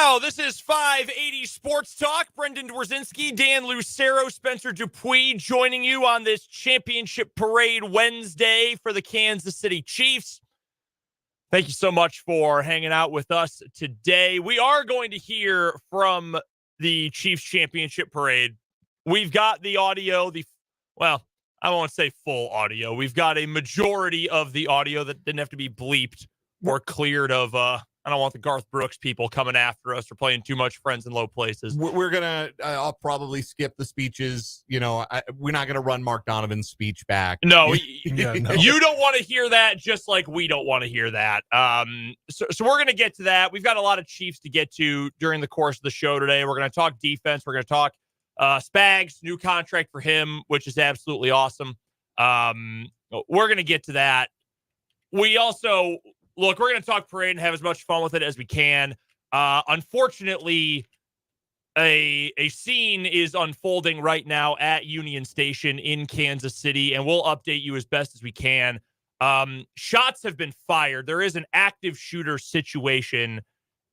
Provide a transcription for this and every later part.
So this is 580 Sports Talk. Brendan Dworzinski, Dan Lucero, Spencer Dupuis joining you on this championship parade Wednesday for the Kansas City Chiefs. Thank you so much for hanging out with us today. We are going to hear from the Chiefs championship parade. We've got the audio, I won't say full audio. We've got a majority of the audio that didn't have to be bleeped or cleared of, I don't want the Garth Brooks people coming after us or playing too much Friends in Low Places. We're going to, I'll probably skip the speeches. We're not going to run Mark Donovan's speech back. No, no. You don't want to hear that, just like we don't want to hear that. So we're going to get to that. We've got a lot of Chiefs to get to during the course of the show today. We're going to talk defense. We're going to talk Spags, new contract for him, which is absolutely awesome. We're going to get to that. We also, we're going to talk parade and have as much fun with it as we can. Unfortunately, a scene is unfolding right now at Union Station in Kansas City, and we'll update you as best as we can. Shots have been fired. There is an active shooter situation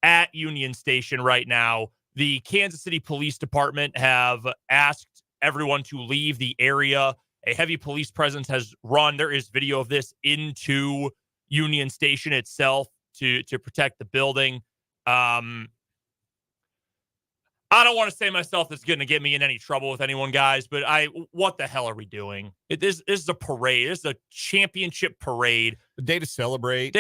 at Union Station right now. The Kansas City Police Department have asked everyone to leave the area. A heavy police presence has run. There is video of this into Union Station itself to protect the building. I don't want to say myself that's going to get me in any trouble with anyone, guys, but what the hell are we doing? This is a parade. This is a championship parade. A day to celebrate.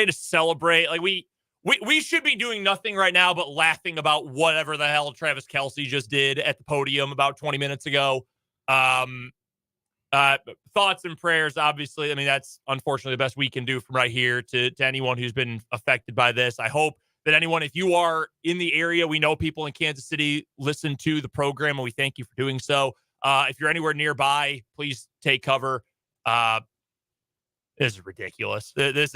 Like we should be doing nothing right now but laughing about whatever the hell Travis Kelce just did at the podium about 20 minutes ago. Thoughts and prayers, obviously. I mean, that's unfortunately the best we can do from right here to anyone who's been affected by this. I hope that anyone, if you are in the area, we know people in Kansas City listen to the program, and we thank you for doing so. If you're anywhere nearby, please take cover. This is ridiculous. This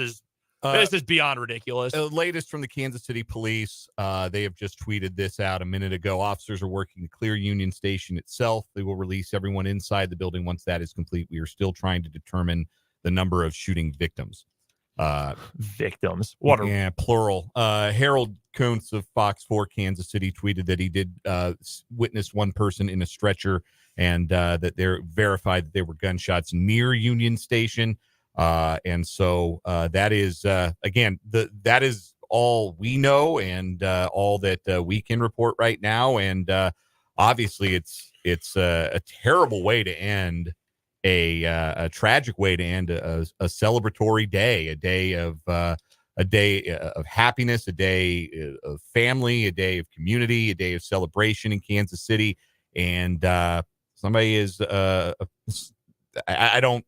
is beyond ridiculous. The latest from the Kansas City Police, they have just tweeted this out a minute ago. Officers are working to clear Union Station itself. They will release everyone inside the building once that is complete. We are still trying to determine the number of shooting victims. Victims? Plural. Harold Kuntz of Fox 4 Kansas City tweeted that he did witness one person in a stretcher, and that they're verified that there were gunshots near Union Station. And so that is, again, that is all we know and all that we can report right now. And obviously it's a terrible way to end a tragic way to end a celebratory day, a day of happiness, a day of family, a day of community, a day of celebration in Kansas City. And somebody is, I don't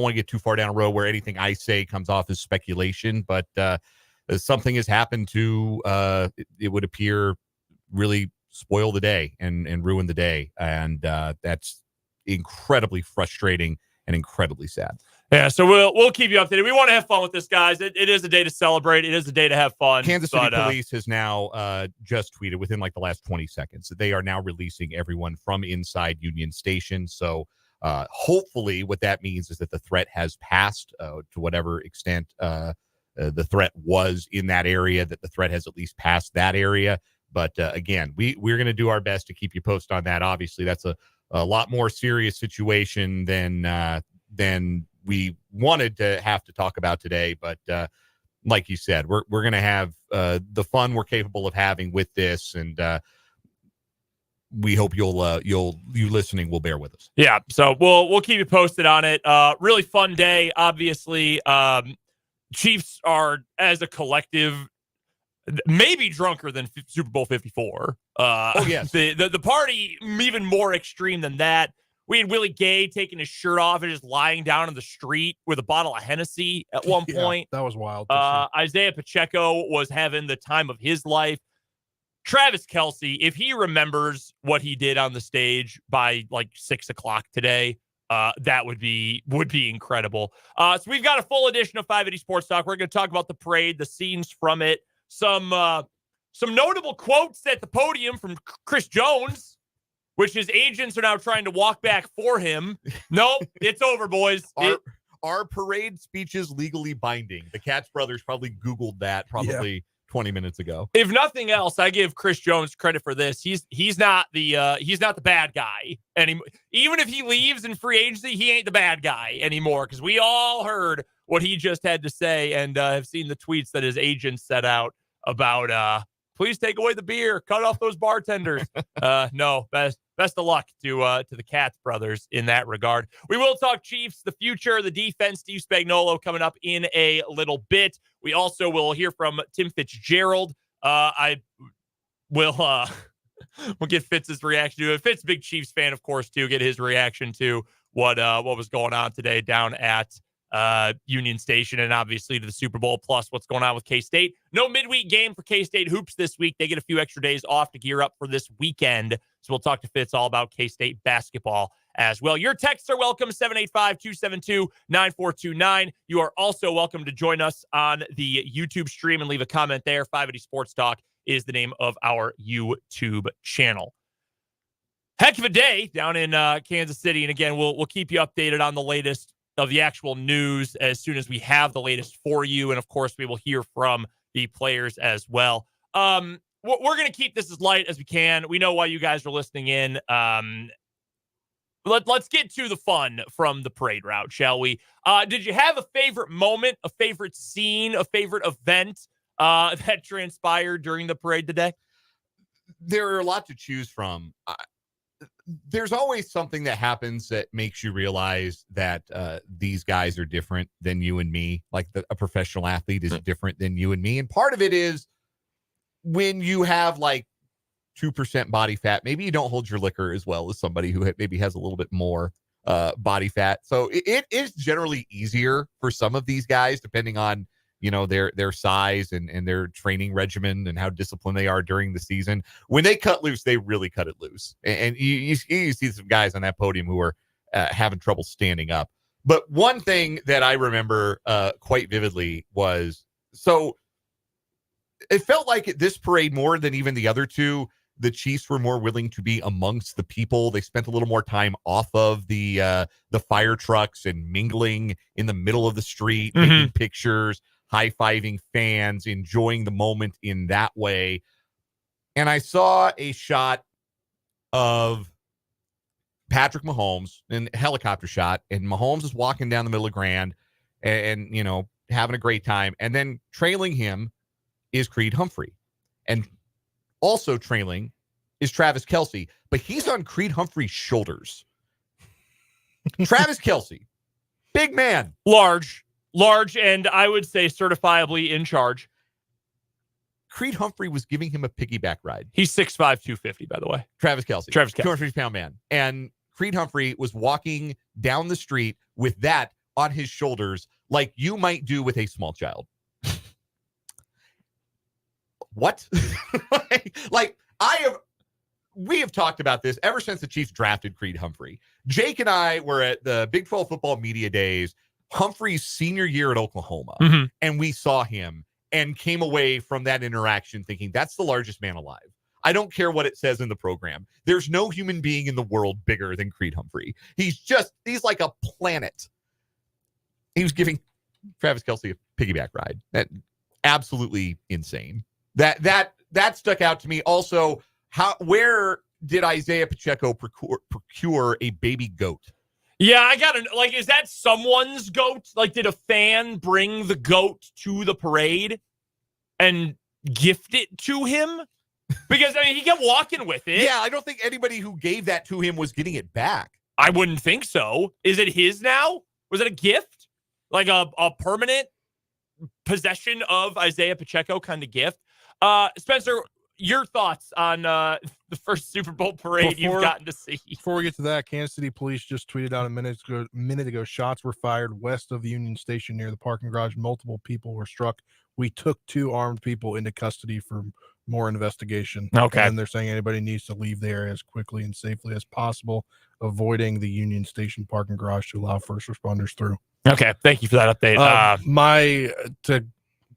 want to get too far down a road where anything I say comes off as speculation, but something has happened to, it would appear, really spoil the day and ruin the day. And that's incredibly frustrating and incredibly sad. Yeah, so we'll keep you updated. We want to have fun with this, guys. It is a day to celebrate. It is a day to have fun. Kansas City Police has now just tweeted within like the last 20 seconds that they are now releasing everyone from inside Union Station. So hopefully what that means is that the threat has passed to whatever extent the threat was in that area, that the threat has at least passed that area. But again, we're going to do our best to keep you posted on that. Obviously, that's a lot more serious situation than we wanted to have to talk about today. But like you said, we're going to have the fun we're capable of having with this, and we hope you listening will bear with us. Yeah, so we'll keep you posted on it. Really fun day, obviously. Chiefs are, as a collective, maybe drunker than Super Bowl 54. Oh, yes. The party, even more extreme than that. We had Willie Gay taking his shirt off and just lying down in the street with a bottle of Hennessy at one point. That was wild. Isaiah Pacheco was having the time of his life. Travis Kelce, if he remembers what he did on the stage by like 6 o'clock today, that would be incredible. So we've got a full edition of 580 Sports Talk. We're going to talk about the parade, the scenes from it, some notable quotes at the podium from Chris Jones, which his agents are now trying to walk back for him. Nope, it's over, boys. Are parade speeches legally binding? The Katz brothers probably Googled that 20 minutes ago. If nothing else, I give Chris Jones credit for this. He's not the bad guy anymore. Even if he leaves in free agency, he ain't the bad guy anymore, because we all heard what he just had to say and have seen the tweets that his agent set out about please take away the beer, cut off those bartenders. No, best of luck to the Katz brothers in that regard. We will talk Chiefs, the future, the defense, Steve Spagnuolo coming up in a little bit. We also will hear from Tim Fitzgerald. I will we'll get Fitz's reaction to it. Fitz, big Chiefs fan, of course, too. Get his reaction to what was going on today down at Union Station, and obviously to the Super Bowl, plus what's going on with K-State. No midweek game for K-State hoops this week. They get a few extra days off to gear up for this weekend. So we'll talk to Fitz all about K-State basketball as well. Your texts are welcome, 785-272-9429. You are also welcome to join us on the YouTube stream and leave a comment there. 580 Sports Talk is the name of our YouTube channel. Heck of a day down in Kansas City. And again, we'll keep you updated on the latest of the actual news as soon as we have the latest for you. And of course, we will hear from the players as well. We're going to keep this as light as we can. We know why you guys are listening in. Let's get to the fun from the parade route, shall we? Did you have a favorite moment, a favorite scene, a favorite event that transpired during the parade today? There are a lot to choose from. There's always something that happens that makes you realize that these guys are different than you and me. Like a professional athlete is different than you and me. And part of it is when you have like 2% body fat, maybe you don't hold your liquor as well as somebody who maybe has a little bit more body fat. So it is generally easier for some of these guys, depending on, you know, their size and their training regimen and how disciplined they are during the season. When they cut loose, they really cut it loose. And you see some guys on that podium who are having trouble standing up. But one thing that I remember quite vividly was, so it felt like at this parade, more than even the other two, the Chiefs were more willing to be amongst the people. They spent a little more time off of the fire trucks and mingling in the middle of the street, taking pictures, high-fiving fans, enjoying the moment in that way. And I saw a shot of Patrick Mahomes, in a helicopter shot, and Mahomes is walking down the middle of Grand and you know, having a great time. And then trailing him is Creed Humphrey. And also trailing is Travis Kelce, but he's on Creed Humphrey's shoulders. Travis Kelce, big man. Large, and I would say certifiably in charge. Creed Humphrey was giving him a piggyback ride. He's 6'5", 250, by the way. Travis Kelce. 250-pound man. And Creed Humphrey was walking down the street with that on his shoulders like you might do with a small child. What? We have talked about this ever since the Chiefs drafted Creed Humphrey. Jake and I were at the Big 12 football media days, Humphrey's senior year at Oklahoma, and we saw him and came away from that interaction thinking that's the largest man alive. I don't care what it says in the program. There's no human being in the world bigger than Creed Humphrey. He's like a planet. He was giving Travis Kelce a piggyback ride. That absolutely insane. That stuck out to me. Also, where did Isaiah Pacheco procure a baby goat? Yeah, I gotta, like, is that someone's goat? Like, did a fan bring the goat to the parade and gift it to him? Because, I mean, he kept walking with it. Yeah, I don't think anybody who gave that to him was getting it back. I wouldn't think so. Is it his now? Was it a gift? Like a permanent possession of Isaiah Pacheco kind of gift? Spencer, your thoughts on the first Super Bowl parade you've gotten to see? Before we get to that, Kansas City police just tweeted out a minute ago, shots were fired west of Union Station near the parking garage. Multiple people were struck. We took 2 armed people into custody for more investigation. Okay. And they're saying anybody needs to leave the area as quickly and safely as possible, avoiding the Union Station parking garage to allow first responders through. Okay. Thank you for that update. To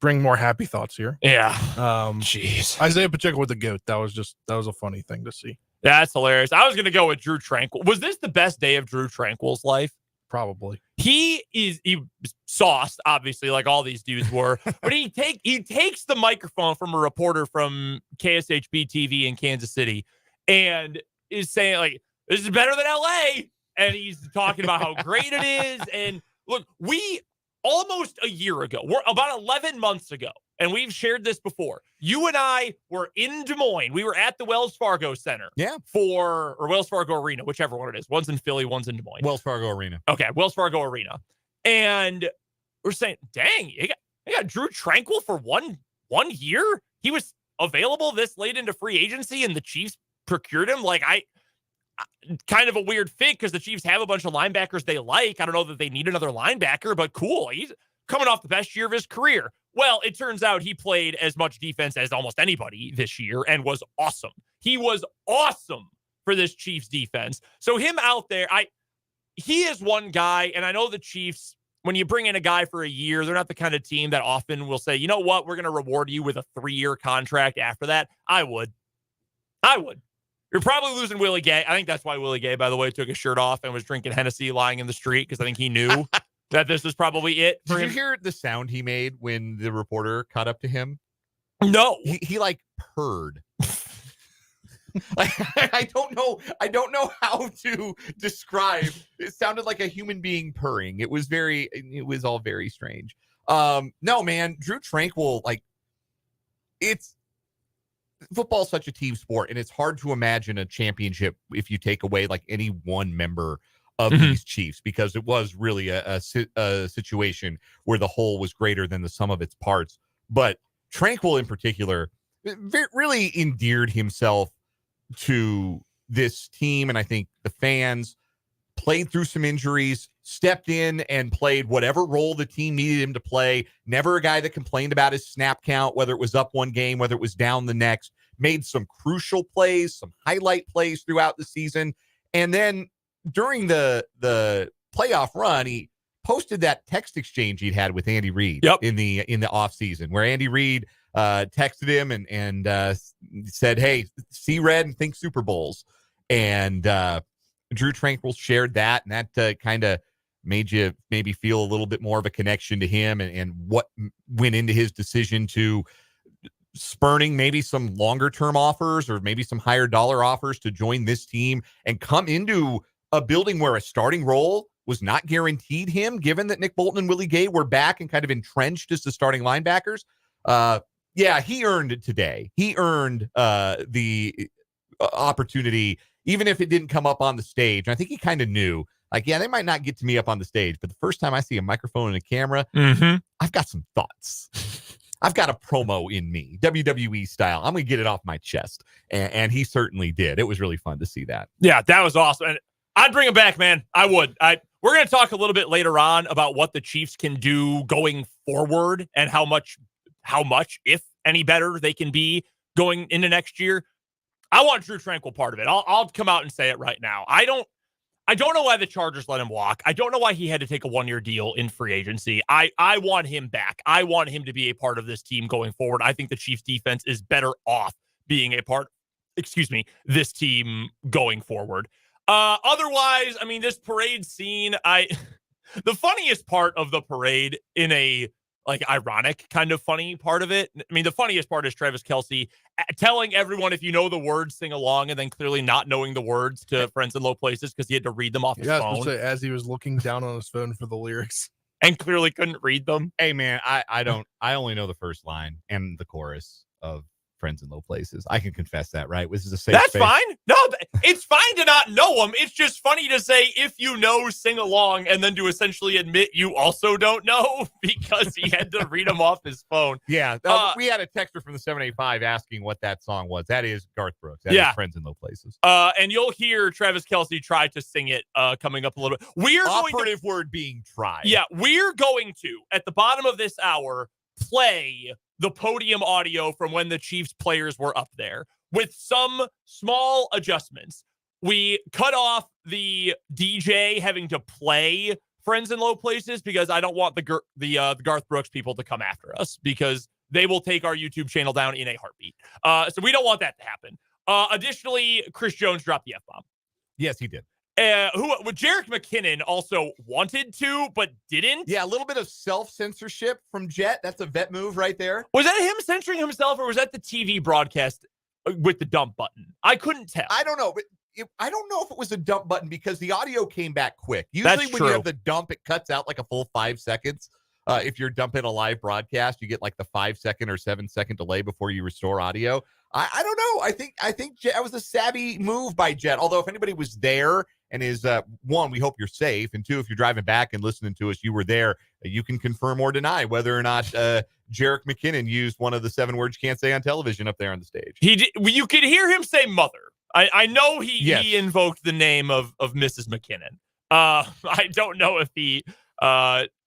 bring more happy thoughts here. Yeah. Jeez. Isaiah Pacheco with the goat. That was a funny thing to see. Yeah, that's hilarious. I was going to go with Drew Tranquil. Was this the best day of Drew Tranquil's life? Probably. He sauced, obviously, like all these dudes were, but he takes the microphone from a reporter from KSHB TV in Kansas City and is saying, like, this is better than LA. And he's talking about how great it is. And look, we almost a year ago, we're about 11 months ago, and we've shared this before. You and I were in Des Moines. We were at the Wells Fargo Center. Yeah. Or Wells Fargo Arena, whichever one it is. One's in Philly, one's in Des Moines. Wells Fargo Arena. Okay, Wells Fargo Arena. And we're saying, dang, you got Drew Tranquil for one year? He was available this late into free agency, and the Chiefs procured him? Like, kind of a weird fit because the Chiefs have a bunch of linebackers they like. I don't know that they need another linebacker, but cool. He's coming off the best year of his career. Well, it turns out he played as much defense as almost anybody this year and was awesome. He was awesome for this Chiefs defense. So him out there, he is one guy, and I know the Chiefs, when you bring in a guy for a year, they're not the kind of team that often will say, you know what, we're going to reward you with a 3-year contract after that. I would. You're probably losing Willie Gay. I think that's why Willie Gay, by the way, took his shirt off and was drinking Hennessy lying in the street, because I think he knew that this was probably it for him. Did you hear the sound he made when the reporter caught up to him? No. He like purred. Like, I don't know how to describe. It sounded like a human being purring. It was all very strange. No, man, Drew Tranquil, like, football's such a team sport, and it's hard to imagine a championship if you take away like any one member of these Chiefs, because it was really a situation where the whole was greater than the sum of its parts. But Tranquil in particular really endeared himself to this team, and I think the fans, played through some injuries, stepped in and played whatever role the team needed him to play. Never a guy that complained about his snap count, whether it was up one game, whether it was down the next. Made some crucial plays, some highlight plays throughout the season. And then during the playoff run, he posted that text exchange he'd had with Andy Reid in the offseason, where Andy Reid texted him and said, hey, see red and think Super Bowls. And Drew Tranquil shared that, and that kind of made you maybe feel a little bit more of a connection to him and what went into his decision to spurning maybe some longer term offers or maybe some higher dollar offers to join this team and come into a building where a starting role was not guaranteed him, given that Nick Bolton and Willie Gay were back and kind of entrenched as the starting linebackers. Yeah, he earned it today. He earned the opportunity, even if it didn't come up on the stage. I think he kind of knew, like, yeah, they might not get to me up on the stage, but the first time I see a microphone and a camera, I've got some thoughts. I've got a promo in me, WWE style. I'm going to get it off my chest. And he certainly did. It was really fun to see that. Yeah, that was awesome. And I'd bring him back, man. I would. We're going to talk a little bit later on about what the Chiefs can do going forward and how much, if any better, they can be going into next year. I want Drew Tranquil part of it. I'll come out and say it right now. I don't know why the Chargers let him walk. I don't know why he had to take a 1-year deal in free agency. I want him back. I want him to be a part of this team going forward. I think the Chiefs defense is better off being a part, this team going forward. Otherwise, I mean, this parade scene, the funniest part of the parade, in a like ironic kind of funny part of it. I mean, the funniest part is Travis Kelce telling everyone, if you know the words, sing along, and then clearly not knowing the words to Friends in Low Places because he had to read them off his phone. Say, as he was looking down on his phone for the lyrics. And clearly couldn't read them. Hey, man, I only know the first line and the chorus of Friends in Low Places. I can confess that, right? This is a safe That's space. fine. No, it's fine to not know them. It's just funny to say, if you know, sing along, and then to essentially admit you also don't know because he had to read them off his phone. Yeah. We had a texter from the 785 asking what that song was. That is Garth Brooks. That is Friends in Low Places. And you'll hear Travis Kelce try to sing it coming up a little bit. Operative word being tried. Yeah, we're going to, at the bottom of this hour, play the podium audio from when the Chiefs players were up there with some small adjustments. We cut off the DJ having to play Friends in Low Places because I don't want the Garth Brooks people to come after us because they will take our YouTube channel down in a heartbeat. So we don't want that to happen. Additionally, Chris Jones dropped the F-bomb. Yes, he did. Jerick McKinnon also wanted to, but didn't. Yeah, a little bit of self-censorship from Jet. That's a vet move right there. Was that him censoring himself, or was that the TV broadcast with the dump button? I couldn't tell. I don't know, but I don't know if it was a dump button because the audio came back quick. Usually when you have the dump, it cuts out like a full 5 seconds. If you're dumping a live broadcast, you get like the 5 second or 7 second delay before you restore audio. I don't know. I think Jet, that was a savvy move by Jet. Although if anybody was there and is one, we hope you're safe, and two, if you're driving back and listening to us, you were there. You can confirm or deny whether or not Jerick McKinnon used one of the 7 words you can't say on television up there on the stage. He did. You could hear him say "mother." I know he invoked the name of Mrs. McKinnon. I don't know if he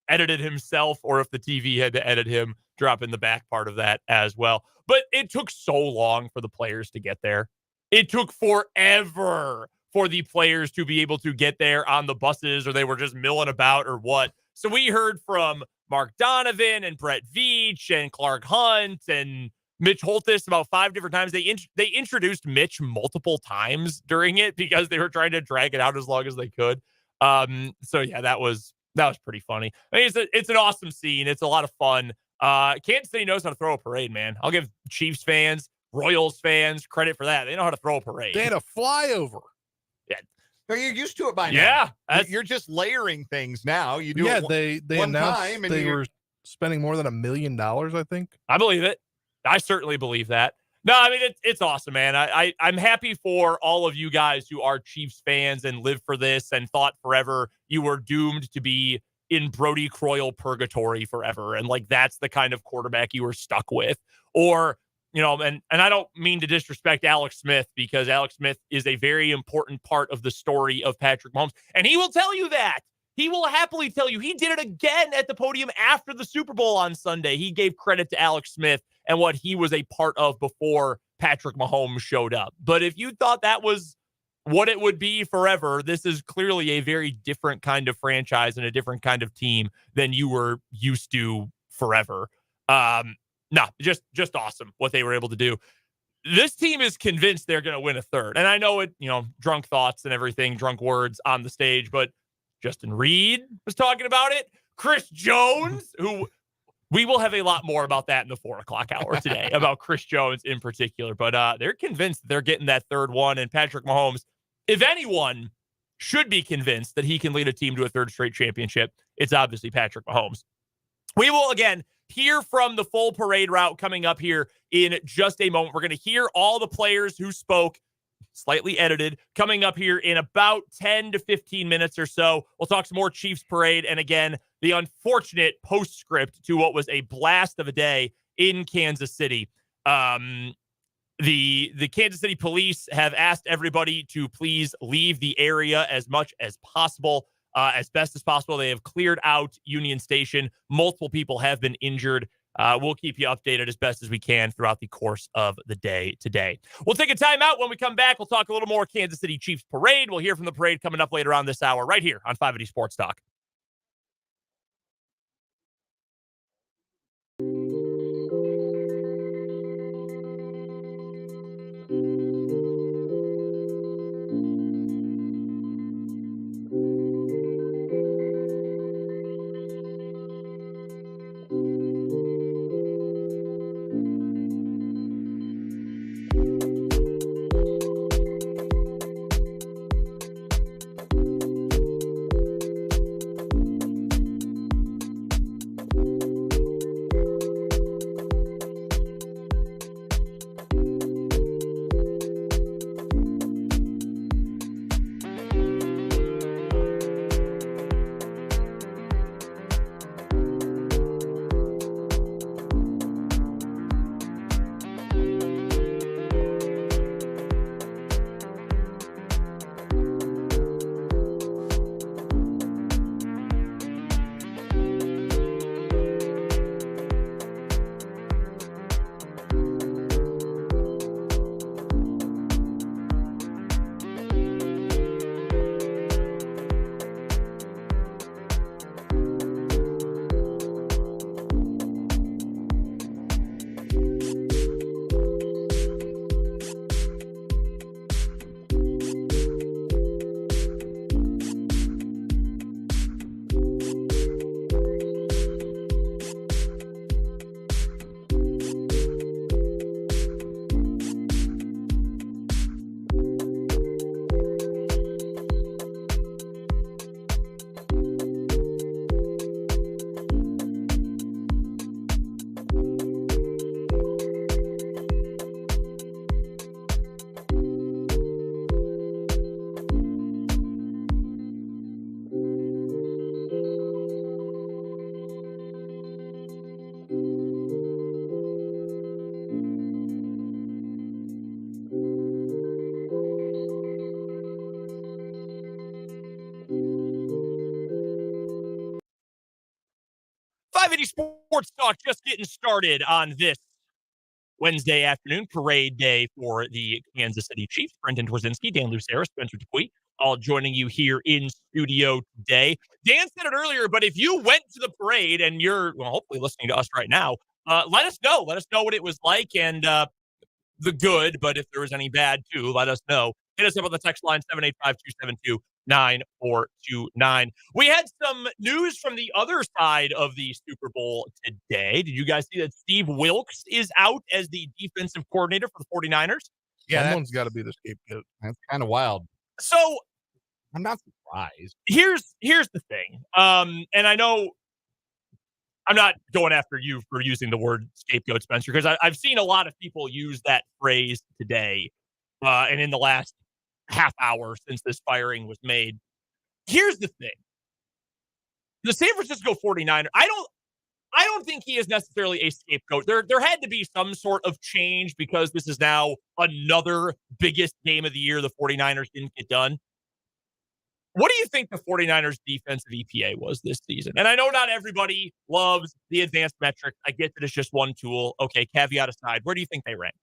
edited himself or if the TV had to edit him, drop in the back part of that as well. But it took so long for the players to get there. It took forever for the players to be able to get there on the buses, or they were just milling about or what. So we heard from Mark Donovan and Brett Veach and Clark Hunt and Mitch Holthus about 5 different times. They introduced Mitch multiple times during it because they were trying to drag it out as long as they could. So yeah, that was pretty funny. I mean, it's an awesome scene. It's a lot of fun. Kansas City knows how to throw a parade, man. I'll give Chiefs fans, Royals fans credit for that. They know how to throw a parade. They had a flyover. Yeah. So you're used to it by now. Yeah. You're just layering things now. You do they announced time and they were spending more than $1 million, I think. I believe it. I certainly believe that. No, I mean, it's awesome, man. I'm happy for all of you guys who are Chiefs fans and live for this and thought forever you were doomed to be in Brody Croyle purgatory forever. And like, that's the kind of quarterback you were stuck with. Or, you know, and I don't mean to disrespect Alex Smith, because Alex Smith is a very important part of the story of Patrick Mahomes. And he will tell you that. He will happily tell you. He did it again at the podium after the Super Bowl on Sunday. He gave credit to Alex Smith and what he was a part of before Patrick Mahomes showed up. But if you thought that was what it would be forever, this is clearly a very different kind of franchise and a different kind of team than you were used to forever. No, just awesome what they were able to do. This team is convinced they're going to win a third. And I know it, you know, drunk thoughts and everything, drunk words on the stage, but Justin Reed was talking about it. Chris Jones, who we will have a lot more about that in the 4:00 hour today, about Chris Jones in particular. But they're convinced they're getting that third one. And Patrick Mahomes, if anyone should be convinced that he can lead a team to a third straight championship, it's obviously Patrick Mahomes. We will, again, hear from the full parade route coming up here in just a moment. We're going to hear all the players who spoke, slightly edited, coming up here in about 10 to 15 minutes or so. We'll talk some more Chiefs parade. And again, the unfortunate postscript to what was a blast of a day in Kansas City. The Kansas City police have asked everybody to please leave the area as much as possible, as best as possible. They have cleared out Union Station. Multiple people have been injured. We'll keep you updated as best as we can throughout the course of the day today. We'll take a timeout. When we come back, we'll talk a little more Kansas City Chiefs parade. We'll hear from the parade coming up later on this hour right here on 580 Sports Talk. 580 Sports Talk just getting started on this Wednesday afternoon, parade day for the Kansas City Chiefs. Brendan Twarzinski, Dan Lucera, Spencer Dupuis, all joining you here in studio today. Dan said it earlier, but if you went to the parade and you're hopefully listening to us right now, let us know. Let us know what it was like and the good, but if there was any bad too, let us know. Hit us up on the text line 785-272-9429. We had some news from the other side of the Super Bowl today. Did you guys see that Steve Wilks is out as the defensive coordinator for the 49ers? Yeah, someone's got to be the scapegoat. That's kind of wild. So I'm not surprised. Here's the thing. And I know I'm not going after you for using the word scapegoat, Spencer, because I've seen a lot of people use that phrase today and in the last half hour since this firing was made. Here's the thing. The San Francisco 49ers, I don't think he is necessarily a scapegoat. There had to be some sort of change because this is now another biggest game of the year the 49ers didn't get done. What do you think the 49ers defensive EPA was this season? And I know not everybody loves the advanced metrics. I get that it's just one tool. Okay, caveat aside, where do you think they rank?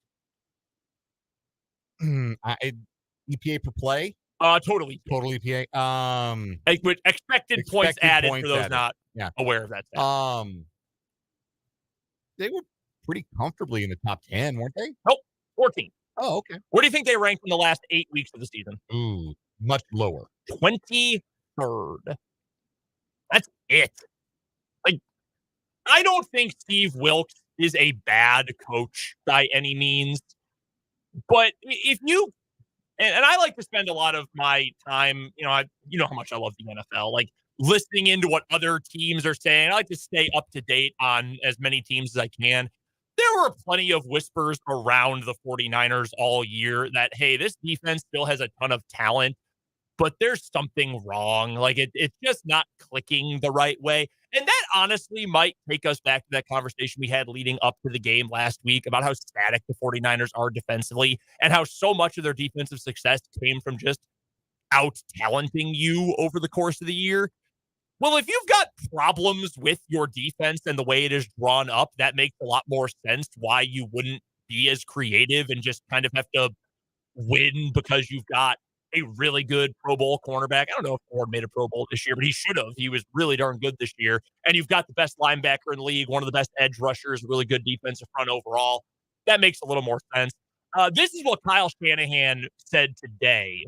EPA per play? Totally. Total EPA. With expected points added for those not aware of that. They were pretty comfortably in the top 10, weren't they? Nope, 14. Oh, okay. Where do you think they ranked in the last 8 weeks of the season? Ooh, much lower. 23rd. That's it. Like, I don't think Steve Wilks is a bad coach by any means. But if you, and I like to spend a lot of my time, you know how much I love the NFL, like listening into what other teams are saying. I like to stay up to date on as many teams as I can. There were plenty of whispers around the 49ers all year that, hey, this defense still has a ton of talent, but there's something wrong. Like it's just not clicking the right way. And that honestly might take us back to that conversation we had leading up to the game last week about how static the 49ers are defensively and how so much of their defensive success came from just out-talenting you over the course of the year. Well, if you've got problems with your defense and the way it is drawn up, that makes a lot more sense why you wouldn't be as creative and just kind of have to win because you've got a really good Pro Bowl cornerback. I don't know if Ford made a Pro Bowl this year, but he should have. He was really darn good this year. And you've got the best linebacker in the league, one of the best edge rushers, really good defensive front overall. That makes a little more sense. This is what Kyle Shanahan said today.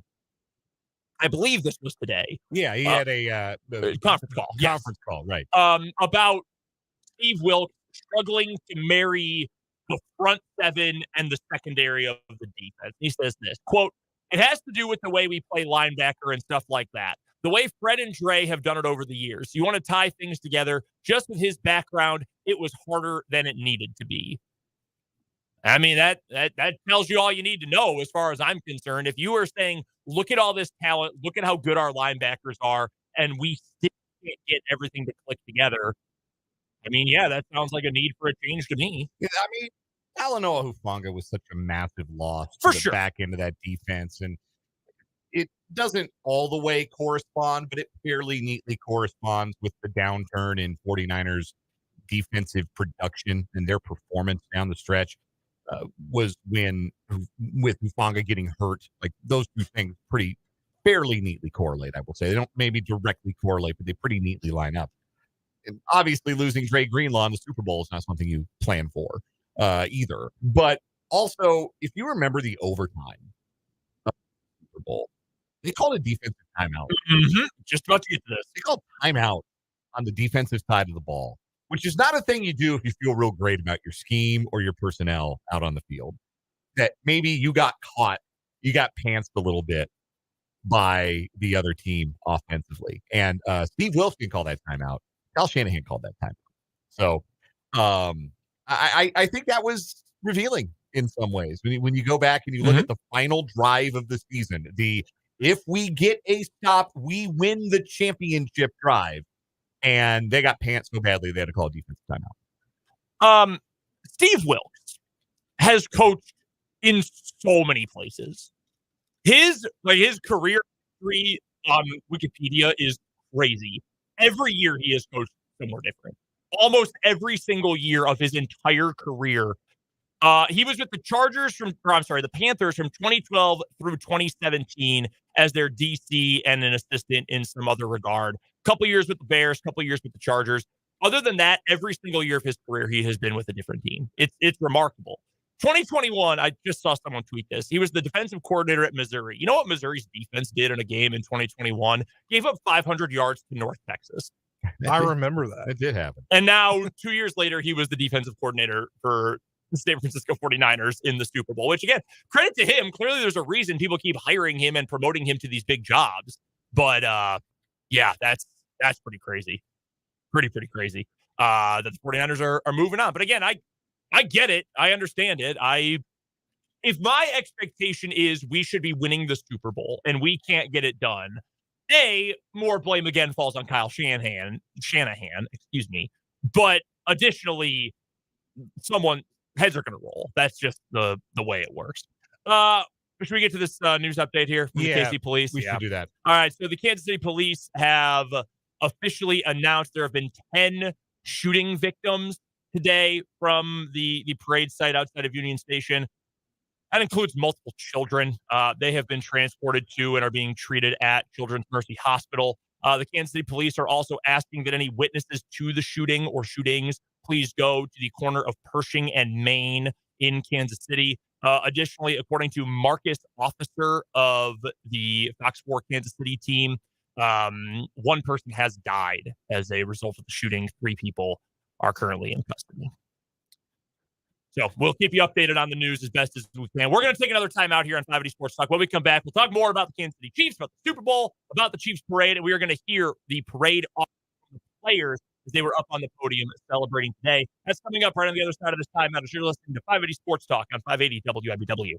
I believe this was today. Yeah, he had a conference call. Yes. Conference call, right. About Steve Wilks struggling to marry the front seven and the secondary of the defense. He says this, quote, "It has to do with the way we play linebacker and stuff like that. The way Fred and Dre have done it over the years. You want to tie things together. Just with his background, it was harder than it needed to be." I mean, that tells you all you need to know as far as I'm concerned. If you are saying, look at all this talent, look at how good our linebackers are, and we still can't get everything to click together, I mean, yeah, that sounds like a need for a change to me. Yeah, I mean, Talanoa Hufanga was such a massive loss For to the sure. back end of that defense, and it doesn't all the way correspond, but it fairly neatly corresponds with the downturn in 49ers defensive production and their performance down the stretch. Was when with Hufanga getting hurt, like those two things pretty fairly neatly correlate. I will say they don't maybe directly correlate, but they pretty neatly line up. And obviously, losing Dre Greenlaw in the Super Bowl is not something you plan for either. But also, if you remember the overtime of the Super Bowl, they called a defensive timeout. Mm-hmm. Just about to get to this. They called timeout on the defensive side of the ball, which is not a thing you do if you feel real great about your scheme or your personnel out on the field. That maybe you got caught, you got pantsed a little bit by the other team offensively. And Steve Wilks didn't call that timeout. Kyle Shanahan called that timeout. So I think that was revealing in some ways. When you go back and you look at the final drive of the season, if we get a stop, we win the championship drive. And they got pants so badly they had to call a defensive timeout. Steve Wilks has coached in so many places. His career history on Wikipedia is crazy. Every year he has coached somewhere different. almost every single year of his entire career. He was with the the Panthers from 2012 through 2017 as their DC and an assistant in some other regard. Couple years with the Bears, couple years with the Chargers. Other than that, every single year of his career, he has been with a different team. It's remarkable. 2021, I just saw someone tweet this. He was the defensive coordinator at Missouri. You know what Missouri's defense did in a game in 2021? Gave up 500 yards to North Texas. I remember that. It did happen. And now, 2 years later, he was the defensive coordinator for the San Francisco 49ers in the Super Bowl, which, again, credit to him. Clearly, there's a reason people keep hiring him and promoting him to these big jobs. But, yeah, that's pretty crazy. Pretty crazy that the 49ers are moving on. But, again, I get it. I understand it. If my expectation is we should be winning the Super Bowl and we can't get it done, more blame again falls on Kyle Shanahan, excuse me. But additionally, heads are going to roll. That's just the way it works. Should we get to this news update here from the KC Police? We should do that. All right. So the Kansas City Police have officially announced there have been 10 shooting victims today from the parade site outside of Union Station. That includes multiple children. They have been transported to and are being treated at Children's Mercy Hospital. The Kansas City Police are also asking that any witnesses to the shooting or shootings please go to the corner of Pershing and Main in Kansas City. Additionally, according to Marcus, officer of the Fox 4 Kansas City team, one person has died as a result of the shooting. 3 people are currently in custody. So we'll keep you updated on the news as best as we can. We're going to take another time out here on 580 Sports Talk. When we come back, we'll talk more about the Kansas City Chiefs, about the Super Bowl, about the Chiefs parade, and we are going to hear the parade off from the players as they were up on the podium celebrating today. That's coming up right on the other side of this time out as you're listening to 580 Sports Talk on 580 WIBW.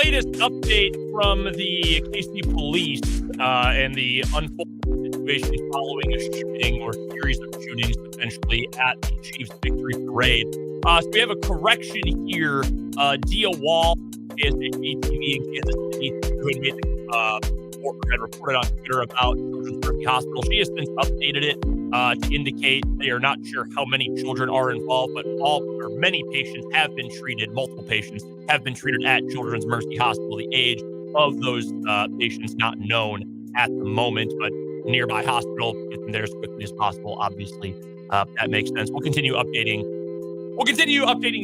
latest update from the KC police and the unfolding situation following a shooting or series of shootings potentially at the Chiefs victory parade. So we have a correction here. Dia Wall is a ATV in Kansas City who had made had reported on Twitter about Children's Mercy Hospital. She has since updated it to indicate they are not sure how many children are involved, but many patients have been treated. Multiple patients have been treated at Children's Mercy Hospital. The age of those patients not known at the moment, but nearby hospital, get them there as quickly as possible. Obviously, that makes sense. We'll continue updating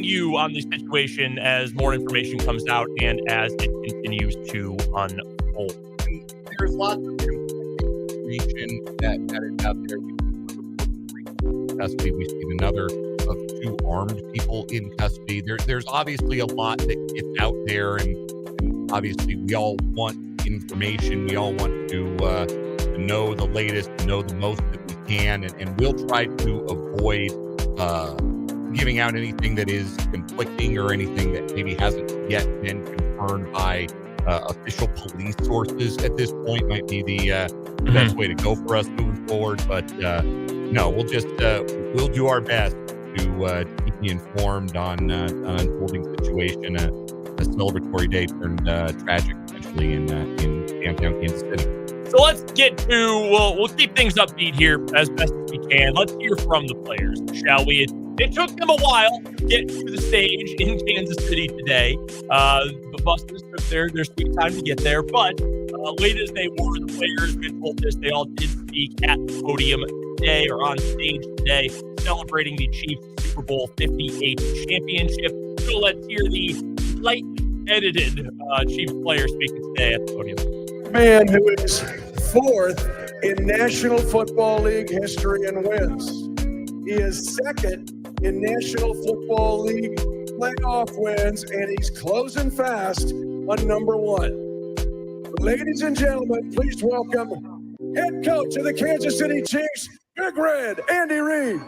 you on the situation as more information comes out and as it continues to unfold. There's lots of information that is out there. Custody. We've seen another of 2 armed people in custody. There's obviously a lot that gets out there, and obviously we all want information. We all want to know the latest, to know the most that we can, and we'll try to avoid giving out anything that is conflicting or anything that maybe hasn't yet been confirmed by official police sources at this point. Might be the best way to go for us moving forward, but no, we'll just we'll do our best to keep you informed on an unfolding situation, a celebratory day turned tragic potentially in downtown Kansas City. So let's get to we'll keep things upbeat here as best as we can. Let's hear from the players, shall we? It took them a while to get to the stage in Kansas City today. The buses took their sweet time to get there, but late as they were, the players, we told this, they all did speak at the podium today or on stage today, celebrating the Chiefs Super Bowl 58 championship. So let's hear the slightly edited Chiefs player speaking today at the podium. Man who is 4th in National Football League history in wins. He is 2nd in National Football League playoff wins, and he's closing fast on number 1. Ladies and gentlemen, please welcome head coach of the Kansas City Chiefs, Big Red, Andy Reid.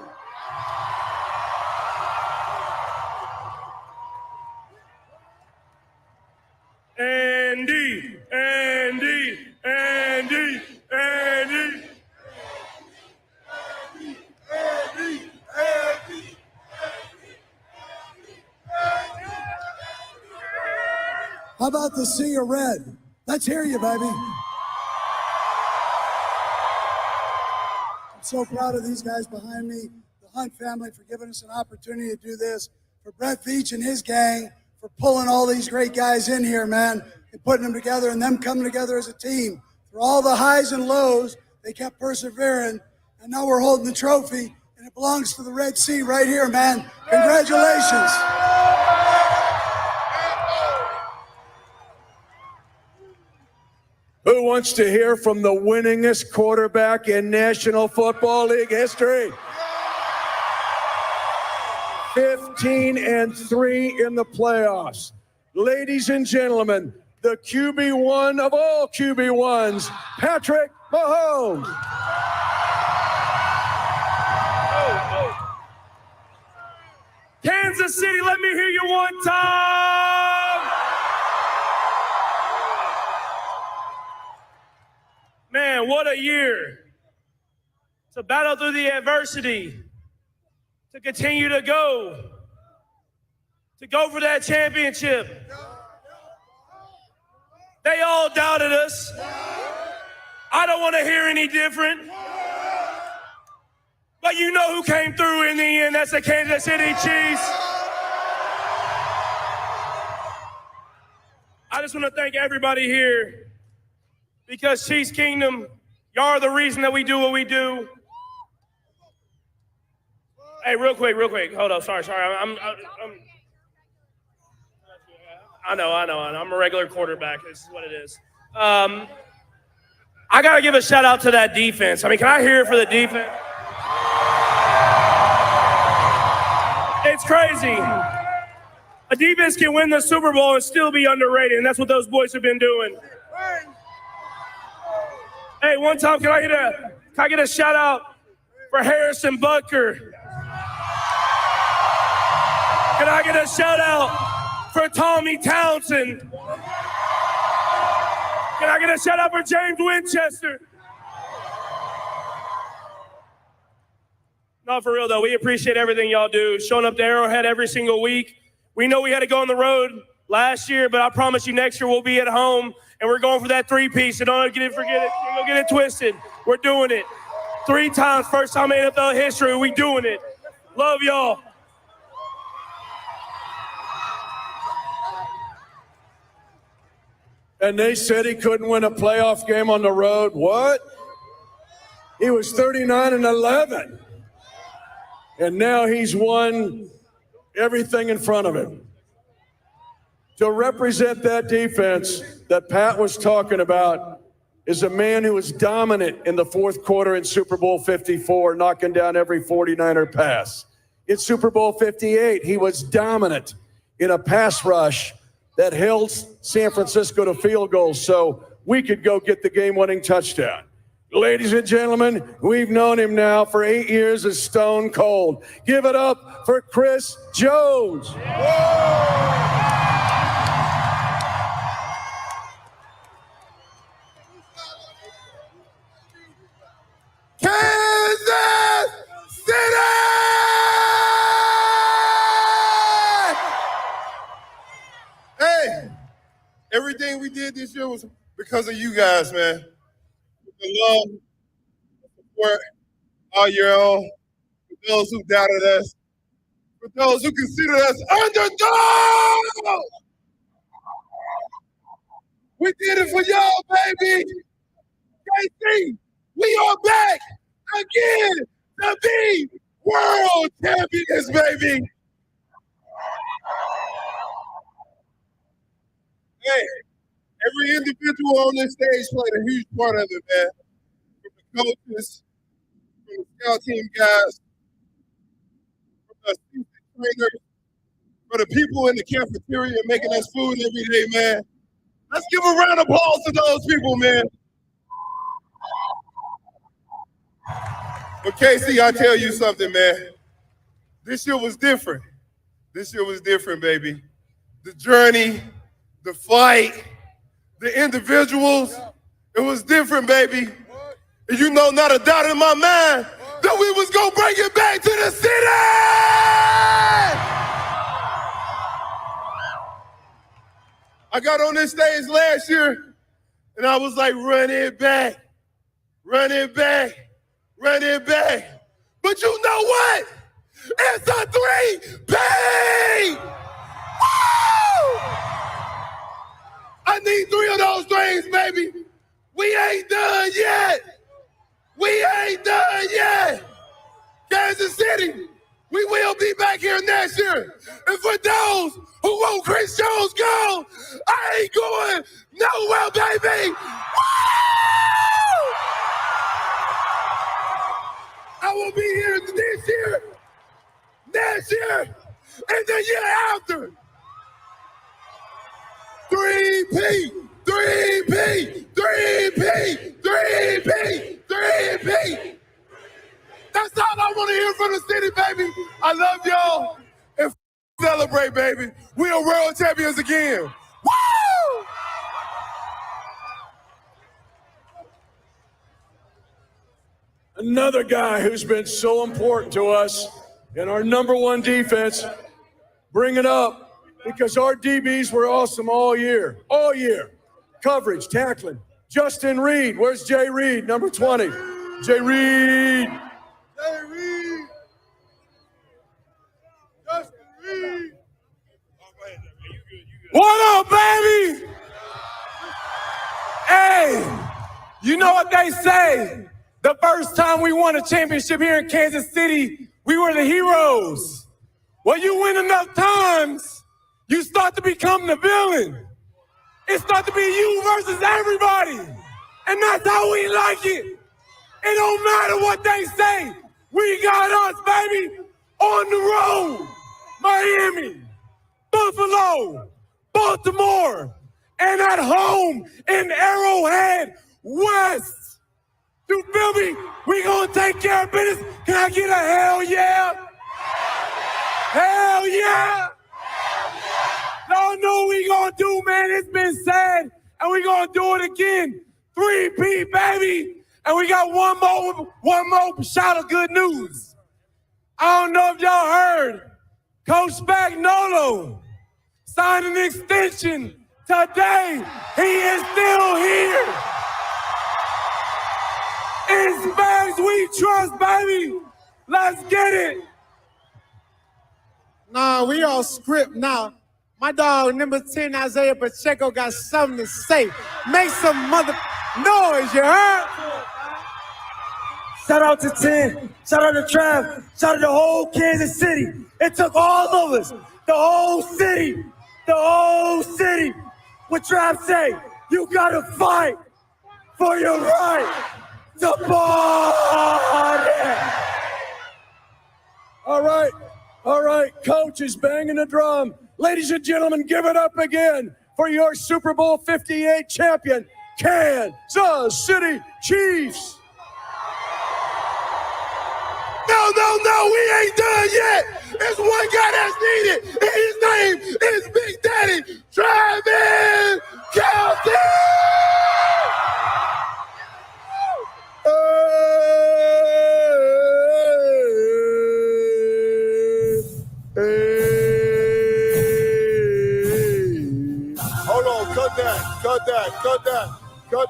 Andy. How about the Sea of Red? Let's hear you, baby. I'm so proud of these guys behind me, the Hunt family, for giving us an opportunity to do this, for Brett Veach and his gang, for pulling all these great guys in here, man, and putting them together and them coming together as a team. Through all the highs and lows, they kept persevering, and now we're holding the trophy, and it belongs to the Red Sea right here, man. Congratulations. Who wants to hear from the winningest quarterback in National Football League history? 15-3 in the playoffs. Ladies and gentlemen, the QB1 of all QB1s, Patrick Mahomes. Kansas City, let me hear you one time. Man, what a year. To battle through the adversity, to continue to go for that championship. They all doubted us. I don't want to hear any different. But you know who came through in the end. That's the Kansas City Chiefs. I just want to thank everybody here, because Chiefs Kingdom, y'all are the reason that we do what we do. Hey, real quick. Hold up, sorry. I know. I'm a regular quarterback. This is what it is. I got to give a shout out to that defense. I mean, can I hear it for the defense? It's crazy. A defense can win the Super Bowl and still be underrated, and that's what those boys have been doing. Hey, one time, can I get a shout out for Harrison Butker? Can I get a shout out for Tommy Townsend. Can I get a shout out for James Winchester? No, for real though, we appreciate everything y'all do. Showing up to Arrowhead every single week. We know we had to go on the road last year, but I promise you next year we'll be at home and we're going for that three-piece. So don't forget it. Don't get it twisted. We're doing it. 3 times, first time in NFL history, we doing it. Love y'all. And they said he couldn't win a playoff game on the road. What? He was 39-11. And now he's won everything in front of him. To represent that defense that Pat was talking about is a man who was dominant in the fourth quarter in Super Bowl 54, knocking down every 49er pass. In Super Bowl 58, he was dominant in a pass rush that held San Francisco to field goals so we could go get the game-winning touchdown. Ladies and gentlemen, we've known him now for 8 years as Stone Cold. Give it up for Chris Jones. Kansas City! Hey, everything we did this year was because of you guys, man. The love, the support all year long. For those who doubted us, for those who considered us underdogs. We did it for y'all, baby. KC, we are back again to be world champions, baby. Hey, every individual on this stage played a huge part of it, man. From the coaches, from the scout team guys, from the assistant trainers, for the people in the cafeteria making us food every day, man. Let's give a round of applause to those people, man. But Casey, I tell you something, man. This year was different. This year was different, baby. The journey, the fight, the individuals, it was different, baby. And you know, not a doubt in my mind that we was gonna bring it back to the city! I got on this stage last year and I was like, run it back, run it back, run it back. But you know what? It's a 3-P! Woo! I need 3 of those things, baby. We ain't done yet. We ain't done yet. Kansas City, we will be back here next year. And for those who want Chris Jones gone, I ain't going nowhere, baby. Woo! I will be here this year, next year, and the year after. 3-P, 3-P, 3-P, 3-P, 3-P. That's all I want to hear from the city, baby. I love y'all. And celebrate, baby. We are world champions again. Woo! Another guy who's been so important to us in our #1 defense. Bring it up. Because our DBs were awesome all year. All year. Coverage, tackling. Justin Reed. Where's Jay Reed, number 20? Jay Reed. Jay Reed. Justin Reed. What up, baby? Hey, you know what they say? The first time we won a championship here in Kansas City, we were the heroes. Well, you win enough times, you start to become the villain. It starts to be you versus everybody. And that's how we like it. It don't matter what they say. We got us, baby, on the road. Miami, Buffalo, Baltimore, and at home in Arrowhead West. You feel me? We gonna take care of business. Can I get a hell yeah? Hell yeah! No Y'all know what we gonna do, man. It's been said, and we gonna do it again. 3P, baby. And we got one more shot of good news. I don't know if y'all heard. Coach Spagnuolo signed an extension today. He is still here. In Spags we trust, baby. Let's get it. Nah, we all script now. My dog, number 10, Isaiah Pacheco, got something to say. Make some mother noise, you heard? Shout out to 10, shout out to Trav, shout out to the whole Kansas City. It took all of us, the whole city. What Trav say, you gotta fight for your right to party. All right, coach is banging the drum. Ladies and gentlemen, give it up again for your Super Bowl 58 champion, Kansas City Chiefs. No, we ain't done yet. There's one guy that's needed, and his name is Big Daddy Travis Kelce. Hold on, cut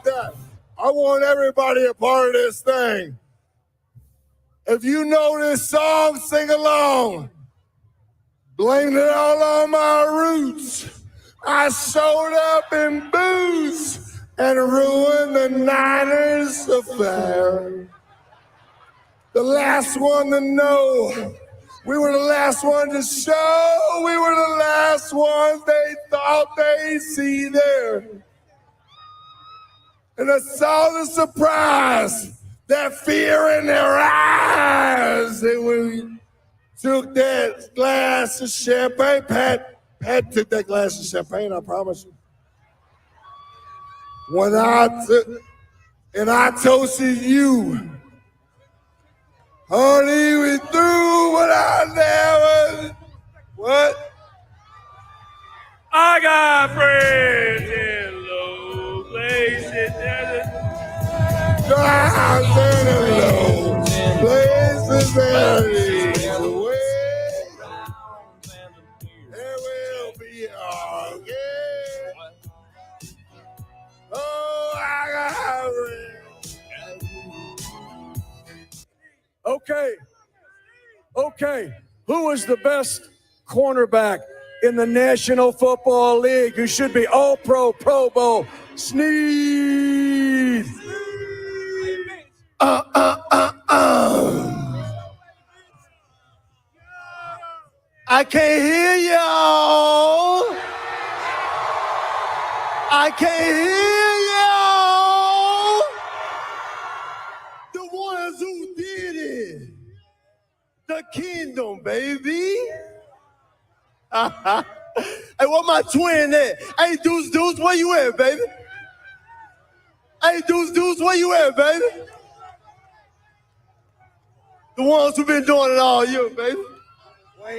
that. I want everybody a part of this thing. If you know this song, sing along. Blame it all on my roots. I showed up in booze and ruined the Niners affair. The last one to know. We were the last one to show. We were the last ones they thought they'd see there. And I saw the surprise. That fear in their eyes. And when we took that glass of champagne, Pat took that glass of champagne, I promise you. When I toasted you, honey, we through what I never, what? I got friends in low places. Drives in low places that leads away. There will be again. Oh, I got friends. Okay. Who is the best cornerback in the National Football League who should be All-Pro, Pro Bowl? Sneed. I can't hear y'all. I can't hear y'all. The ones who did it. The kingdom, baby. Hey, what my twin at? Hey, Deuce, where you at, baby? Hey, Deuce, where you at, baby? The ones who been doing it all year, baby.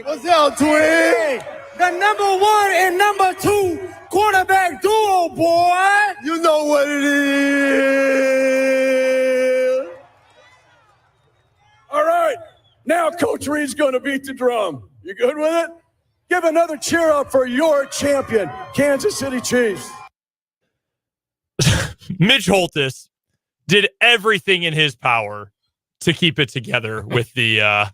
What's up, twin? The number 1 and number 2 quarterback duo, boy. You know what it is. All right. Now Coach Reed's going to beat the drum. You good with it? Give another cheer up for your champion, Kansas City Chiefs. Mitch Holthus did everything in his power to keep it together with the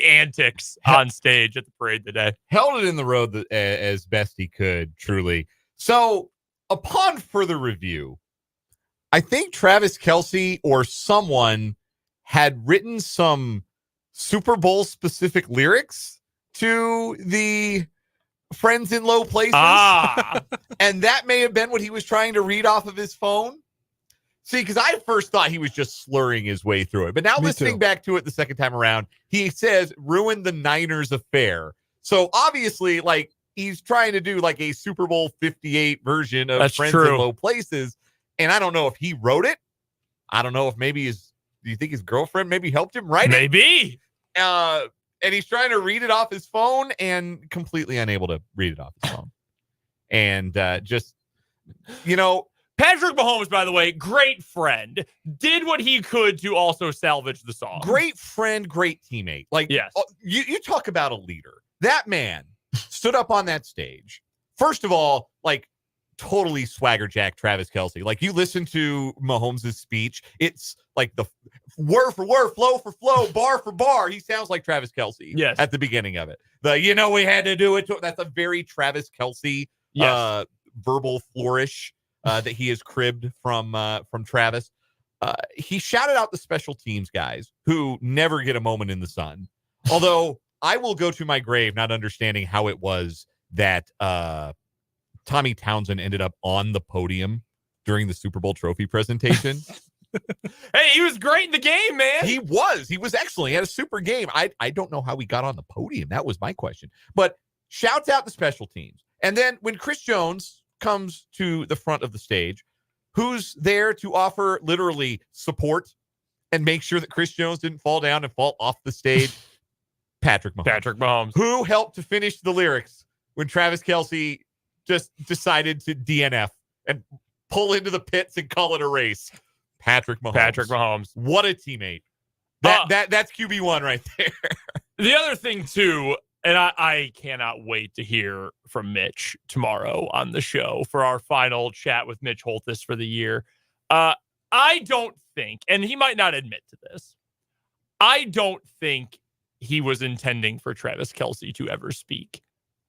antics on stage at the parade today. Held it in the road as best he could, truly. So, upon further review, I think Travis Kelce or someone had written some Super Bowl specific lyrics to the Friends in Low Places. And that may have been what he was trying to read off of his phone. See, because I first thought he was just slurring his way through it. But now listening back to it the second time around, he says, ruin the Niners affair. So obviously, like, he's trying to do like a Super Bowl 58 version of That's Friends true. in Low Places. And I don't know if he wrote it. I don't know if maybe do you think his girlfriend maybe helped him write it? Maybe. And he's trying to read it off his phone and completely unable to read it off his phone. And just, you know, Patrick Mahomes, by the way, great friend, did what he could to also salvage the song. Great friend, great teammate. Like, yes. You talk about a leader. That man stood up on that stage. First of all, like, totally swagger jack Travis Kelce. Like, you listen to Mahomes' speech, it's like the word for word, flow for flow, bar for bar. He sounds like Travis Kelce at the beginning of it. We had to do it. That's a very Travis Kelce verbal flourish that he has cribbed from Travis. He shouted out the special teams guys who never get a moment in the sun. Although I will go to my grave not understanding how it was that Tommy Townsend ended up on the podium during the Super Bowl trophy presentation. Hey, he was great in the game, man. He was excellent. He had a super game. I don't know how he got on the podium. That was my question. But shouts out the special teams. And then when Chris Jones comes to the front of the stage, who's there to offer literally support and make sure that Chris Jones didn't fall down and fall off the stage? Patrick Mahomes. Who helped to finish the lyrics when Travis Kelce just decided to DNF and pull into the pits and call it a race? Patrick Mahomes. What a teammate. That's QB1 right there. The other thing, too, and I cannot wait to hear from Mitch tomorrow on the show for our final chat with Mitch Holthus for the year. I don't think, and he might not admit to this, I don't think he was intending for Travis Kelce to ever speak.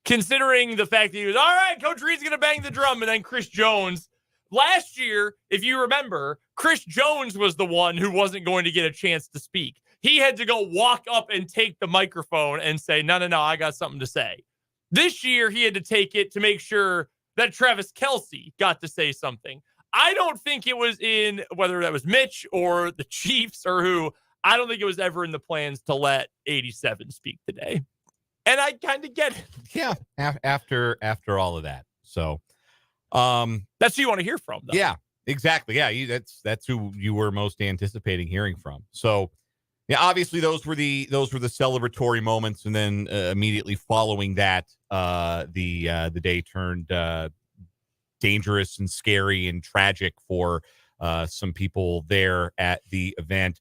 Considering the fact that he was, all right, Coach Reed's going to bang the drum, and then Chris Jones. Last year, if you remember, Chris Jones was the one who wasn't going to get a chance to speak. He had to go walk up and take the microphone and say, no, I got something to say. This year, he had to take it to make sure that Travis Kelce got to say something. I don't think it was in, whether that was Mitch or the Chiefs or who, I don't think it was ever in the plans to let 87 speak today. And I kind of get it. Yeah, after all of that. So that's who you want to hear from, though. Yeah, exactly. Yeah, that's who you were most anticipating hearing from. So yeah, obviously those were the celebratory moments, and then immediately following that, the day turned dangerous and scary and tragic for some people there at the event.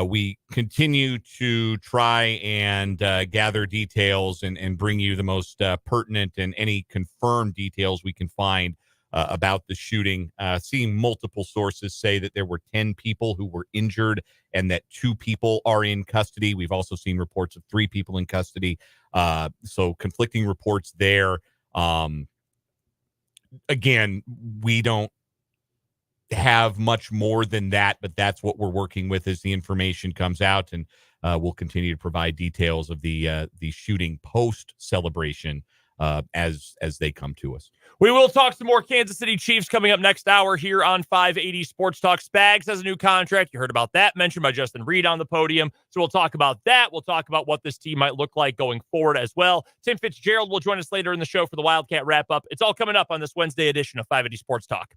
We continue to try and gather details and bring you the most pertinent and any confirmed details we can find about the shooting. Seeing multiple sources say that there were 10 people who were injured and that 2 people are in custody. We've also seen reports of 3 people in custody. So conflicting reports there. Again, we don't have much more than that, but that's what we're working with as the information comes out, and we'll continue to provide details of the shooting post celebration as they come to us. We will talk some more Kansas City Chiefs coming up next hour here on 580 Sports Talk. Spags has a new contract. You heard about that mentioned by Justin Reed on the podium. So we'll talk about that. We'll talk about what this team might look like going forward as well. Tim Fitzgerald will join us later in the show for the Wildcat Wrap-up. It's all coming up on this Wednesday edition of 580 Sports Talk.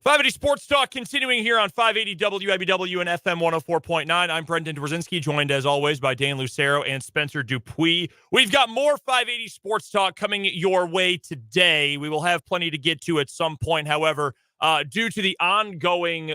580 Sports Talk continuing here on 580 WIBW and FM 104.9. I'm Brendan Dworzinski, joined as always by Dan Lucero and Spencer Dupuis. We've got more 580 Sports Talk coming your way today. We will have plenty to get to at some point. However, due to the ongoing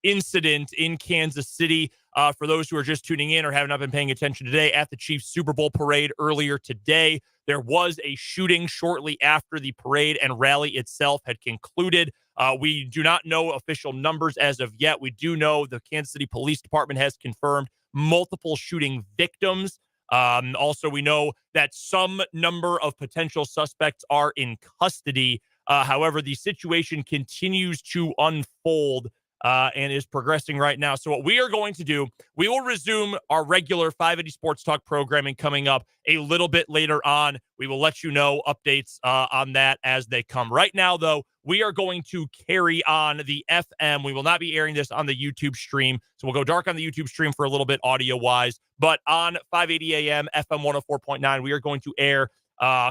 incident in Kansas City, for those who are just tuning in or have not been paying attention today, at the Chiefs Super Bowl parade earlier today, there was a shooting shortly after the parade and rally itself had concluded. We do not know official numbers as of yet. We do know the Kansas City Police Department has confirmed multiple shooting victims. Also, we know that some number of potential suspects are in custody. However, the situation continues to unfold and is progressing right now. So what we are going to do, we will resume our regular 580 Sports Talk programming coming up a little bit later on. We will let you know updates on that as they come. Right now, though, we are going to carry on the FM. We will not be airing this on the YouTube stream. So we'll go dark on the YouTube stream for a little bit audio-wise. But on 580 AM, FM 104.9, we are going to air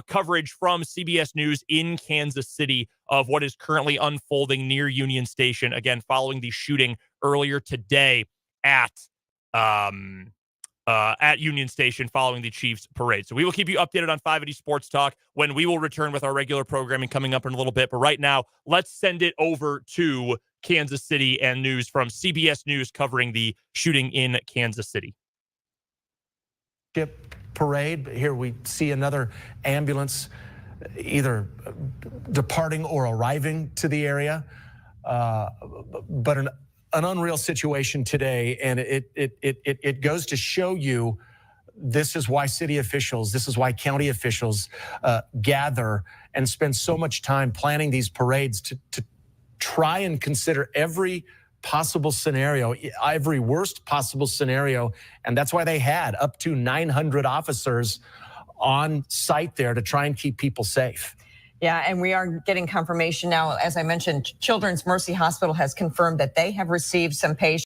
coverage from CBS News in Kansas City of what is currently unfolding near Union Station. Again, following the shooting earlier today at Union Station following the Chiefs parade. So we will keep you updated on 580 Sports Talk when we will return with our regular programming coming up in a little bit. But right now, let's send it over to Kansas City and news from CBS News covering the shooting in Kansas City. Parade, but here we see another ambulance either departing or arriving to the area. But an unreal situation today, and it goes to show you this is why city officials, this is why county officials gather and spend so much time planning these parades to try and consider every possible scenario, every worst possible scenario. And that's why they had up to 900 officers on site there to try and keep people safe. Yeah, and we are getting confirmation now. As I mentioned, Children's Mercy Hospital has confirmed that they have received some patients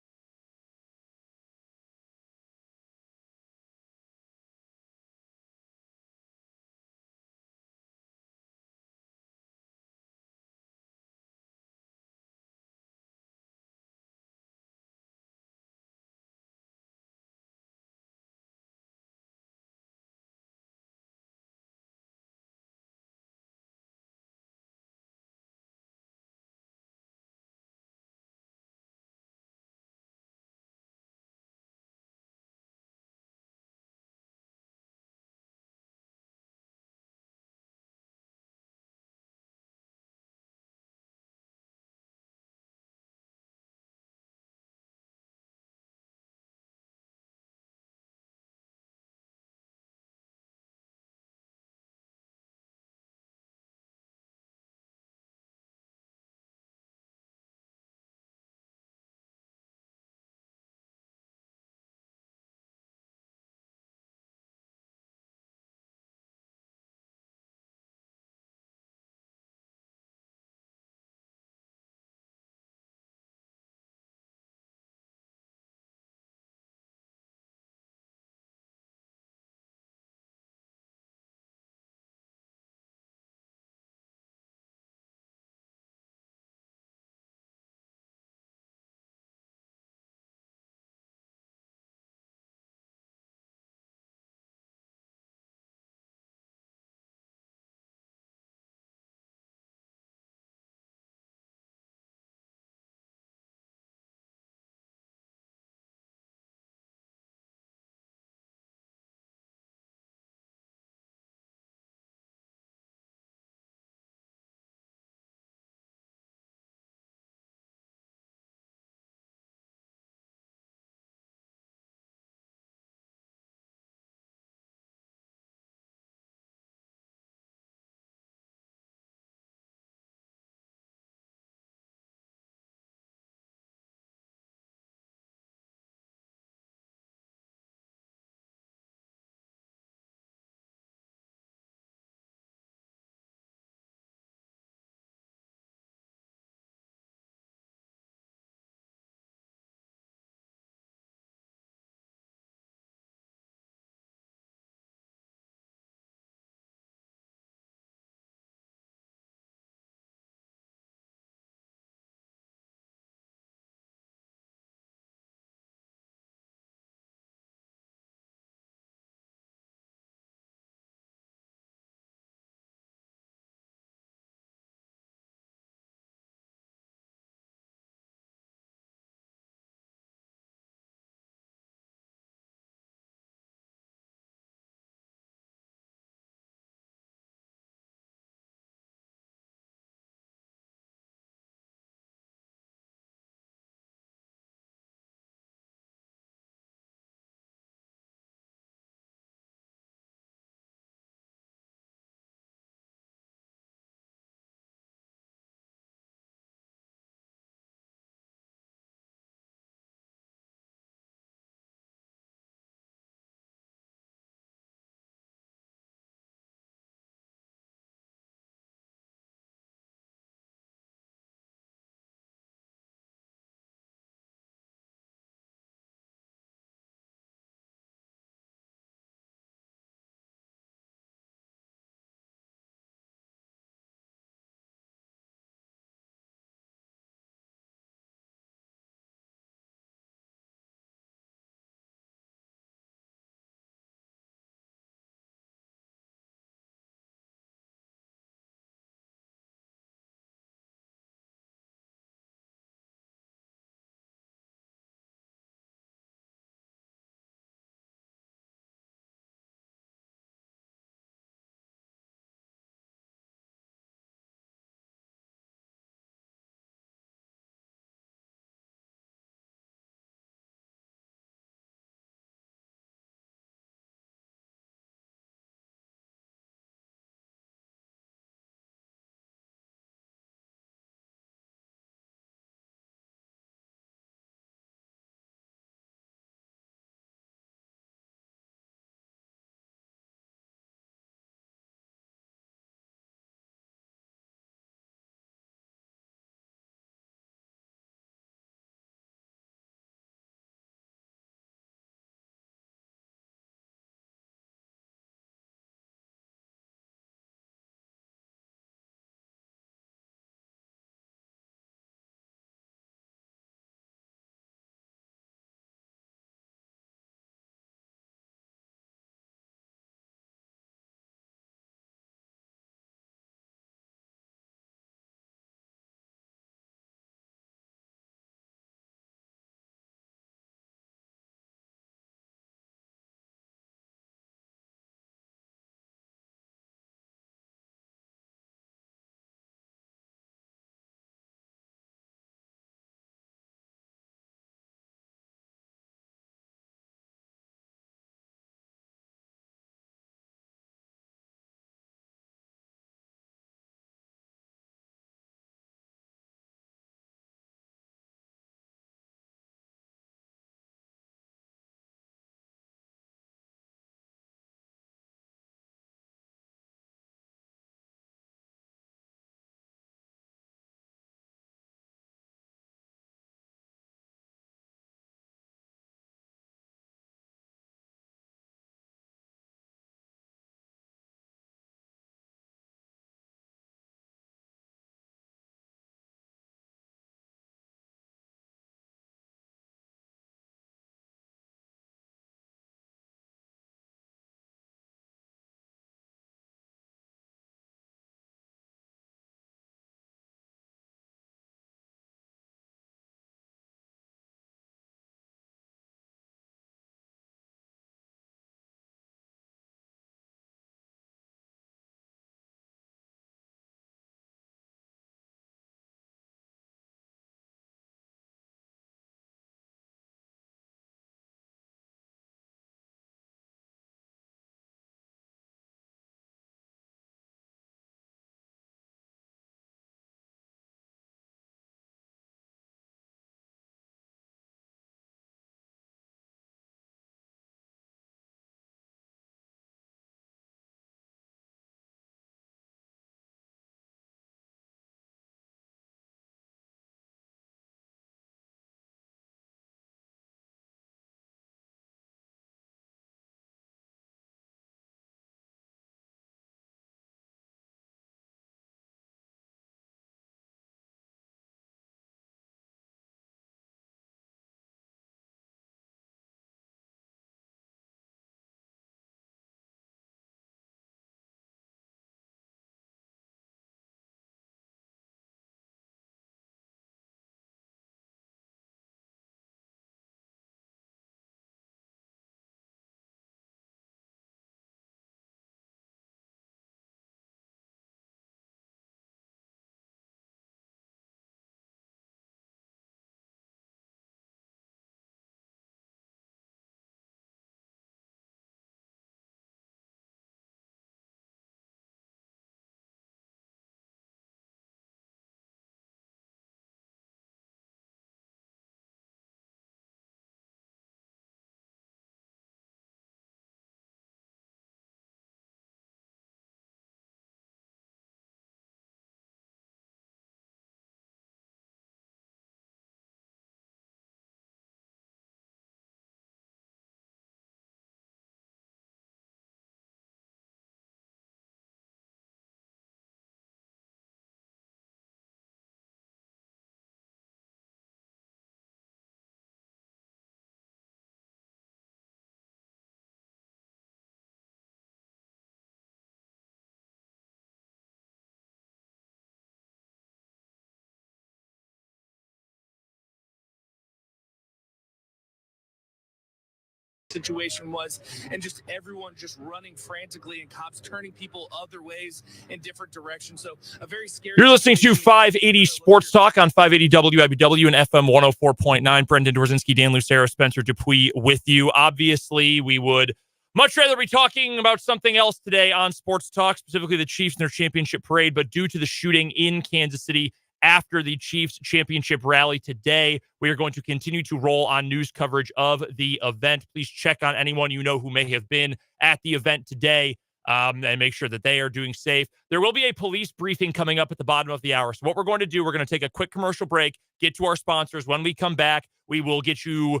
situation was, and just everyone just running frantically and cops turning people other ways in different directions. So a very scary. You're listening to 580 Sports Talk on 580 WIBW and FM 104.9. Brendan Dorzinski, Dan Lucero, Spencer Dupuis with you. Obviously, we would much rather be talking about something else today on Sports Talk, specifically the Chiefs and their championship parade, but due to the shooting in Kansas City after the Chiefs championship rally today, we are going to continue to roll on news coverage of the event. Please check on anyone you know who may have been at the event today and make sure that they are doing safe. There will be a police briefing coming up at the bottom of the hour. So what we're going to do, we're going to take a quick commercial break, get to our sponsors. When we come back, we will get you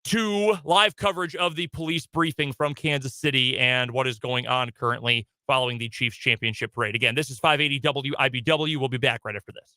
to live coverage of the police briefing from Kansas City and what is going on currently following the Chiefs championship parade. Again, this is 580 WIBW. We'll be back right after this.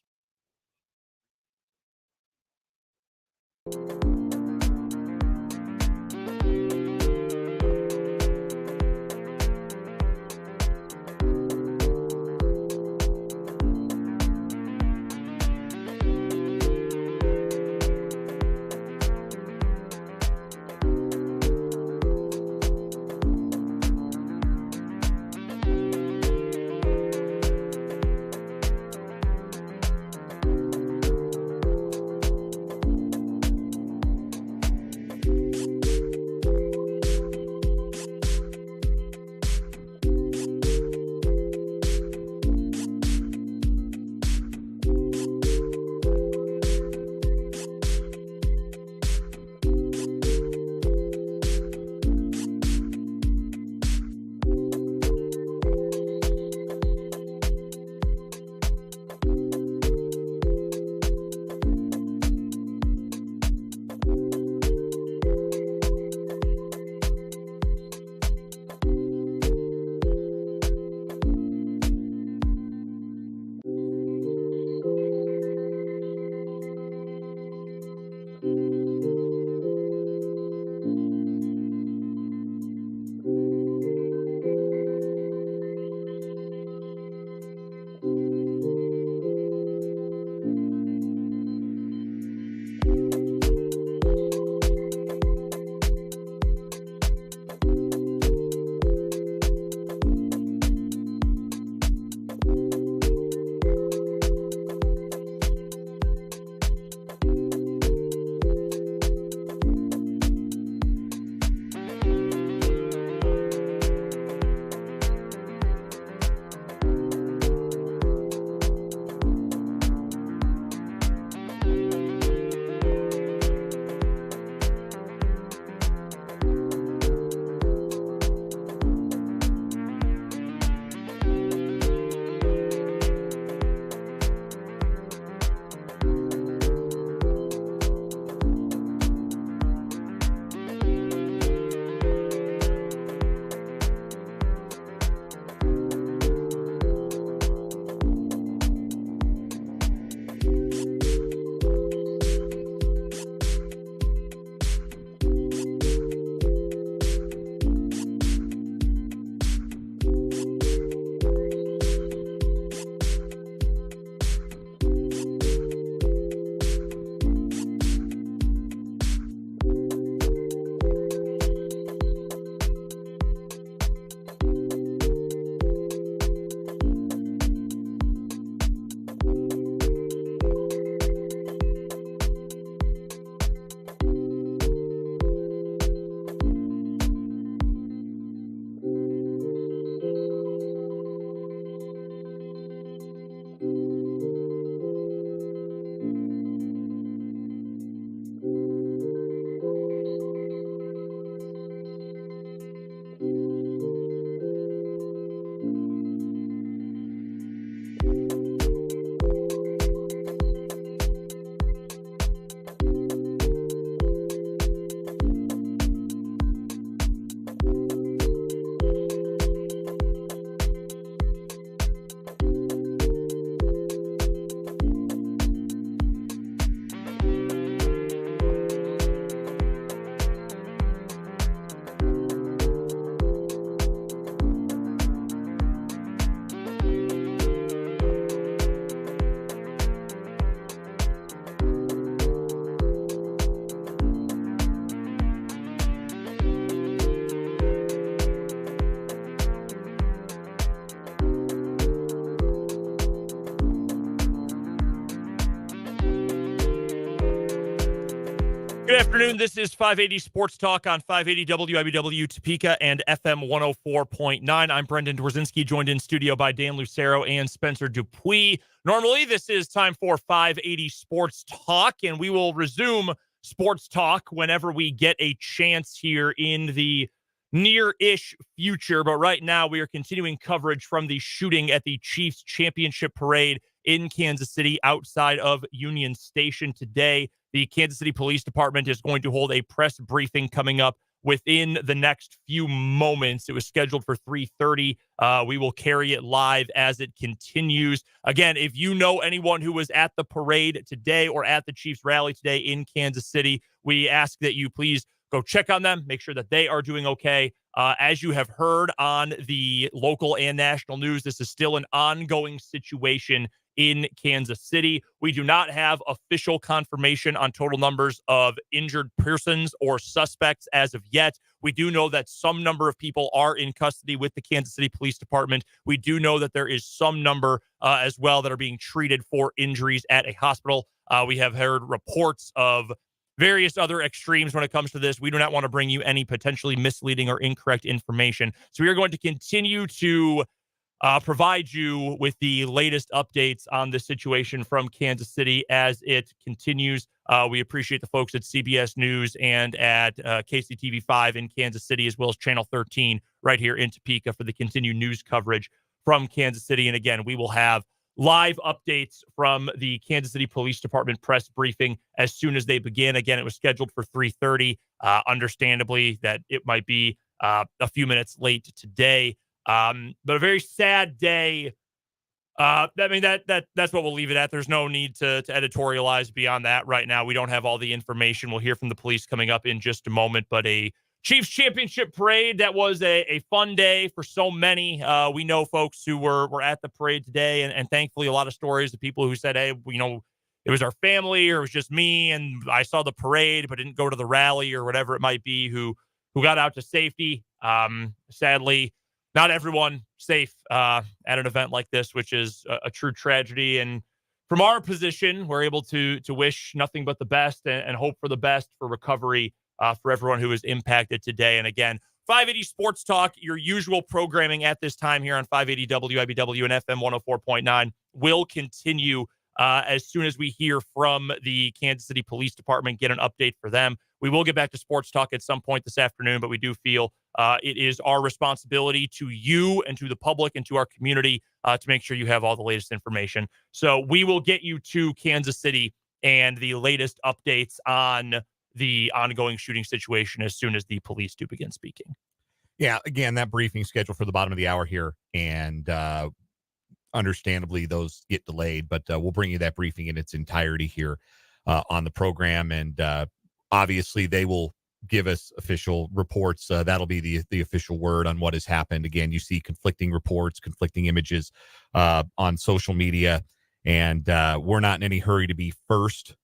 Afternoon. This is 580 Sports Talk on 580 WIBW Topeka and FM 104.9. I'm Brendan Dworzinski, joined in studio by Dan Lucero and Spencer Dupuis. Normally, this is time for 580 Sports Talk, and we will resume Sports Talk whenever we get a chance here in the near-ish future. But right now, we are continuing coverage from the shooting at the Chiefs Championship Parade in Kansas City outside of Union Station today. The Kansas City Police Department is going to hold a press briefing coming up within the next few moments. It was scheduled for 3:30. We will carry it live as it continues. Again, if you know anyone who was at the parade today or at the Chiefs rally today in Kansas City, we ask that you please go check on them, make sure that they are doing okay. As you have heard on the local and national news, this is still an ongoing situation in Kansas City. We do not have official confirmation on total numbers of injured persons or suspects as of yet. We do know that some number of people are in custody with the Kansas City Police Department. We do know that there is some number as well that are being treated for injuries at a hospital. We have heard reports of various other extremes when it comes to this. We do not want to bring you any potentially misleading or incorrect information. So we are going to continue to provide you with the latest updates on the situation from Kansas City as it continues. We appreciate the folks at CBS News and at KCTV5 in Kansas City, as well as Channel 13 right here in Topeka for the continued news coverage from Kansas City. And again, we will have live updates from the Kansas City Police Department press briefing as soon as they begin. Again, it was scheduled for 3:30. Understandably, that it might be a few minutes late today. But a very sad day. That's what we'll leave it at. There's no need to editorialize beyond that right now. We don't have all the information. We'll hear from the police coming up in just a moment. But a Chiefs Championship parade, that was a fun day for so many. We know folks who were at the parade today, and thankfully a lot of stories of people who said, hey, it was our family or it was just me, and I saw the parade but didn't go to the rally or whatever it might be, who got out to safety. Sadly, not everyone safe at an event like this, which is a true tragedy. And from our position, we're able to wish nothing but the best and hope for the best for recovery for everyone who was impacted today. And again, 580 Sports Talk, your usual programming at this time here on 580 WIBW and FM 104.9 will continue as soon as we hear from the Kansas City Police Department, get an update for them. We will get back to Sports Talk at some point this afternoon, but we do feel it is our responsibility to you and to the public and to our community to make sure you have all the latest information. So we will get you to Kansas City and the latest updates on the ongoing shooting situation as soon as the police do begin speaking. Yeah, again, that briefing scheduled for the bottom of the hour here, and understandably those get delayed, but we'll bring you that briefing in its entirety here on the program. And obviously they will give us official reports. That'll be the official word on what has happened. Again, you see conflicting reports, conflicting images on social media, and we're not in any hurry to be first.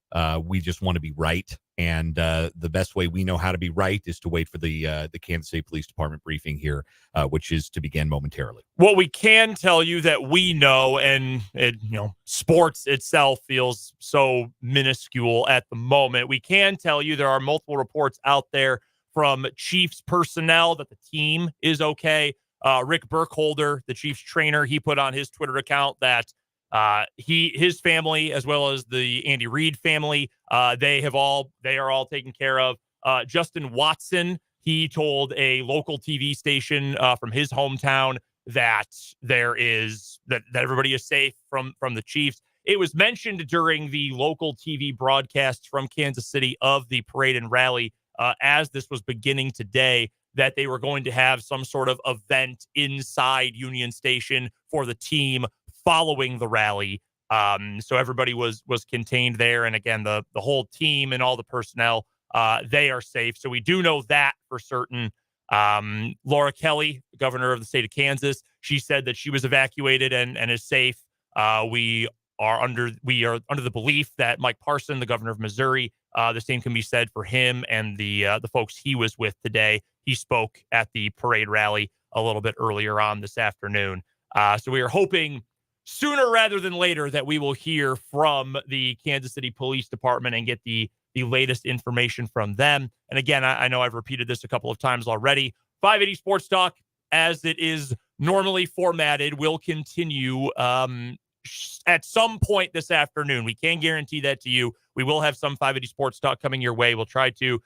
We just want to be right. And the best way we know how to be right is to wait for the Kansas City Police Department briefing here, which is to begin momentarily. What we can tell you that we know, and sports itself feels so minuscule at the moment. We can tell you there are multiple reports out there from Chiefs personnel that the team is okay. Rick Burkholder, the Chiefs trainer, he put on his Twitter account that his family, as well as the Andy Reid family, they are all taken care of. Justin Watson, he told a local TV station from his hometown that that everybody is safe from the Chiefs. It was mentioned during the local TV broadcasts from Kansas City of the parade and rally as this was beginning today, that they were going to have some sort of event inside Union Station for the team following the rally. So everybody was contained there. And again, the whole team and all the personnel, they are safe. So we do know that for certain. Laura Kelly, governor of the state of Kansas, she said that she was evacuated and is safe. We are under the belief that Mike Parson, the governor of Missouri, the same can be said for him and the folks he was with today. He spoke at the parade rally a little bit earlier on this afternoon. So we are hoping sooner rather than later that we will hear from the Kansas City Police Department and get the the latest information from them. And again, I know I've repeated this a couple of times already. 580 Sports Talk, as it is normally formatted, will continue at some point this afternoon. We can't guarantee that to you. We will have some 580 Sports Talk coming your way. We'll try to,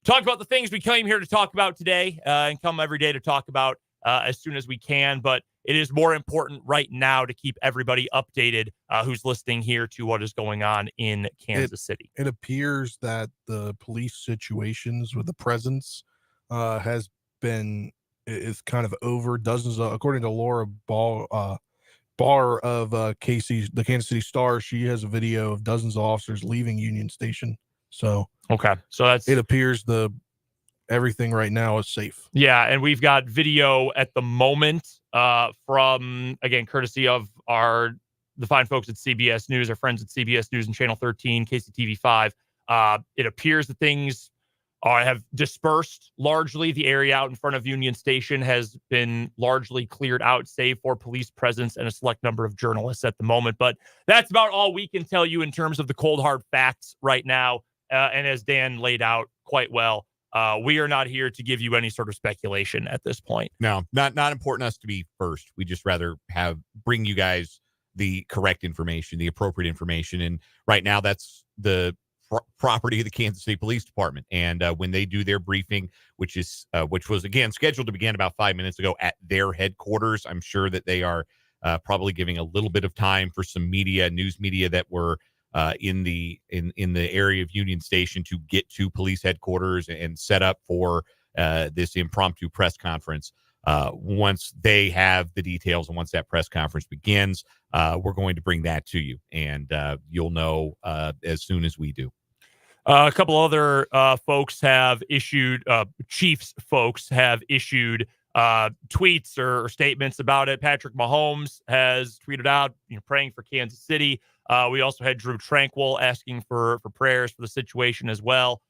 talk about the things we came here to talk about today and come every day to talk about as soon as we can. But it is more important right now to keep everybody updated who's listening here to what is going on in Kansas City. It appears that the police situations with the presence is kind of over. Dozens of, according to Laura Barr of the Kansas City Star, she has a video of dozens of officers leaving Union Station. So okay, so it appears everything right now is safe. Yeah, and we've got video at the moment from, again, courtesy of the fine folks at CBS News, our friends at CBS News and Channel 13, KCTV5. It appears that things have dispersed largely. The area out in front of Union Station has been largely cleared out, save for police presence and a select number of journalists at the moment. But that's about all we can tell you in terms of the cold, hard facts right now. And as Dan laid out quite well, we are not here to give you any sort of speculation at this point. No, not important us to be first. We just rather bring you guys the correct information, the appropriate information. And right now that's the property of the Kansas City Police Department. And when they do their briefing, which was again scheduled to begin about 5 minutes ago at their headquarters, I'm sure that they are probably giving a little bit of time for some news media that were in the area of Union Station to get to police headquarters and set up for this impromptu press conference. Once they have the details and once that press conference begins, we're going to bring that to you, and you'll know as soon as we do. A couple other folks have issued, Chiefs folks have issued tweets or statements about it. Patrick Mahomes has tweeted out, praying for Kansas City. We also had Drew Tranquil asking for prayers for the situation as well.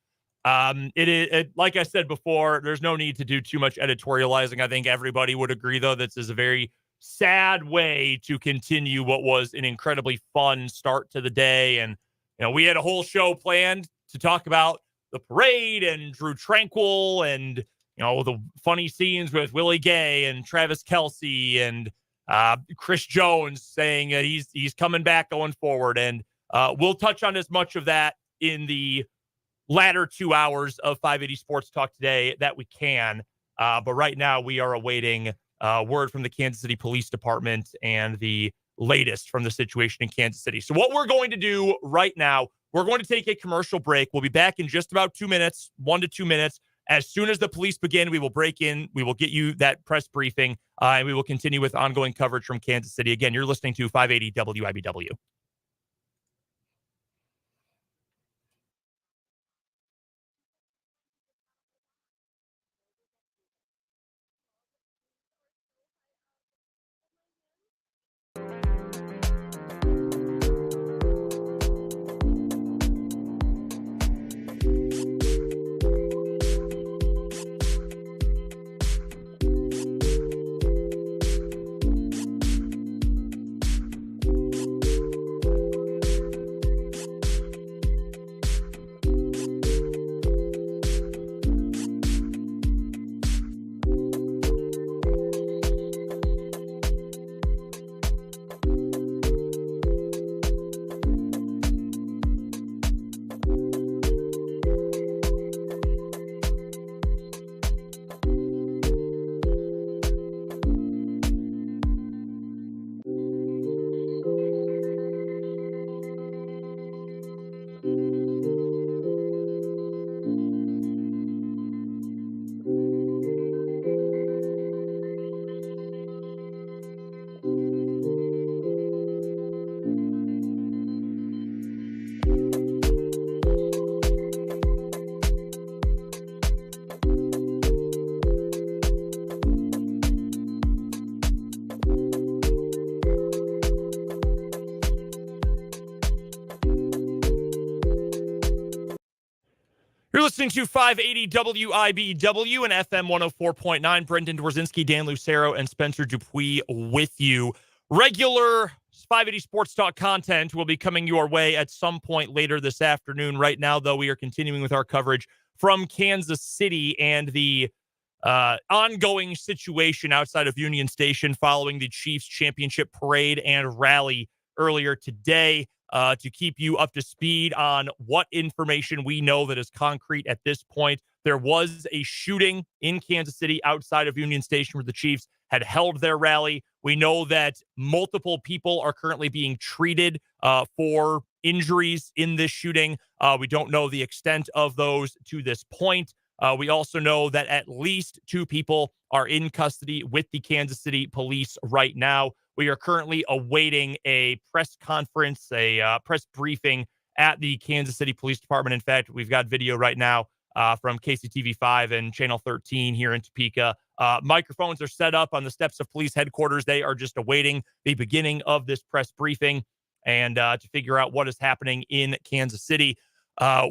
Like I said before, there's no need to do too much editorializing. I think everybody would agree, though, this is a very sad way to continue what was an incredibly fun start to the day. And, we had a whole show planned to talk about the parade and Drew Tranquil and, the funny scenes with Willie Gay and Travis Kelce and Chris Jones saying that he's coming back going forward. And we'll touch on as much of that in the latter 2 hours of 580 Sports Talk today that we can. But right now we are awaiting word from the Kansas City Police Department and the latest from the situation in Kansas City. So what we're going to do right now, we're going to take a commercial break. We'll be back in just about 2 minutes, 1 to 2 minutes. As soon as the police begin, we will break in. We will get you that press briefing, and we will continue with ongoing coverage from Kansas City. Again, you're listening to 580 WIBW. You're listening to 580 WIBW and FM 104.9. Brendan Dworzinski, Dan Lucero, and Spencer Dupuis with you. Regular 580 Sports Talk content will be coming your way at some point later this afternoon. Right now, though, we are continuing with our coverage from Kansas City and the ongoing situation outside of Union Station following the Chiefs championship parade and rally earlier today. To keep you up to speed on what information we know that is concrete at this point, there was a shooting in Kansas City outside of Union Station where the Chiefs had held their rally. We know that multiple people are currently being treated for injuries in this shooting. We don't know the extent of those to this point. We also know that at least 2 people are in custody with the Kansas City police right now. We are currently awaiting a press conference, a press briefing at the Kansas City Police Department. In fact, we've got video right now from KCTV5 and Channel 13 here in Topeka. Microphones are set up on the steps of police headquarters. They are just awaiting the beginning of this press briefing and to figure out what is happening in Kansas City.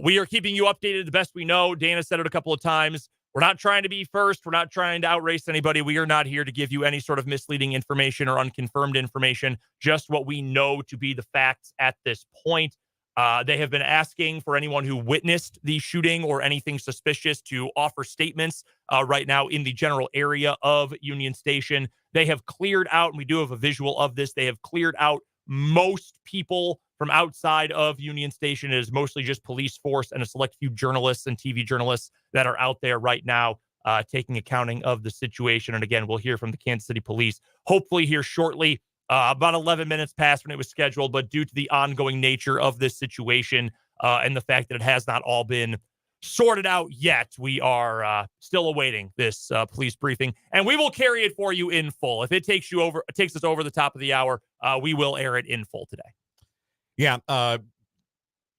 We are keeping you updated the best we know. Dana said it a couple of times. We're not trying to be first. We're not trying to outrace anybody. We are not here to give you any sort of misleading information or unconfirmed information, just what we know to be the facts at this point. They have been asking for anyone who witnessed the shooting or anything suspicious to offer statements right now in the general area of Union Station. They have cleared out, and we do have a visual of this, they have cleared out most people from outside of Union Station. It is mostly just police force and a select few journalists and TV journalists that are out there right now taking accounting of the situation. And again, we'll hear from the Kansas City Police hopefully here shortly. About 11 minutes past when it was scheduled, but due to the ongoing nature of this situation and the fact that it has not all been sorted out yet, we are still awaiting this police briefing, and we will carry it for you in full. If it takes us over the top of the hour, we will air it in full today. Yeah.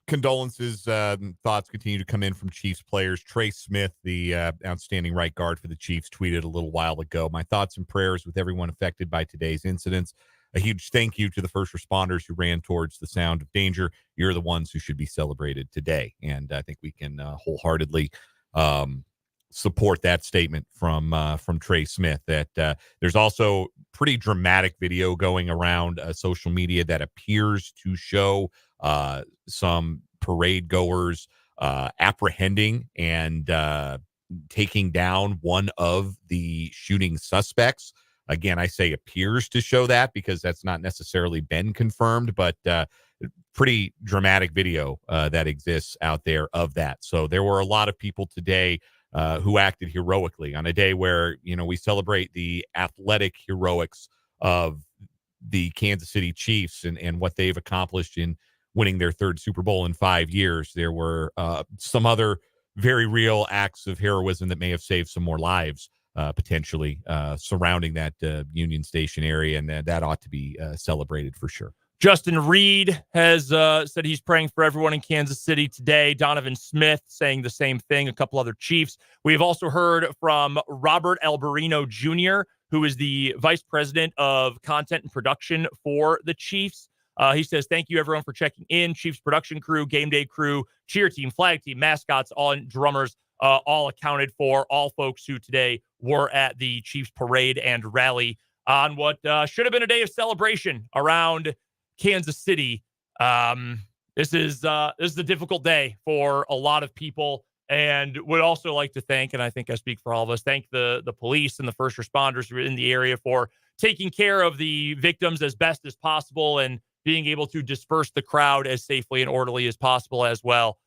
Condolences, thoughts continue to come in from Chiefs players. Trey Smith, the outstanding right guard for the Chiefs, tweeted a little while ago, "My thoughts and prayers with everyone affected by today's incidents. A huge thank you to the first responders who ran towards the sound of danger. You're the ones who should be celebrated today." And I think we can wholeheartedly support that statement from Trey Smith. That there's also pretty dramatic video going around social media that appears to show some parade goers apprehending and taking down one of the shooting suspects. Again, I say appears to show that because that's not necessarily been confirmed, but pretty dramatic video that exists out there of that. So there were a lot of people today who acted heroically on a day where, we celebrate the athletic heroics of the Kansas City Chiefs and what they've accomplished in winning their 3rd Super Bowl in 5 years. There were some other very real acts of heroism that may have saved some more lives potentially surrounding that Union Station area, and that ought to be celebrated for sure. Justin Reed has said he's praying for everyone in Kansas City today. Donovan Smith saying the same thing, a couple other Chiefs. We have also heard from Robert Alberino Jr., who is the Vice President of Content and Production for the Chiefs. He says, "Thank you, everyone, for checking in. Chiefs production crew, game day crew, cheer team, flag team, mascots, all drummers, all accounted for, all folks who today were at the Chiefs parade and rally on what should have been a day of celebration around Kansas City." This is a difficult day for a lot of people, and would also like to thank, and I think I speak for all of us, thank the police and the first responders who are in the area for taking care of the victims as best as possible and being able to disperse the crowd as safely and orderly as possible as well.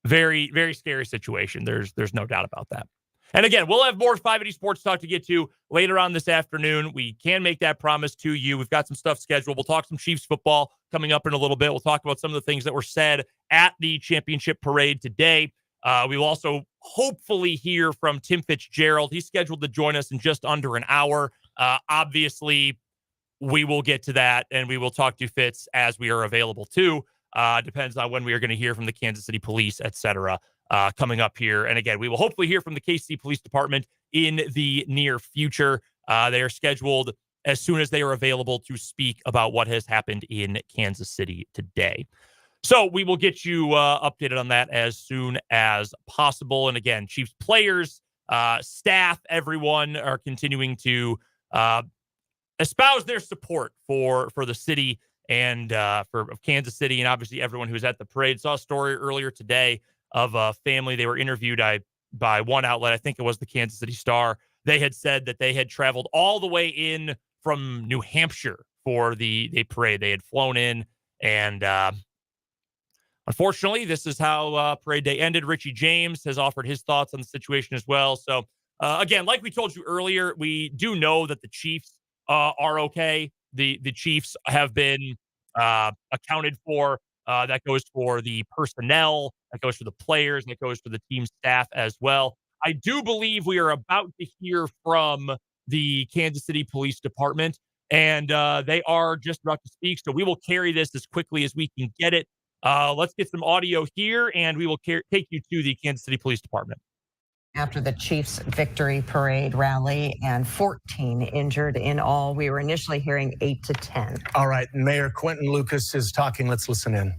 Very, very scary situation. There's no doubt about that. And again, we'll have more 580 Sports Talk to get to later on this afternoon. We can make that promise to you. We've got some stuff scheduled. We'll talk some Chiefs football coming up in a little bit. We'll talk about some of the things that were said at the championship parade today. We will also hopefully hear from Tim Fitzgerald. He's scheduled to join us in just under an hour. Obviously, we will get to that, and we will talk to Fitz as we are available too. Depends on when we are going to hear from the Kansas City Police, etc., coming up here. And again, we will hopefully hear from the KC Police Department in the near future. They are scheduled as soon as they are available to speak about what has happened in Kansas City today. So we will get you updated on that as soon as possible. And again, Chiefs players, staff, everyone are continuing to espouse their support for the city and for Kansas City, and obviously everyone who's at the parade. Saw a story earlier today of a family. They were interviewed by one outlet. I think it was the Kansas City Star. They had said that they had traveled all the way in from New Hampshire for the parade. They had flown in, and unfortunately, this is how parade day ended. Richie James has offered his thoughts on the situation as well. So again, like we told you earlier, we do know that the Chiefs are okay. The Chiefs have been accounted for. That goes for the personnel, that goes for the players, and that goes for the team staff as well. I do believe we are about to hear from the Kansas City Police Department, and they are just about to speak. So we will carry this as quickly as we can get it. Let's get some audio here, and we will take you to the Kansas City Police Department. After the Chiefs victory parade rally, and 14 injured in all. We were initially hearing 8 to 10. All right, Mayor Quentin Lucas is talking. Let's listen in.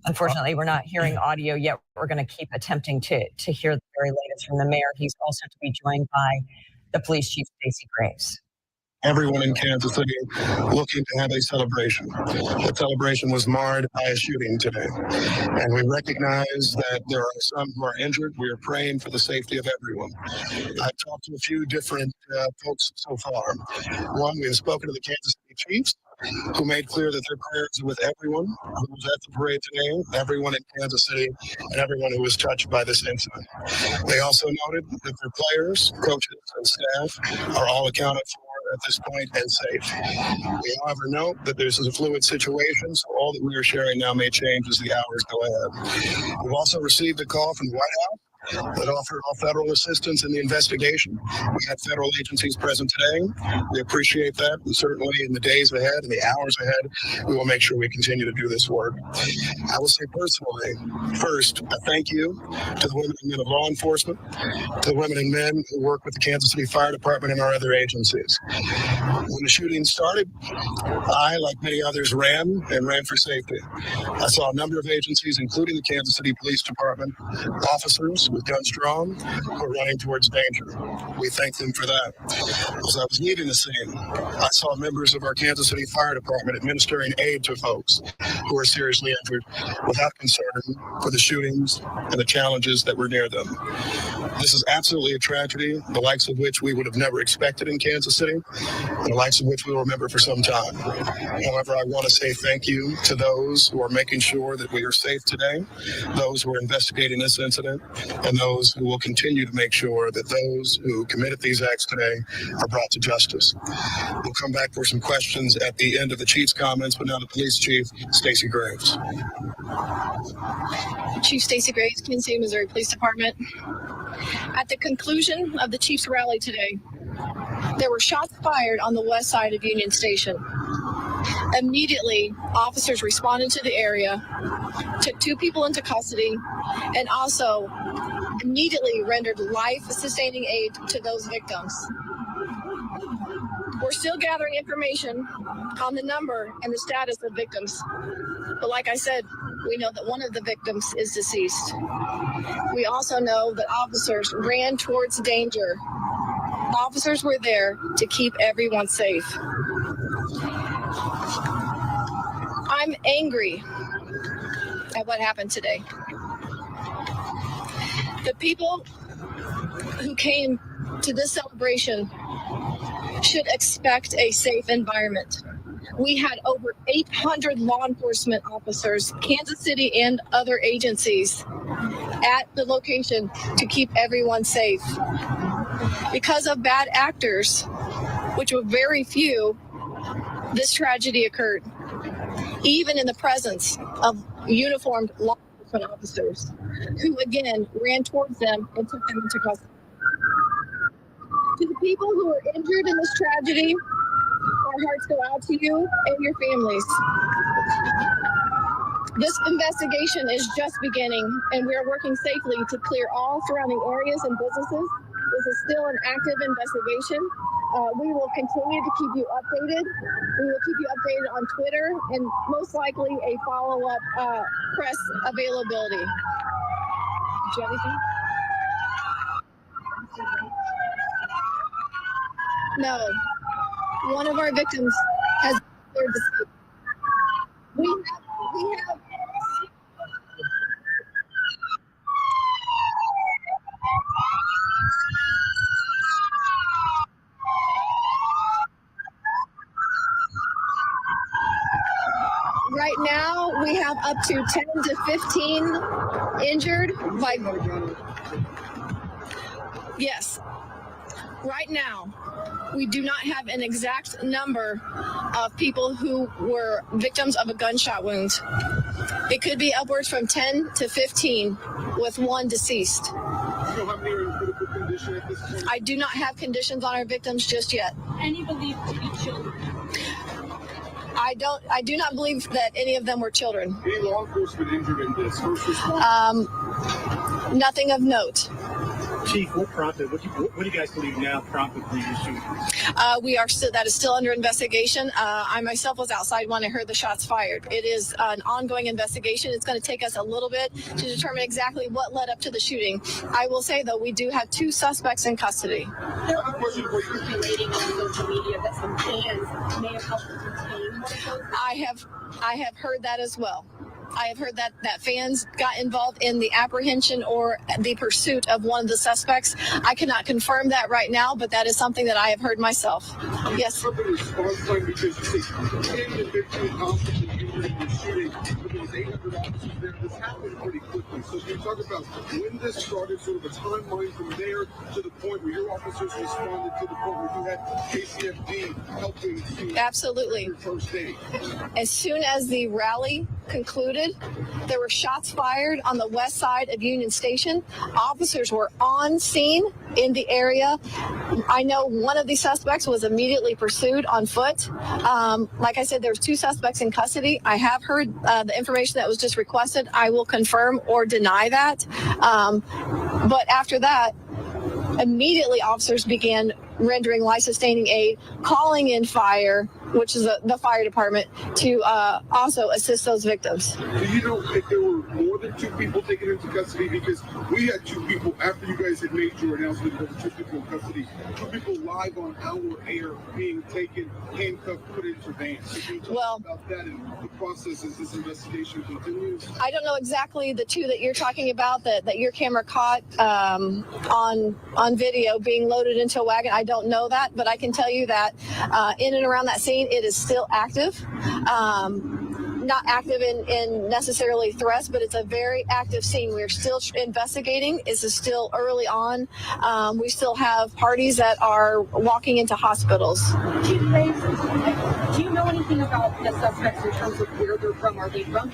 Unfortunately, we're not hearing audio yet. We're going to keep attempting to hear the very latest from the mayor. He's also to be joined by the police chief, Stacey Graves. Everyone in Kansas City looking to have a celebration. That celebration was marred by a shooting today. And we recognize that there are some who are injured. We are praying for the safety of everyone. I've talked to a few different folks so far. One, we have spoken to the Kansas City Chiefs, who made clear that their prayers are with everyone who was at the parade today, everyone in Kansas City, and everyone who was touched by this incident. They also noted that their players, coaches, and staff are all accounted for at this point and safe. We, however, know that this is a fluid situation, so all that we are sharing now may change as the hours go ahead. We've also received a call from the White House that offered all federal assistance in the investigation. We had federal agencies present today. We appreciate that. And certainly in the days ahead and the hours ahead, we will make sure we continue to do this work. I will say personally, first, a thank you to the women and men of law enforcement, to the women and men who work with the Kansas City Fire Department and our other agencies. When the shooting started, I, like many others, ran for safety. I saw a number of agencies, including the Kansas City Police Department, officers with guns drawn who are running towards danger. We thank them for that. As I was leaving the scene, I saw members of our Kansas City Fire Department administering aid to folks who are seriously injured without concern for the shootings and the challenges that were near them. This is absolutely a tragedy, the likes of which we would have never expected in Kansas City, and the likes of which we will remember for some time. However, I want to say thank you to those who are making sure that we are safe today, those who are investigating this incident, and those who will continue to make sure that those who committed these acts today are brought to justice. We'll come back for some questions at the end of the Chief's comments, but now the police chief, Stacey Graves. Chief Stacey Graves, Kansas City, Missouri Police Department. At the conclusion of the Chiefs rally today, there were shots fired on the west side of Union Station. Immediately, officers responded to the area, took 2 people into custody, and also immediately rendered life-sustaining aid to those victims. We're still gathering information on the number and the status of victims. But like I said, we know that one of the victims is deceased. We also know that officers ran towards danger. Officers were there to keep everyone safe. I'm angry at what happened today. The people who came to this celebration should expect a safe environment. We had over 800 law enforcement officers, Kansas City and other agencies, at the location to keep everyone safe. Because of bad actors, which were very few, this tragedy occurred, even in the presence of uniformed law enforcement officers, who again ran towards them and took them into custody. To the people who are injured in this tragedy, our hearts go out to you and your families. This investigation is just beginning, and we are working safely to clear all surrounding areas and businesses. This is still an active investigation, We will continue to keep you updated. We will keep you updated on Twitter and most likely a follow-up press availability. Do you have anything? No. One of our victims has their dispute. We have right now we have up to 10 to 15 injured by yes. Right now, we do not have an exact number of people who were victims of a gunshot wound. It could be upwards from 10 to 15 with one deceased. I do not have conditions on our victims just yet. Any believed to be children? I do not believe that any of them were children. Any law enforcement injured in this? Nothing of note. Chief, what prompted? What do you guys believe now prompted the shooting? That is still under investigation. I myself was outside when I heard the shots fired. It is an ongoing investigation. It's going to take us a little bit to determine exactly what led up to the shooting. I will say, though, we do have 2 suspects in custody. There are people circulating on social media that some fans may have helped contain. I have heard that as well. I have heard that fans got involved in the apprehension or the pursuit of one of the suspects. I cannot confirm that right now, but that is something that I have heard myself. Yes. This happened pretty quickly. So can you talk about when this started, sort of a timeline from there to the point where your officers responded to the point where you had KCFD helping to absolutely first aid? As soon as the rally concluded, there were shots fired on the west side of Union Station. Officers were on scene in the area. I know one of the suspects was immediately pursued on foot. Like I said, there's 2 suspects in custody. I have heard the information that was just requested. I will confirm or deny that. But after that, immediately officers began rendering life-sustaining aid, calling in fire, which is the fire department, to also assist those victims. Do you know if there were more than 2 people taken into custody? Because we had 2 people, after you guys had made your announcement, there were 2 people in custody, 2 people live on our air being taken, handcuffed, put into vans. So can you talk about that and the process as this investigation continues? I don't know exactly the 2 that you're talking about that your camera caught on video being loaded into a wagon. I don't know that, but I can tell you that in and around that scene, it is still active. Not active in necessarily threats, but it's a very active scene. We're still investigating. This is still early on. We still have parties that are walking into hospitals. Do you know anything about the suspects in terms of where they're from? Are they drunk?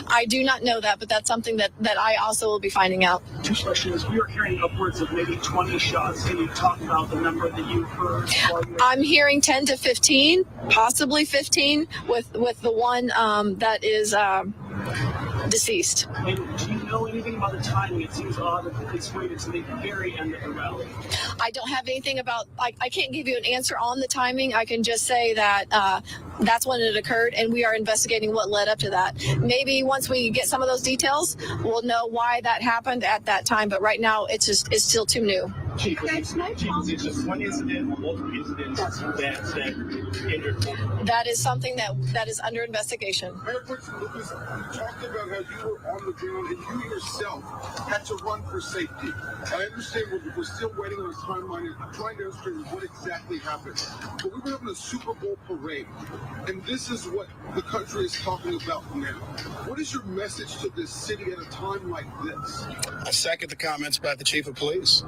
I do not know that, but that's something that I also will be finding out. 2 questions. We are hearing upwards of maybe 20 shots. Can you talk about the number that you heard? I'm hearing 10 to 15, possibly 15, with the one that is deceased. And do you know anything about the timing? It seems odd that it's waited to the very end of the rally. I don't have anything about, I can't give you an answer on the timing. I can just say that that's when it occurred, and we are investigating what led up to that. Maybe once we get some of those details, we'll know why that happened at that time, but right now it's still too new. Chief, is it just one incident or multiple incidents that injured people? That is something that is under investigation. Mayor Quinton Lucas, you talked about how you were on the ground and you yourself had to run for safety. I understand we're still waiting on a timeline and trying to understand what exactly happened. But we were having a Super Bowl parade, and this is what the country is talking about now. What is your message to this city at a time like this? I second the comments by the chief of police.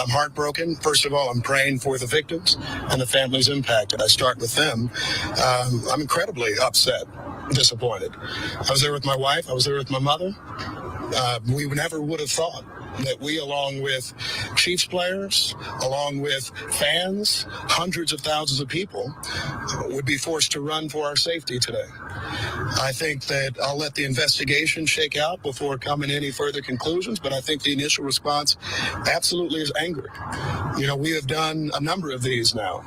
I'm heartbroken. First of all, I'm praying for the victims and the families impacted. I start with them. I'm incredibly upset, disappointed. I was there with my wife. I was there with my mother. We never would have thought that we, along with Chiefs players, along with fans, hundreds of thousands of people, would be forced to run for our safety today. I think that I'll let the investigation shake out before coming to any further conclusions, but I think the initial response absolutely is anger. You know, we have done a number of these now,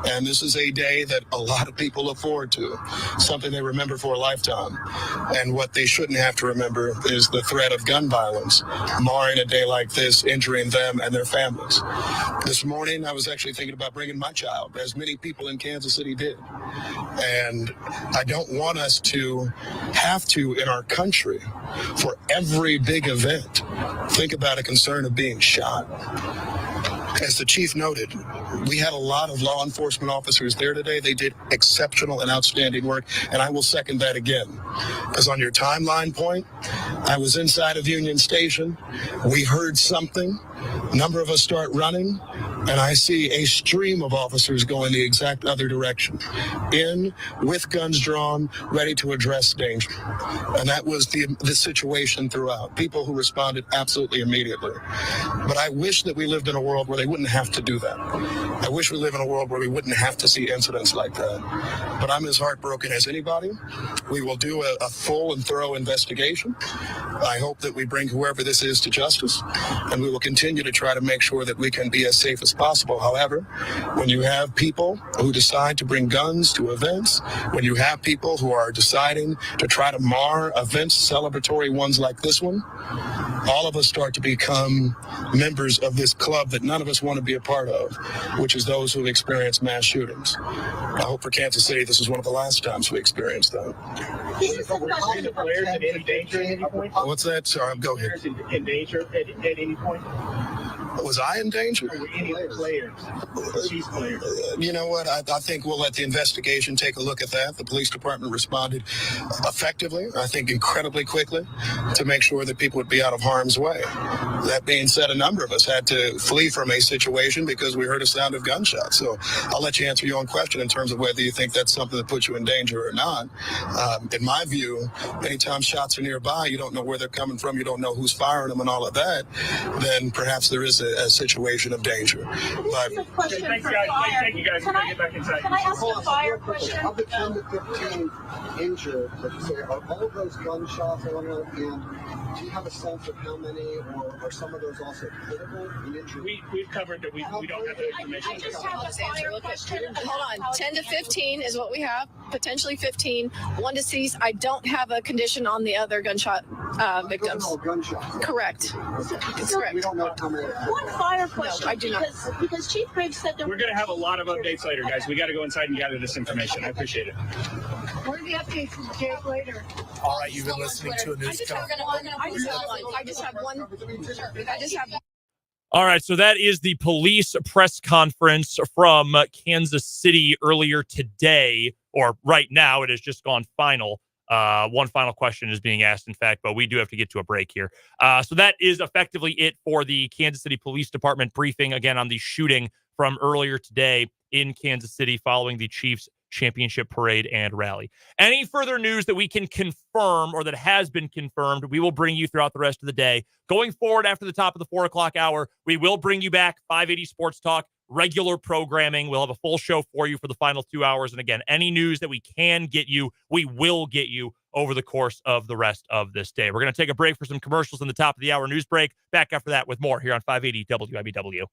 and this is a day that a lot of people look forward to, something they remember for a lifetime. And what they shouldn't have to remember is the threat of gun violence, marring a day like this, injuring them and their families. This morning, I was actually thinking about bringing my child, as many people in Kansas City did. And I don't want us to have to, in our country, for every big event, think about a concern of being shot. As the chief noted, we had a lot of law enforcement officers there today. They did exceptional and outstanding work, and I will second that again. Because on your timeline point, I was inside of Union Station. We heard something. A number of us start running, and I see a stream of officers going the exact other direction, in with guns drawn, ready to address danger. And that was the situation throughout. People who responded absolutely immediately. But I wish that we lived in a world where they wouldn't have to do that. I wish we live in a world where we wouldn't have to see incidents like that. But I'm as heartbroken as anybody. We will do a full and thorough investigation. I hope that we bring whoever this is to justice, and we will continue to try to make sure that we can be as safe as possible. However, when you have people who decide to bring guns to events, when you have people who are deciding to try to mar events, celebratory ones like this one, all of us start to become members of this club that none of us want to be a part of, which is those who have experienced mass shootings. I hope for Kansas City this is one of the last times we experienced that. Were the players in danger at any point? What's that? Sorry, go ahead. In danger at any point? Was I in danger? Or were any of the players, Chiefs players? You know what? I think we'll let the investigation take a look at that. The police department responded effectively, I think incredibly quickly, to make sure that people would be out of harm's way. That being said, a number of us had to flee from a situation because we heard a sound of gunshots. So I'll let you answer your own question in terms of whether you think that's something that puts you in danger or not. In my view, anytime shots are nearby, you don't know where they're coming from, you don't know who's firing them and all of that, then perhaps there is a situation of danger. But Thanks, guys. Thank you, guys. We're going to get back inside. Can I ask a fire question? Of the 10 to 15 injured, let's just say, are all of those gunshots, I want to know, and do you have a sense of how many, or are some of those also critical in injury? We've covered that. We don't have the information. I just have a fire question. Hold on. 10 to 15 is what we have. Potentially 15. One deceased. I don't have a condition on the other gunshot victims. Those are all gunshots. Correct. It's correct. We don't know how many. One fire question. No, I do not. Because Chief Graves said there We're going to have a lot of updates later, guys. We got to go inside and gather this information. I appreciate it. What are the updates, Jake, later? All right, you've been listening to a news conference. I just have one. All right, so that is the police press conference from Kansas City earlier today, or right now. It has just gone final. One final question is being asked, in fact, but we do have to get to a break here. So that is effectively it for the Kansas City Police Department briefing, again, on the shooting from earlier today in Kansas City following the Chiefs championship parade and rally. Any further news that we can confirm or that has been confirmed, we will bring you throughout the rest of the day. Going forward after the top of the 4 o'clock hour, we will bring you back 580 Sports Talk, regular programming. We'll have a full show for you for the final 2 hours. And again, any news that we can get you, we will get you over the course of the rest of this day. We're going to take a break for some commercials in the top of the hour news break. Back after that with more here on 580 WIBW.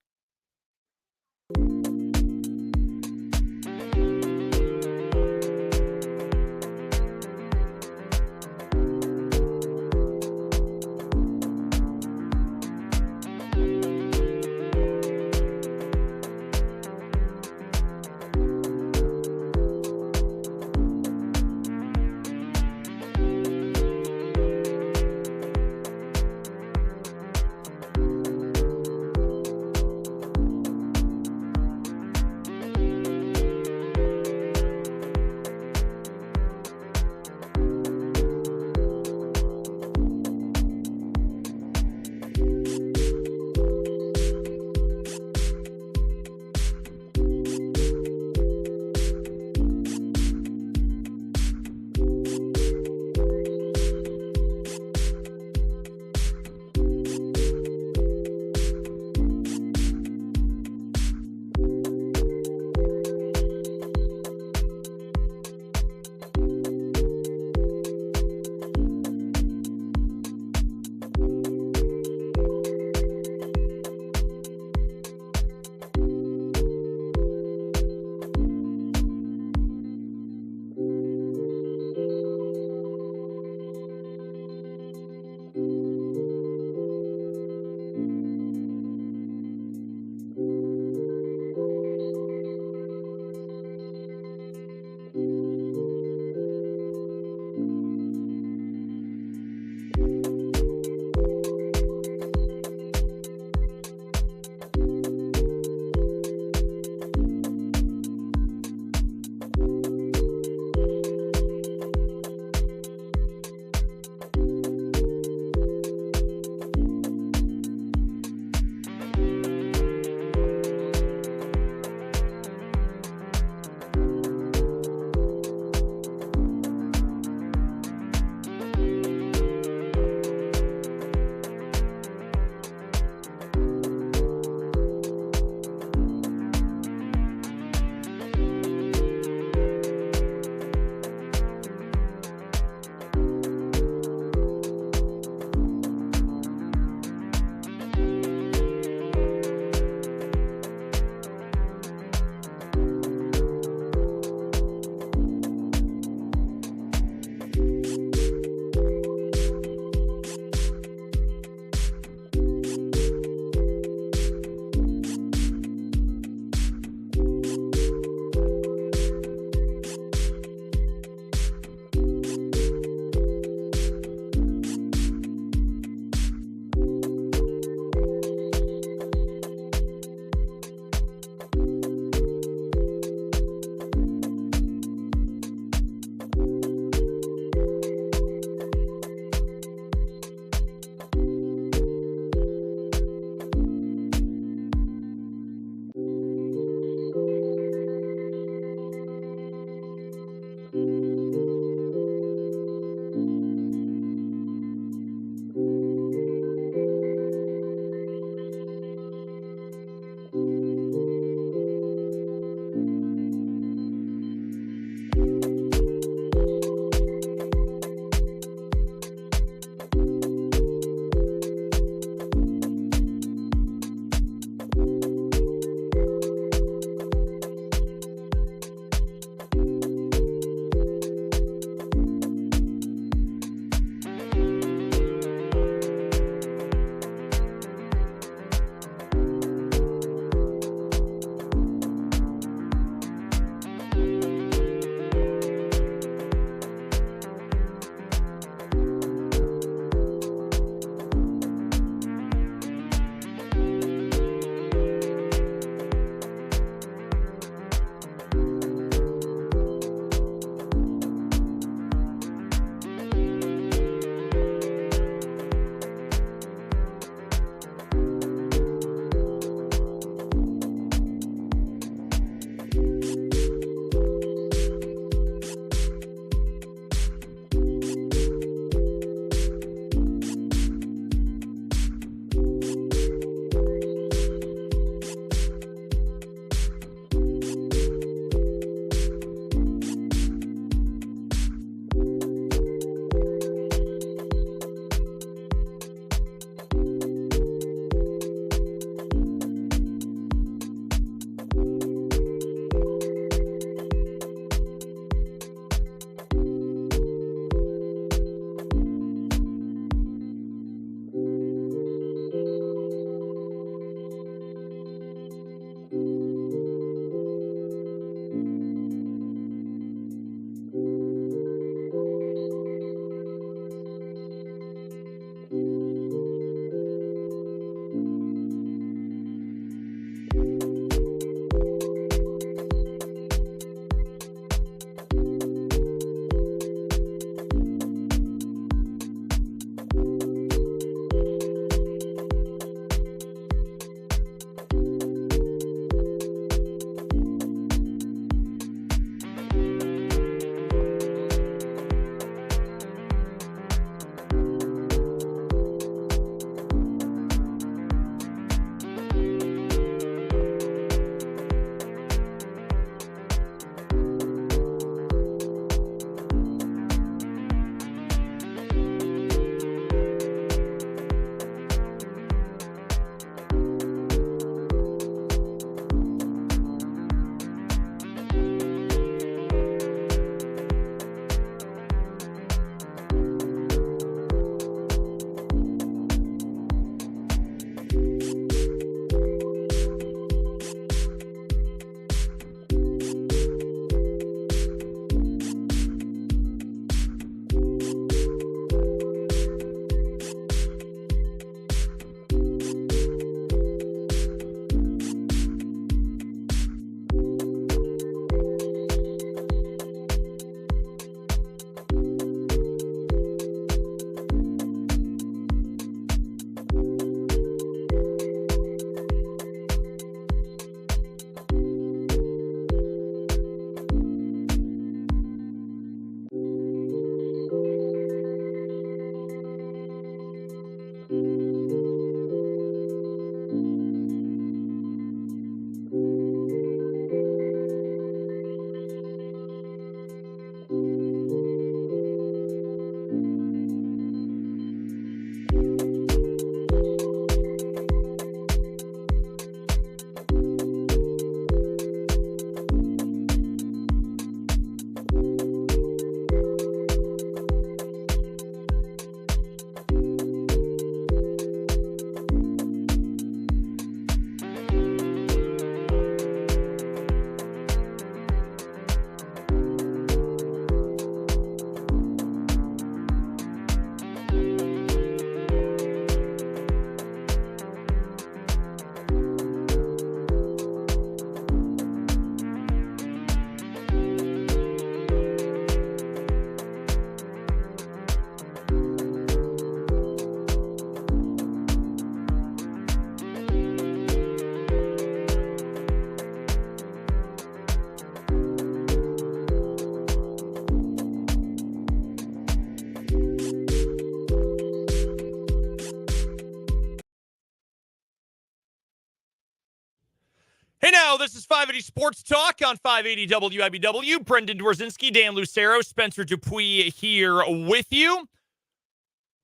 This is 580 Sports Talk on 580 WIBW. Brendan Dworzinski, Dan Lucero, Spencer Dupuis here with you.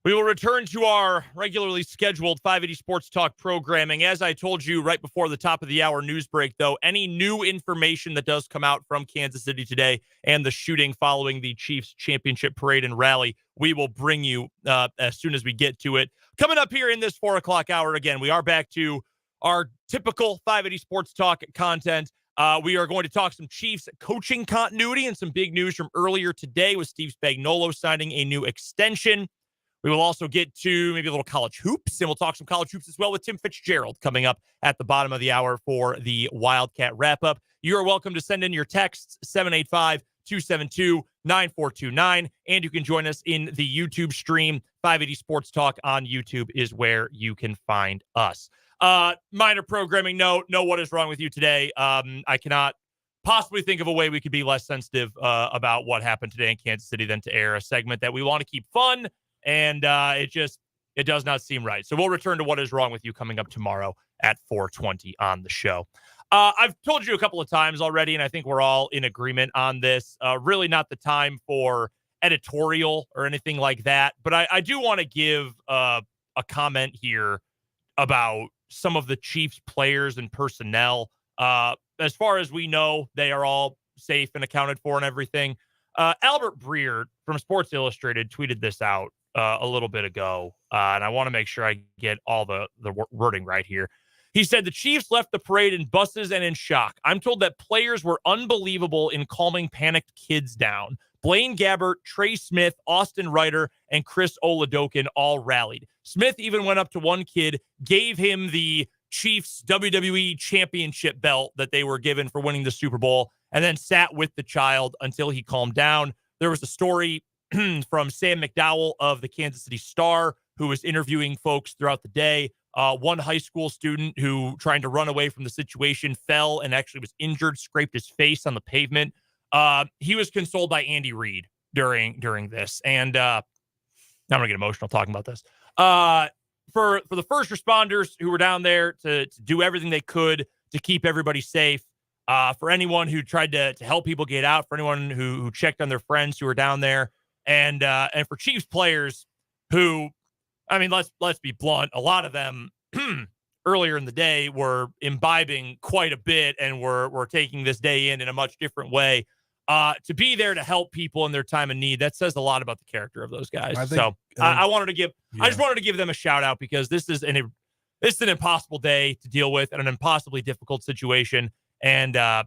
We will return to our regularly scheduled 580 Sports Talk programming. As I told you right before the top of the hour news break, though, any new information that does come out from Kansas City today and the shooting following the Chiefs championship parade and rally, we will bring you as soon as we get to it. Coming up here in this 4 o'clock hour, again, we are back to our typical 580 Sports Talk content. We are going to talk some Chiefs coaching continuity and some big news from earlier today with Steve Spagnuolo signing a new extension. We will also get to maybe a little college hoops, and we'll talk some college hoops as well with Tim Fitzgerald coming up at the bottom of the hour for the Wildcat Wrap-up. You are welcome to send in your texts, 785-272-9429, and you can join us in the YouTube stream. 580 Sports Talk on YouTube is where you can find us. Minor programming note, know what is wrong with you today. I cannot possibly think of a way we could be less sensitive about what happened today in Kansas City than to air a segment that we want to keep fun. And it does not seem right. So we'll return to what is wrong with you coming up tomorrow at 4:20 on the show. I've told you a couple of times already, and I think we're all in agreement on this. Really not the time for editorial or anything like that. But I do want to give a comment here about some of the Chiefs players and personnel. As far as we know, they are all safe and accounted for and everything. Albert Breer from Sports Illustrated tweeted this out a little bit ago, and I want to make sure I get all the wording right here. He said, the Chiefs left the parade in buses and in shock. I'm told that players were unbelievable in calming panicked kids down. Blaine Gabbert, Trey Smith, Austin Ryder, and Chris Oladokun all rallied. Smith even went up to one kid, gave him the Chiefs WWE championship belt that they were given for winning the Super Bowl, and then sat with the child until he calmed down. There was a story from Sam McDowell of the Kansas City Star, who was interviewing folks throughout the day. One high school student who, trying to run away from the situation, fell and actually was injured, scraped his face on the pavement. He was consoled by Andy Reid during this. And I'm going to get emotional talking about this. For the first responders who were down there to do everything they could to keep everybody safe, for anyone who tried to help people get out, for anyone who checked on their friends who were down there, and for Chiefs players who, I mean, let's be blunt, a lot of them earlier in the day were imbibing quite a bit and were taking this day in a much different way. To be there to help people in their time of need, that says a lot about the character of those guys. I just wanted to give them a shout out, because this is an impossible day to deal with and an impossibly difficult situation. And to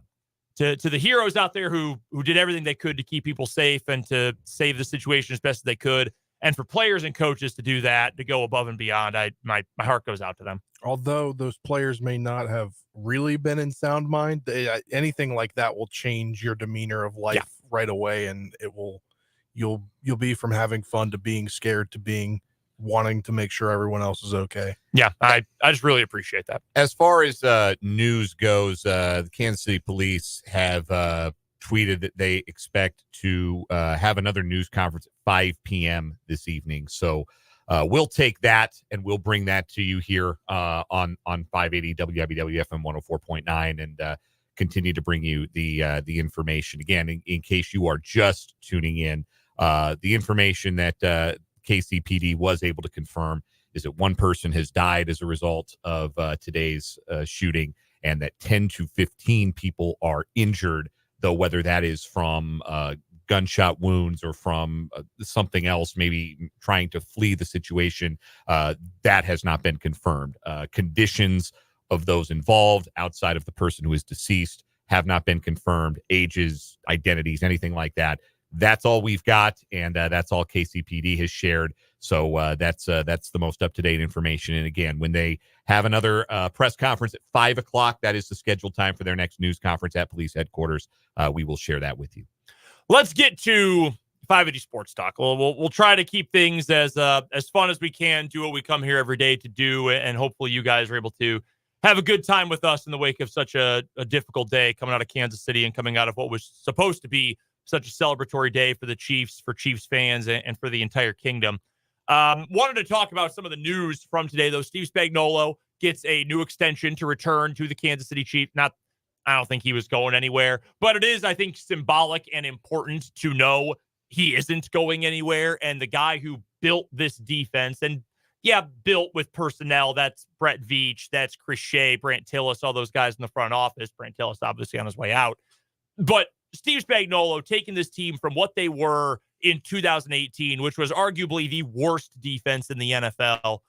the heroes out there who did everything they could to keep people safe and to save the situation as best as they could, and for players and coaches to do that, to go above and beyond, my heart goes out to them. Although those players may not have really been in sound mind, anything like that will change your demeanor of life right away, and you'll be from having fun to being scared to being wanting to make sure everyone else is okay. Yeah, I just really appreciate that. As far as news goes, the Kansas City Police have tweeted that they expect to have another news conference at 5 p.m. this evening. So we'll take that and we'll bring that to you here on 580 WIBW FM 104.9 and continue to bring you the information. Again, in case you are just tuning in, the information that KCPD was able to confirm is that one person has died as a result of today's shooting, and that 10 to 15 people are injured, though whether that is from gunshot wounds or from something else, maybe trying to flee the situation, that has not been confirmed. Conditions of those involved outside of the person who is deceased have not been confirmed. Ages, identities, anything like that. That's all we've got, and that's all KCPD has shared. So that's the most up-to-date information. And again, when they have another press conference at 5 o'clock, that is the scheduled time for their next news conference at police headquarters. We will share that with you. Let's get to 580 Sports Talk. We'll try to keep things as fun as we can, do what we come here every day to do, and hopefully you guys are able to have a good time with us in the wake of such a difficult day coming out of Kansas City and coming out of what was supposed to be such a celebratory day for the Chiefs, for Chiefs fans, and for the entire kingdom. Wanted to talk about some of the news from today, though. Steve Spagnuolo gets a new extension to return to the Kansas City Chiefs. Not I don't think he was going anywhere. But it is, I think, symbolic and important to know he isn't going anywhere. And the guy who built this defense, and built with personnel, that's Brett Veach, that's Chris Shea, Brant Tillis, all those guys in the front office. Brant Tillis obviously on his way out. But Steve Spagnuolo taking this team from what they were in 2018, which was arguably the worst defense in the NFL,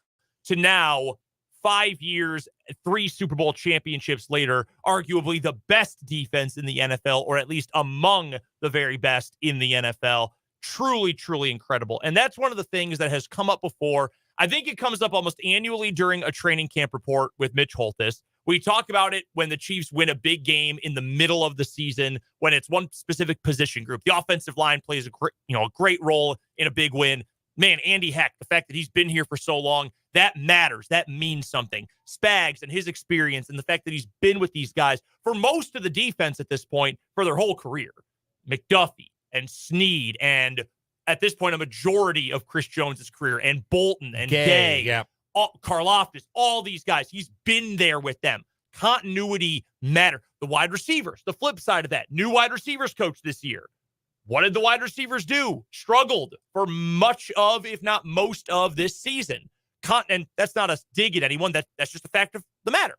to now 5 years, 3 Super Bowl championships later, arguably the best defense in the NFL, or at least among the very best in the NFL. Truly, truly incredible. And that's one of the things that has come up before. I think it comes up almost annually during a training camp report with Mitch Holthus. We talk about it when the Chiefs win a big game in the middle of the season, when it's one specific position group. The offensive line plays a great role in a big win. Man, Andy Heck, the fact that he's been here for so long, that matters. That means something. Spags and his experience and the fact that he's been with these guys for most of the defense at this point for their whole career. McDuffie and Snead and at this point a majority of Chris Jones's career, and Bolton and Gay. Karlaftis, all these guys. He's been there with them. Continuity matter. The wide receivers, the flip side of that. New wide receivers coach this year. What did the wide receivers do? Struggled for much of, if not most of, this season. And that's not a dig at anyone. That's just a fact of the matter.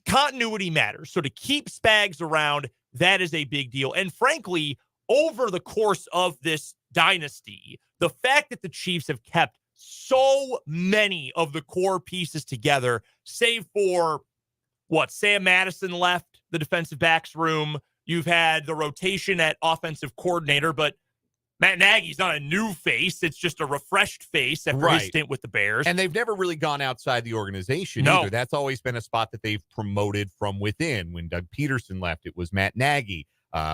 Continuity matters. So to keep Spags around, that is a big deal. And frankly, over the course of this dynasty, the fact that the Chiefs have kept so many of the core pieces together, save for Sam Madison left the defensive backs room. You've had the rotation at offensive coordinator, but Matt Nagy's not a new face. It's just a refreshed face after his stint with the Bears. And they've never really gone outside the organization either. That's always been a spot that they've promoted from within. When Doug Peterson left, it was Matt Nagy.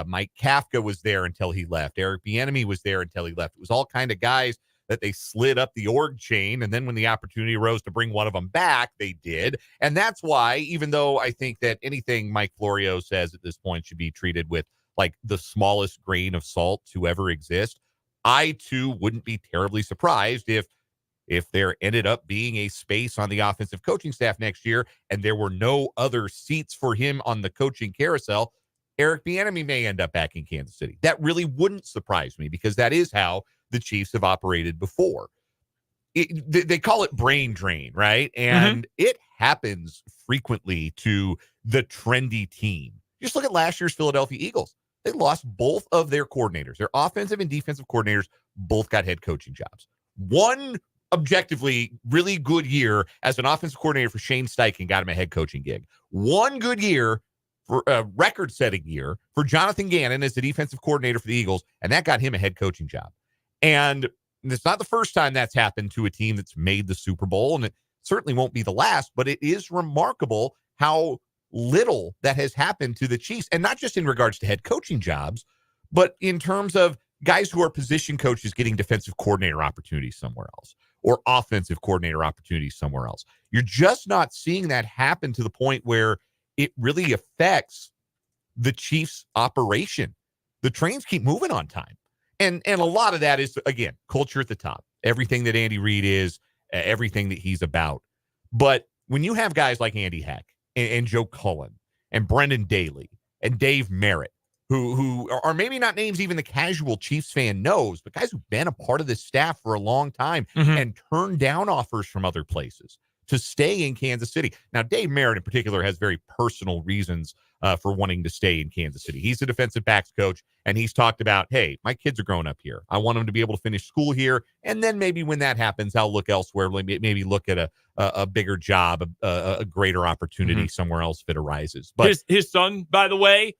Mike Kafka was there until he left. Eric Bieniemy was there until he left. It was all kind of guys that they slid up the org chain. And then when the opportunity arose to bring one of them back, they did. And that's why, even though I think that anything Mike Florio says at this point should be treated with like the smallest grain of salt to ever exist, I too wouldn't be terribly surprised if there ended up being a space on the offensive coaching staff next year and there were no other seats for him on the coaching carousel. Eric Bieniemy may end up back in Kansas City. That really wouldn't surprise me, because that is how the Chiefs have operated before. They call it brain drain, right? And it happens frequently to the trendy team. Just look at last year's Philadelphia Eagles. They lost both of their coordinators. Their offensive and defensive coordinators both got head coaching jobs. One objectively really good year as an offensive coordinator for Shane Steichen got him a head coaching gig. One good year, for a record-setting year, for Jonathan Gannon as the defensive coordinator for the Eagles, and that got him a head coaching job. And it's not the first time that's happened to a team that's made the Super Bowl, and it certainly won't be the last, but it is remarkable how little that has happened to the Chiefs, and not just in regards to head coaching jobs, but in terms of guys who are position coaches getting defensive coordinator opportunities somewhere else or offensive coordinator opportunities somewhere else. You're just not seeing that happen to the point where it really affects the Chiefs' operation. The trains keep moving on time. And a lot of that is, again, culture at the top. Everything that Andy Reid is, everything that he's about. But when you have guys like Andy Heck and Joe Cullen and Brendan Daly and Dave Merritt, who are maybe not names even the casual Chiefs fan knows, but guys who've been a part of this staff for a long time and turned down offers from other places to stay in Kansas City. Now, Dave Merritt in particular has very personal reasons for wanting to stay in Kansas City. He's a defensive backs coach, and he's talked about, hey, my kids are growing up here. I want them to be able to finish school here, and then maybe when that happens, I'll look elsewhere, maybe look at a bigger job, a greater opportunity somewhere else if it arises. But his son, by the way,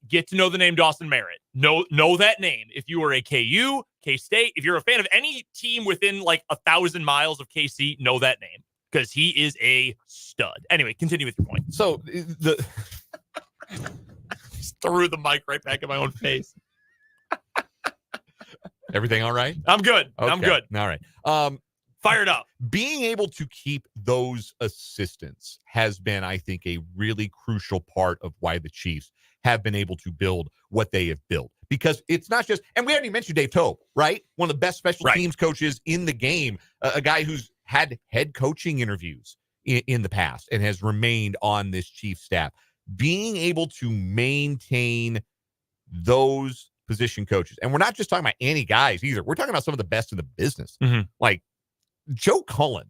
get to know the name Dawson Merritt. Know that name. If you are a KU, K-State, if you're a fan of any team within like 1,000 miles of KC, know that name, because he is a stud. Anyway, continue with your point. So just threw the mic right back in my own face. Everything all right? I'm good. Okay. I'm good. All right. Fired up. Being able to keep those assistants has been, I think, a really crucial part of why the Chiefs have been able to build what they have built. Because it's not just, and we haven't even mentioned Dave Toub, right? One of the best special teams coaches in the game, a guy who's had head coaching interviews in the past and has remained on this Chiefs staff. being able to maintain those position coaches. And we're not just talking about any guys either. We're talking about some of the best in the business. Like Joe Cullen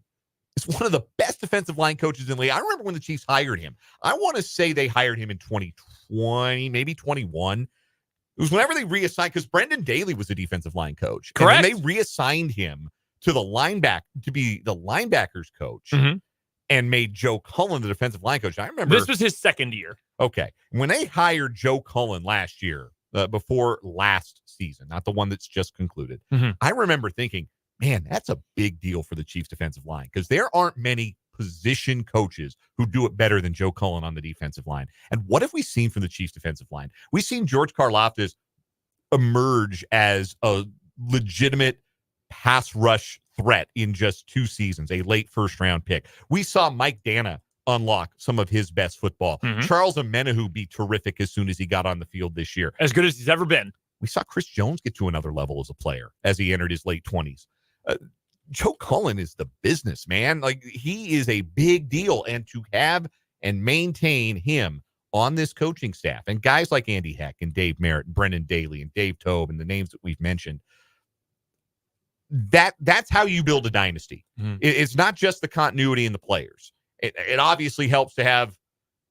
is one of the best defensive line coaches in the league. I remember when the Chiefs hired him. I want to say they hired him in 2020, maybe 21. It was whenever they reassigned, because Brendan Daly was a defensive line coach. Correct. And then they reassigned him to to be the linebackers coach and made Joe Cullen the defensive line coach. I remember this was his second year. Okay. When they hired Joe Cullen last year, before last season, not the one that's just concluded, I remember thinking, man, that's a big deal for the Chiefs defensive line, because there aren't many position coaches who do it better than Joe Cullen on the defensive line. And what have we seen from the Chiefs defensive line? We've seen George Karlaftis emerge as a legitimate pass rush threat in just 2 seasons, a late first-round pick. We saw Mike Dana unlock some of his best football. Charles Omenihu be terrific as soon as he got on the field this year. As good as he's ever been. We saw Chris Jones get to another level as a player as he entered his late 20s. Joe Cullen is the business, man. Like, he is a big deal. And to have and maintain him on this coaching staff, and guys like Andy Heck and Dave Merritt and Brendan Daly and Dave Tobe and the names that we've mentioned, that's how you build a dynasty. It's not just the continuity in the players. It obviously helps to have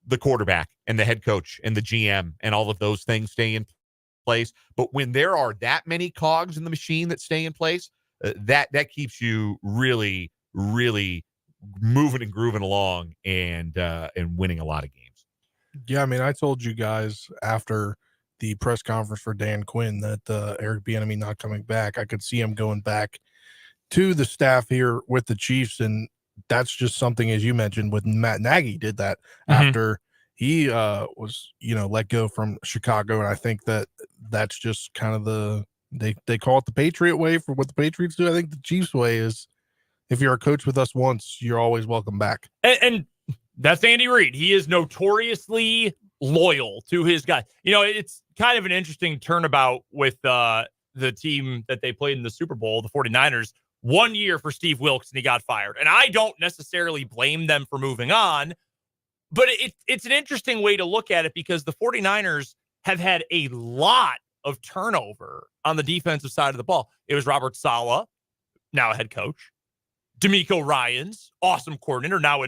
the quarterback and the head coach and the GM and all of those things stay in place. But when there are that many cogs in the machine that stay in place, that keeps you really, really moving and grooving along and winning a lot of games. Yeah, I mean, I told you guys after the press conference for Dan Quinn that Eric Bieniemy not coming back, I could see him going back to the staff here with the Chiefs, and that's just something, as you mentioned, with Matt Nagy did that after he was, let go from Chicago. And I think that's just kind of they call it the Patriot way for what the Patriots do. I think the Chiefs way is, if you're a coach with us once, you're always welcome back. And that's Andy Reid. He is notoriously loyal to his guy. It's kind of an interesting turnabout with the team that they played in the Super Bowl, the 49ers. 1 year for Steve Wilkes and he got fired. And I don't necessarily blame them for moving on, but it's an interesting way to look at it, because the 49ers have had a lot of turnover on the defensive side of the ball. It was Robert Saleh, now a head coach. D'Amico Ryans, awesome coordinator, now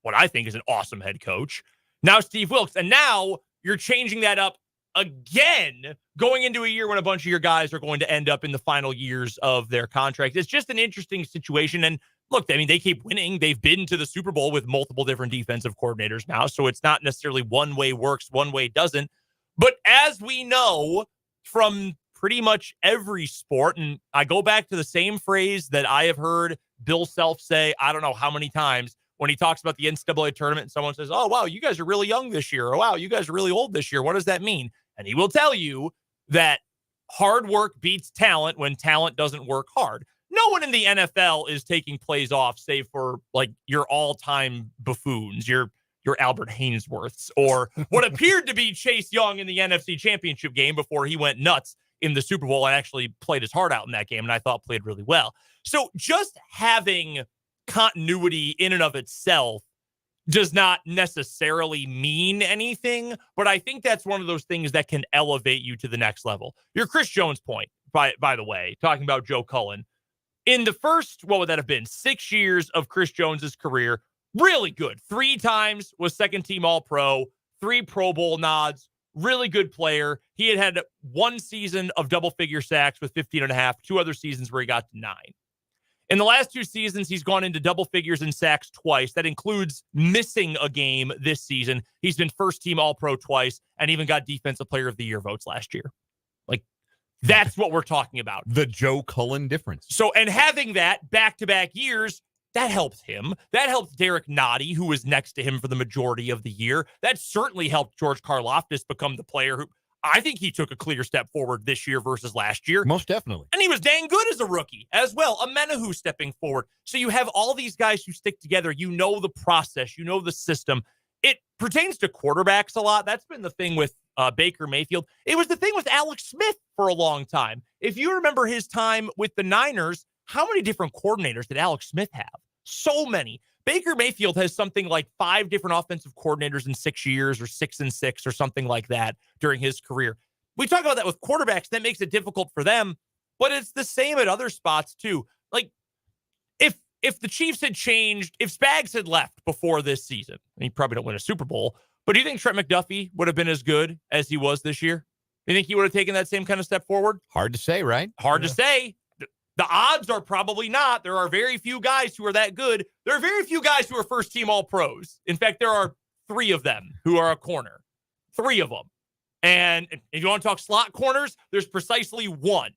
what I think is an awesome head coach. Now Steve Wilkes. And now you're changing that up again, going into a year when a bunch of your guys are going to end up in the final years of their contract. It's just an interesting situation. And look, I mean, they keep winning. They've been to the Super Bowl with multiple different defensive coordinators now. So it's not necessarily one way works, one way doesn't. But as we know from pretty much every sport, and I go back to the same phrase that I have heard Bill Self say, I don't know how many times, when he talks about the NCAA tournament and someone says, oh, wow, you guys are really young this year. Or, wow, you guys are really old this year. What does that mean? And he will tell you that hard work beats talent when talent doesn't work hard. No one in the NFL is taking plays off, save for like your all-time buffoons, your Albert Haynesworths, or what appeared to be Chase Young in the NFC Championship game before he went nuts in the Super Bowl and actually played his heart out in that game, and I thought played really well. So just having continuity in and of itself does not necessarily mean anything, but I think that's one of those things that can elevate you to the next level. Your Chris Jones point, by the way, talking about Joe Cullen, in the first, what would that have been, 6 years of Chris Jones's career, really good. 3 times was second-team All-Pro, 3 Pro Bowl nods, really good player. He had 1 season of double-figure sacks with 15.5, 2 other seasons where he got to 9. In the last 2 seasons, he's gone into double figures in sacks twice. That includes missing a game this season. He's been first-team All-Pro twice and even got Defensive Player of the Year votes last year. Like, that's what we're talking about. The Joe Cullen difference. So, and having that back-to-back years, that helps him. That helps Derek Nottie, who was next to him for the majority of the year. That certainly helped George Karlaftis become the player who, I think he took a clear step forward this year versus last year. Most definitely. And he was dang good as a rookie as well. Omenihu stepping forward. So you have all these guys who stick together. You know the process. You know the system. It pertains to quarterbacks a lot. That's been the thing with Baker Mayfield. It was the thing with Alex Smith for a long time. If you remember his time with the Niners, how many different coordinators did Alex Smith have? So many. Baker Mayfield has something like 5 different offensive coordinators in 6 years, or 6 and 6, or something like that during his career. We talk about that with quarterbacks. That makes it difficult for them, but it's the same at other spots too. Like, if the Chiefs had changed, if Spags had left before this season, he probably don't win a Super Bowl, but do you think Trent McDuffie would have been as good as he was this year? Do you think he would have taken that same kind of step forward? Hard to say, right? Hard to say. The odds are probably not. There are very few guys who are that good. There are very few guys who are first-team All-Pros. In fact, there are 3 of them who are a corner. 3 of them. And if you want to talk slot corners, there's precisely 1.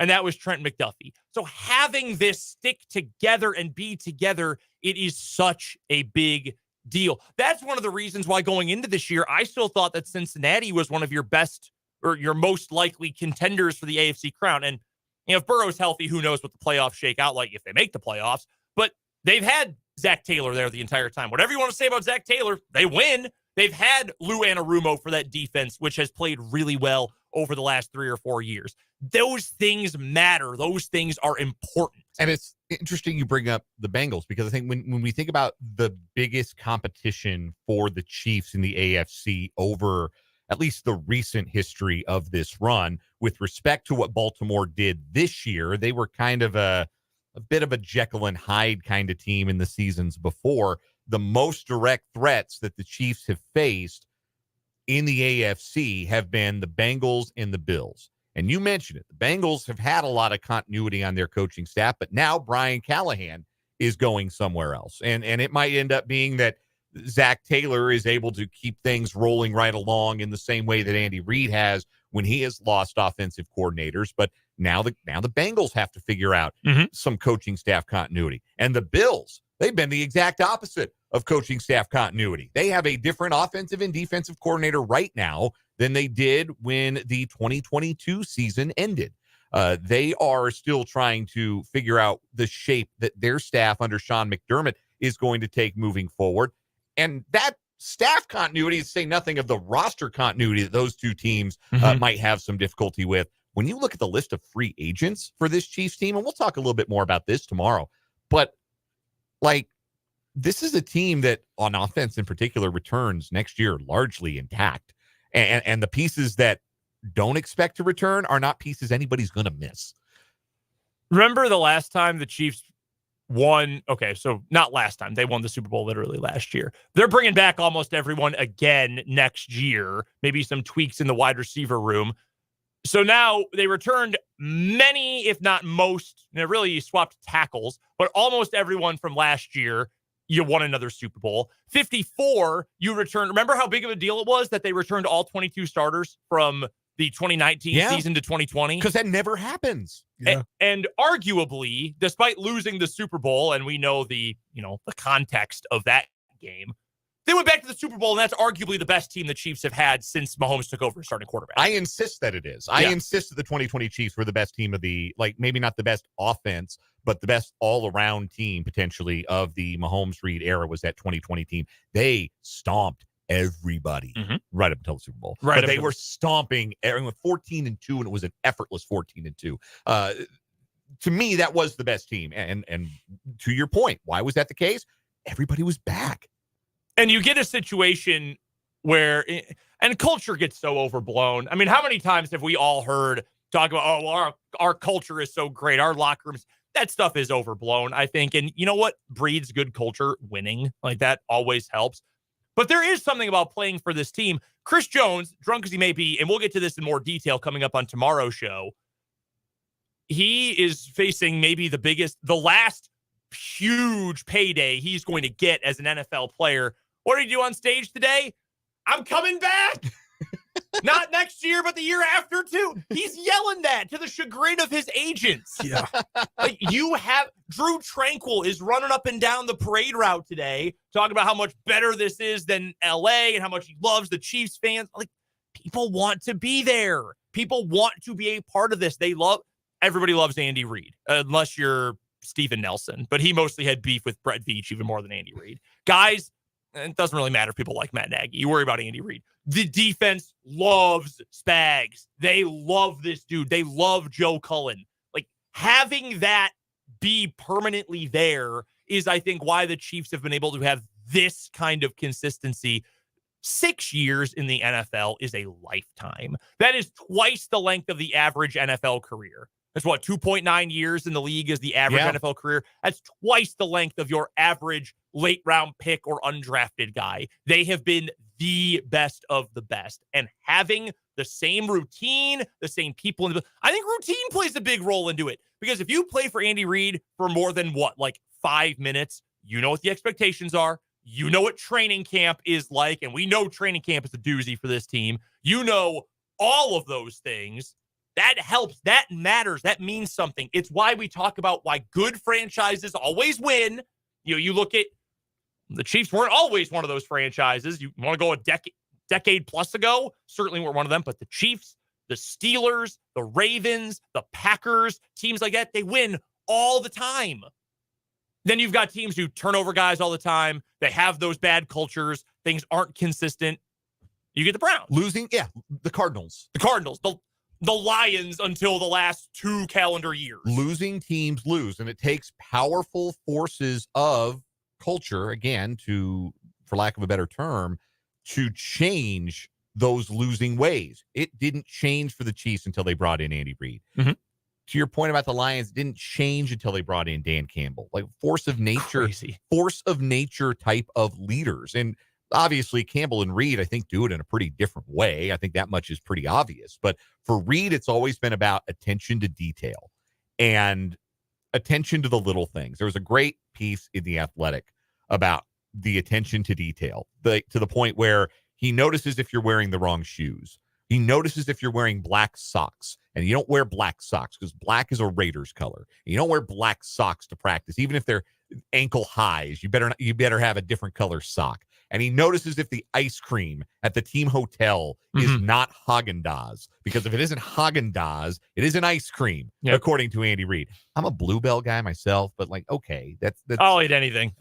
And that was Trent McDuffie. So having this stick together and be together, it is such a big deal. That's one of the reasons why going into this year, I still thought that Cincinnati was one of your best or your most likely contenders for the AFC crown. And if Burrow's healthy, who knows what the playoffs shake out like if they make the playoffs. But they've had Zach Taylor there the entire time. Whatever you want to say about Zach Taylor, they win. They've had Lou Anarumo for that defense, which has played really well over the last 3 or 4 years. Those things matter. Those things are important. And it's interesting you bring up the Bengals, because I think when we think about the biggest competition for the Chiefs in the AFC over at least the recent history of this run, with respect to what Baltimore did this year, they were kind of a bit of a Jekyll and Hyde kind of team in the seasons before. The most direct threats that the Chiefs have faced in the AFC have been the Bengals and the Bills. And you mentioned it. The Bengals have had a lot of continuity on their coaching staff, but now Brian Callahan is going somewhere else. And it might end up being that Zach Taylor is able to keep things rolling right along in the same way that Andy Reid has when he has lost offensive coordinators. But now the Bengals have to figure out some coaching staff continuity. And the Bills, they've been the exact opposite of coaching staff continuity. They have a different offensive and defensive coordinator right now than they did when the 2022 season ended. They are still trying to figure out the shape that their staff under Sean McDermott is going to take moving forward. And that staff continuity, to say nothing of the roster continuity that those two teams might have some difficulty with. When you look at the list of free agents for this Chiefs team, and we'll talk a little bit more about this tomorrow, but like, this is a team that on offense in particular returns next year largely intact. And the pieces that don't expect to return are not pieces anybody's going to miss. Remember the last time the Chiefs won? Okay, so not last time. They won the Super Bowl literally last year. They're bringing back almost everyone again next year, maybe some tweaks in the wide receiver room. So now they returned many, if not most, and really swapped tackles, but almost everyone from last year. You won another Super Bowl. 54, you returned. Remember how big of a deal it was that they returned all 22 starters from the 2019 season to 2020? Because that never happens. Yeah. And arguably, despite losing the Super Bowl, and we know the context of that game, they went back to the Super Bowl, and that's arguably the best team the Chiefs have had since Mahomes took over as starting quarterback. I insist that it is. I insist that the 2020 Chiefs were the best team of the, maybe not the best offense, but the best all-around team, potentially, of the Mahomes-Reid era was that 2020 team. They stomped everybody right up until the Super Bowl. Right, but they were stomping everyone 14-2, and it was an effortless 14-2. To me, that was the best team. And to your point, why was that the case? Everybody was back. And you get a situation where, and culture gets so overblown. I mean, how many times have we all heard talk about, our culture is so great, our locker rooms? That stuff is overblown, I think. And you know what breeds good culture? Winning. Like, that always helps. But there is something about playing for this team. Chris Jones, drunk as he may be, and we'll get to this in more detail coming up on tomorrow's show, he is facing maybe the last huge payday he's going to get as an NFL player. What did he do on stage today? I'm coming back. Not next year, but the year after, too. He's yelling that to the chagrin of his agents. Yeah. Like, Drew Tranquil is running up and down the parade route today, talking about how much better this is than LA and how much he loves the Chiefs fans. Like, people want to be there. People want to be a part of this. Everybody loves Andy Reid, unless you're Steven Nelson, but he mostly had beef with Brett Veach even more than Andy Reid. Guys, it doesn't really matter if people like Matt Nagy. You worry about Andy Reid. The defense loves Spags. They love this dude. They love Joe Cullen. Like, having that be permanently there is, I think, why the Chiefs have been able to have this kind of consistency. 6 years in the NFL is a lifetime. That is twice the length of the average NFL career. That's what, 2.9 years in the league is the average NFL career. That's twice the length of your average late round pick or undrafted guy. They have been the best of the best. And having the same routine, the same people, I think routine plays a big role into it. Because if you play for Andy Reid for more than 5 minutes, you know what the expectations are. You know what training camp is like, and we know training camp is a doozy for this team. You know all of those things. That helps. That matters. That means something. It's why we talk about why good franchises always win. You look at the Chiefs weren't always one of those franchises. You want to go a decade plus ago, certainly weren't one of them, but the Chiefs, the Steelers, the Ravens, the Packers, teams like that, they win all the time. Then you've got teams who turn over guys all the time. They have those bad cultures. Things aren't consistent. You get the Browns. Losing, the Cardinals. The Lions until the last 2 calendar years. Losing teams lose, and it takes powerful forces of culture, again, for lack of a better term, to change those losing ways. It didn't change for the Chiefs until they brought in Andy Reid. Mm-hmm. To your point about the Lions, it didn't change until they brought in Dan Campbell. Like force of nature type of leaders. And obviously Campbell and Reid, I think, do it in a pretty different way. I think that much is pretty obvious. But for Reid, it's always been about attention to detail and attention to the little things. There was a great piece in The Athletic about the attention to detail, to the point where he notices if you're wearing the wrong shoes. He notices if you're wearing black socks, and you don't wear black socks because black is a Raiders color. You don't wear black socks to practice, even if they're ankle highs. You better have a different color sock. And he notices if the ice cream at the team hotel is not Haagen-Dazs, because if it isn't Haagen-Dazs, it isn't ice cream, according to Andy Reid. I'm a Bluebell guy myself, but okay, that's I'll eat anything.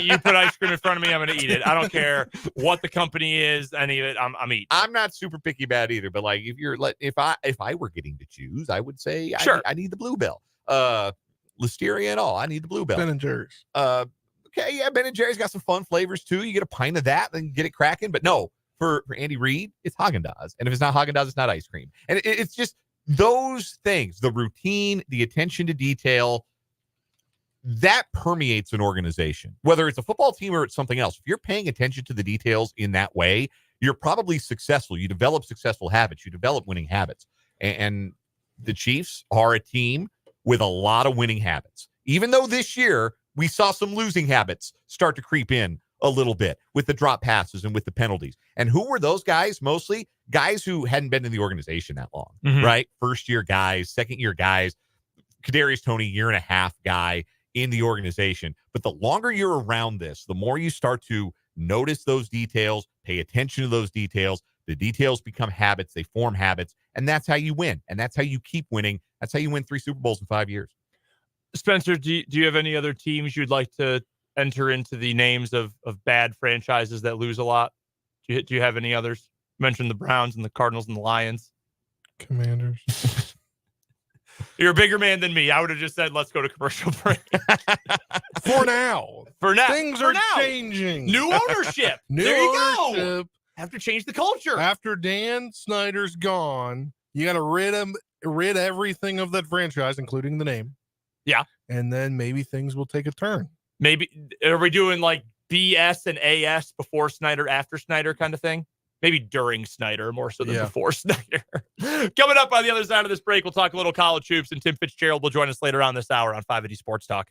You put ice cream in front of me, I'm going to eat it. I don't care what the company is, any of it. I'm eating. I'm not super picky about it either, but if I were getting to choose, I would say sure. I need the Bluebell. Listeria and all. I need the Bluebell. Ben and Jerry's. Okay, yeah, Ben and Jerry's got some fun flavors too. You get a pint of that, then get it cracking. But no, for Andy Reid, it's Haagen-Dazs. And if it's not Haagen-Dazs, it's not ice cream. And it's just those things, the routine, the attention to detail, that permeates an organization, whether it's a football team or it's something else. If you're paying attention to the details in that way, you're probably successful. You develop successful habits. You develop winning habits. And the Chiefs are a team with a lot of winning habits. Even though this year we saw some losing habits start to creep in a little bit with the drop passes and with the penalties. And who were those guys? Mostly guys who hadn't been in the organization that long, right? First-year guys, second-year guys. Kadarius Toney, year-and-a-half guy in the organization. But the longer you're around this, the more you start to notice those details, pay attention to those details. The details become habits. They form habits. And that's how you win. And that's how you keep winning. That's how you win 3 Super Bowls in 5 years. Spencer, do you have any other teams you'd like to enter into the names of bad franchises that lose a lot? Do you have any others? You mentioned the Browns and the Cardinals and the Lions. Commanders. You're a bigger man than me. I would have just said, let's go to commercial break. For now. Things For are now. changing. New ownership. There you go. Have to change the culture. After Dan Snyder's gone, you got to rid everything of that franchise, including the name. Yeah. And then maybe things will take a turn. Maybe, are we doing like BS and AS before Snyder, after Snyder kind of thing? Maybe during Snyder, more so than before Snyder. Coming up on the other side of this break, we'll talk a little college hoops, and Tim Fitzgerald will join us later on this hour on 580 Sports Talk.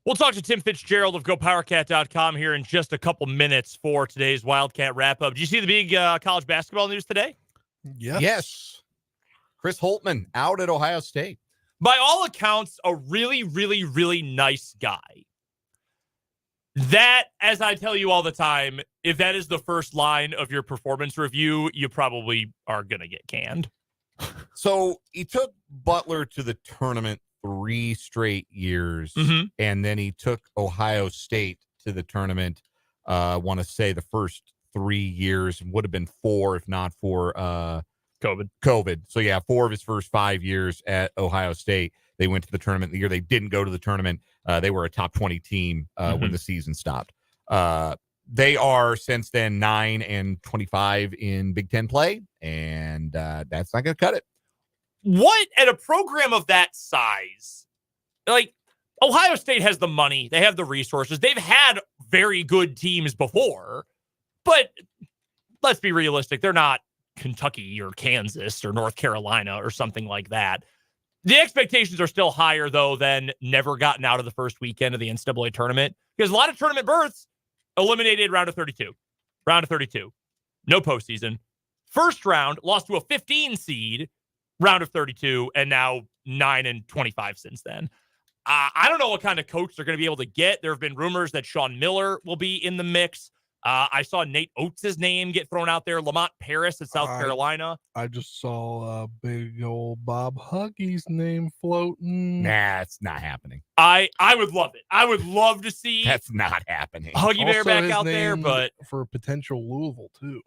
We'll talk to Tim Fitzgerald of GoPowerCat.com here in just a couple minutes for today's Wildcat Wrap-up. Did you see the big college basketball news today? Yes. Chris Holtmann out at Ohio State. By all accounts, a really, really, really nice guy. That, as I tell you all the time, if that is the first line of your performance review, you probably are going to get canned. So he took Butler to the tournament 3 straight years, and then he took Ohio State to the tournament, I want to say the first 3 years, would have been 4 if not for COVID. So, yeah, 4 of his first 5 years at Ohio State, they went to the tournament. The year they didn't go to the tournament, they were a top 20 team when the season stopped. They are, since then, 9-25 in Big Ten play, and that's not going to cut it. What, at a program of that size, like, Ohio State has the money, they have the resources, they've had very good teams before, but let's be realistic, they're not Kentucky or Kansas or North Carolina or something like that. The expectations are still higher, though, than never gotten out of the first weekend of the NCAA tournament, because a lot of tournament berths eliminated round of 32. No postseason. First round, lost to a 15 seed, round of 32, and now 9-25 since then. I don't know what kind of coach they're going to be able to get. There have been rumors that Sean Miller will be in the mix. I saw Nate Oates' name get thrown out there. Lamont Paris at South Carolina. I just saw big old Bob Huggy's name floating. Nah, it's not happening. I would love it. I would love to see That's not happening. Huggy Bear Also back his out there, name but for potential Louisville too.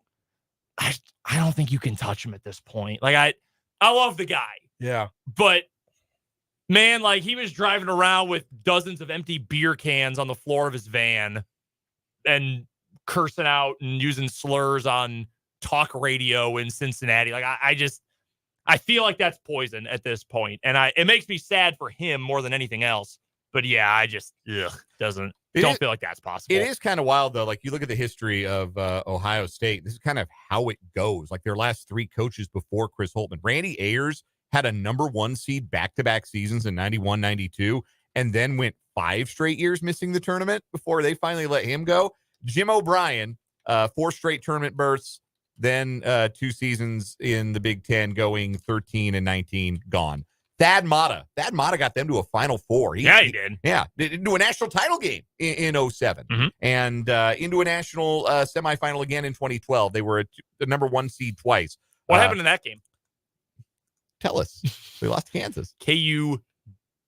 I don't think you can touch him at this point. Like, I love the guy. Yeah. But, man, like, he was driving around with dozens of empty beer cans on the floor of his van and cursing out and using slurs on talk radio in Cincinnati. Like, I feel like that's poison at this point. And it makes me sad for him more than anything else. But, yeah, I just don't feel like that's possible. It is kind of wild, though. Like, you look at the history of Ohio State. This is kind of how it goes. Like, their last 3 coaches before Chris Holtmann. Randy Ayers had a number 1 seed back-to-back seasons in 91, 92, and then went 5 straight years missing the tournament before they finally let him go. Jim O'Brien, 4 straight tournament berths, then 2 seasons in the Big Ten, going 13 and 19, gone. Thad Matta got them to a Final Four. He did. Yeah, into a national title game in 07, and into a national semifinal again in 2012. They were the number 1 seed twice. What happened in that game? Tell us. They lost to Kansas. KU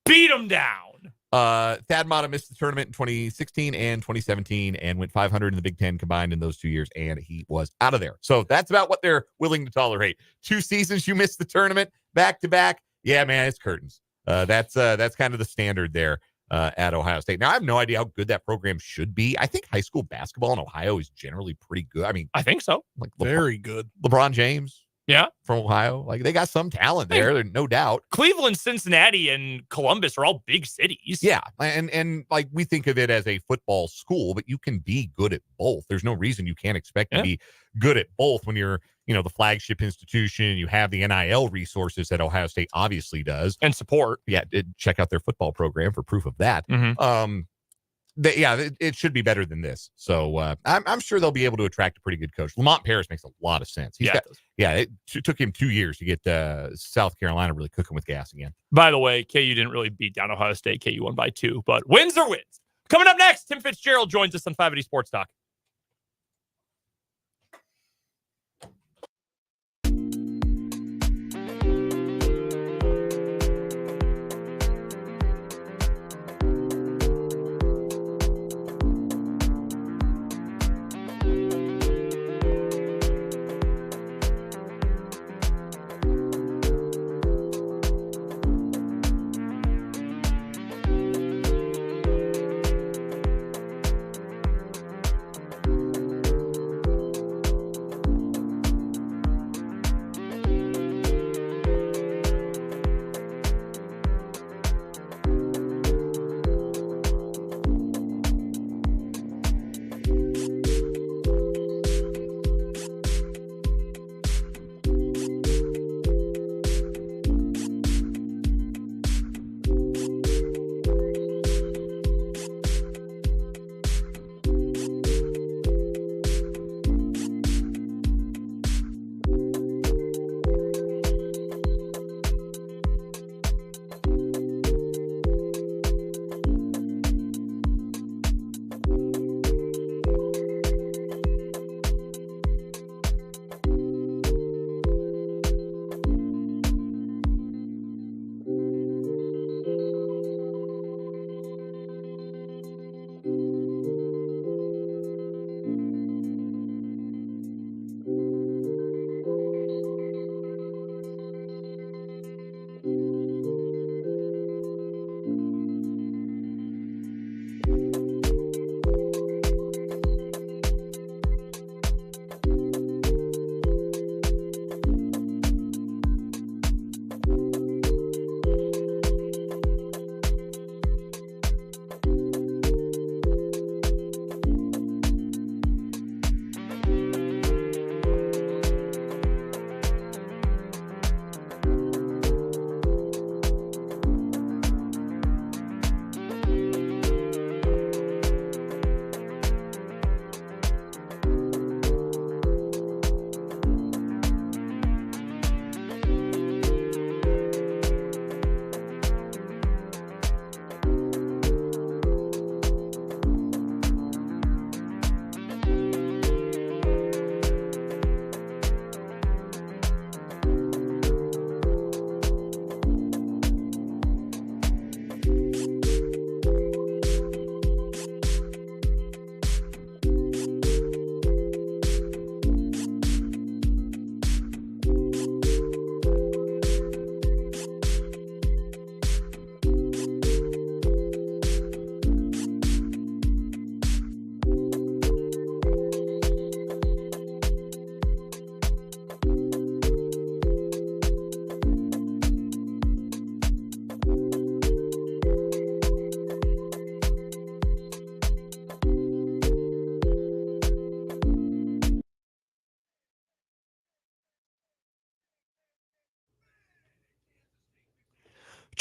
beat them down. Thad Matta missed the tournament in 2016 and 2017 and went 500 in the Big Ten combined in those 2 years, and he was out of there. So that's about what they're willing to tolerate. 2 seasons you missed the tournament back-to-back. Yeah, man, it's curtains. That's kind of the standard there at Ohio State. Now, I have no idea how good that program should be. I think high school basketball in Ohio is generally pretty good. I mean, I think so. Like very good. LeBron James. Yeah. From Ohio. Like, they got some talent there, no doubt. Cleveland, Cincinnati, and Columbus are all big cities. Yeah. And like, we think of it as a football school, but you can be good at both. There's no reason you can't expect to be good at both when you're, the flagship institution. You have the NIL resources that Ohio State obviously does. And support. Yeah. Check out their football program for proof of that. It should be better than this. So I'm sure they'll be able to attract a pretty good coach. Lamont Paris makes a lot of sense. It took him 2 years to get South Carolina really cooking with gas again. By the way, KU didn't really beat down Ohio State. KU won by 2, but wins are wins. Coming up next, Tim Fitzgerald joins us on 580 Sports Talk.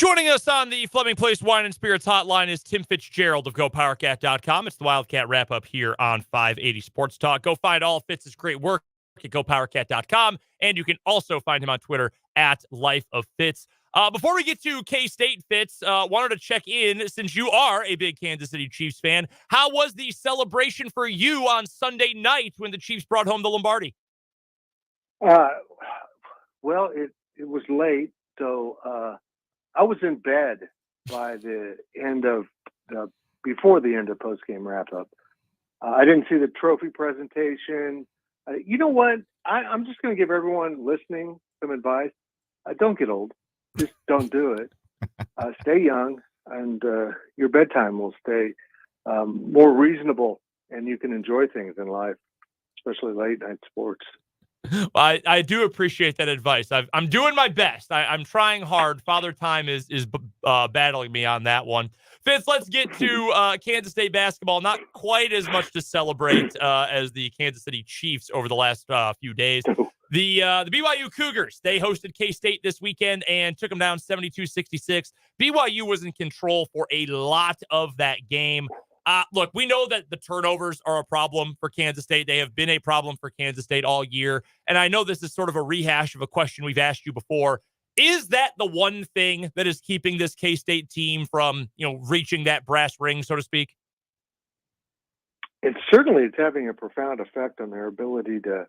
Joining us on the Fleming Place Wine and Spirits hotline is Tim Fitzgerald of GoPowerCat.com. It's the Wildcat Wrap-up here on 580 Sports Talk. Go find all of Fitz's great work at GoPowerCat.com, and you can also find him on Twitter at Life of Fitz. Before we get to K-State, Fitz, wanted to check in, since you are a big Kansas City Chiefs fan, how was the celebration for you on Sunday night when the Chiefs brought home the Lombardi? Well, it was late, so I was in bed by the end of before the end of post-game wrap-up. I didn't see the trophy presentation. You know what? I'm just going to give everyone listening some advice. Don't get old. Just don't do it. Stay young, and your bedtime will stay more reasonable, and you can enjoy things in life, especially late-night sports. I do appreciate that advice. I'm doing my best. I'm trying hard. Father Time is battling me on that one. Fitz, let's get to Kansas State basketball. Not quite as much to celebrate as the Kansas City Chiefs over the last few days. The BYU Cougars, they hosted K-State this weekend and took them down 72-66. BYU was in control for a lot of that game. Look, we know that the turnovers are a problem for Kansas State. They have been a problem for Kansas State all year. And I know this is sort of a rehash of a question we've asked you before. Is that the one thing that is keeping this K-State team from, reaching that brass ring, so to speak? It's having a profound effect on their ability to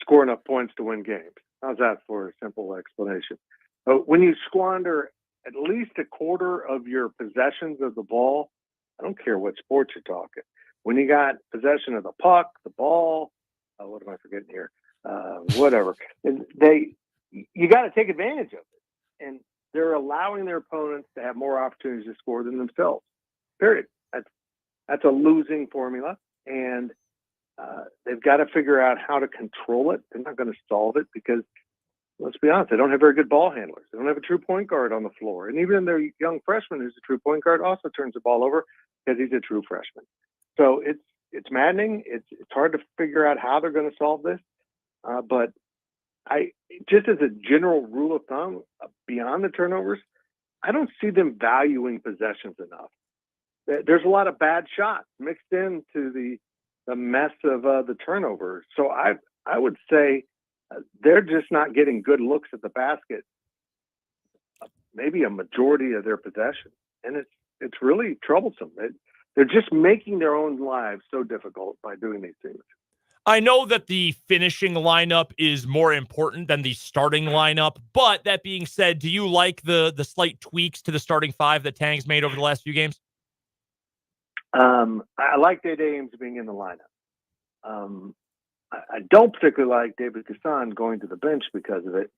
score enough points to win games. How's that for a simple explanation? When you squander at least a quarter of your possessions of the ball, I don't care what sports you're talking. When you got possession of the puck, the ball, what am I forgetting here? Whatever. You got to take advantage of it. And they're allowing their opponents to have more opportunities to score than themselves. Period. That's a losing formula. And they've got to figure out how to control it. They're not going to solve it because, let's be honest, they don't have very good ball handlers. They don't have a true point guard on the floor. And even their young freshman who's a true point guard also turns the ball over because he's a true freshman. So it's maddening. It's hard to figure out how they're going to solve this. But I just as a general rule of thumb, beyond the turnovers, I don't see them valuing possessions enough. There's a lot of bad shots mixed into the mess of the turnovers. So I would say they're just not getting good looks at the basket, maybe a majority of their possession. And it's really troublesome. They're just making their own lives so difficult by doing these things. I know that the finishing lineup is more important than the starting lineup, but that being said, do you like the slight tweaks to the starting five that Tang's made over the last few games? I like Day-Day Ames being in the lineup. I don't particularly like David Gasson going to the bench because of it.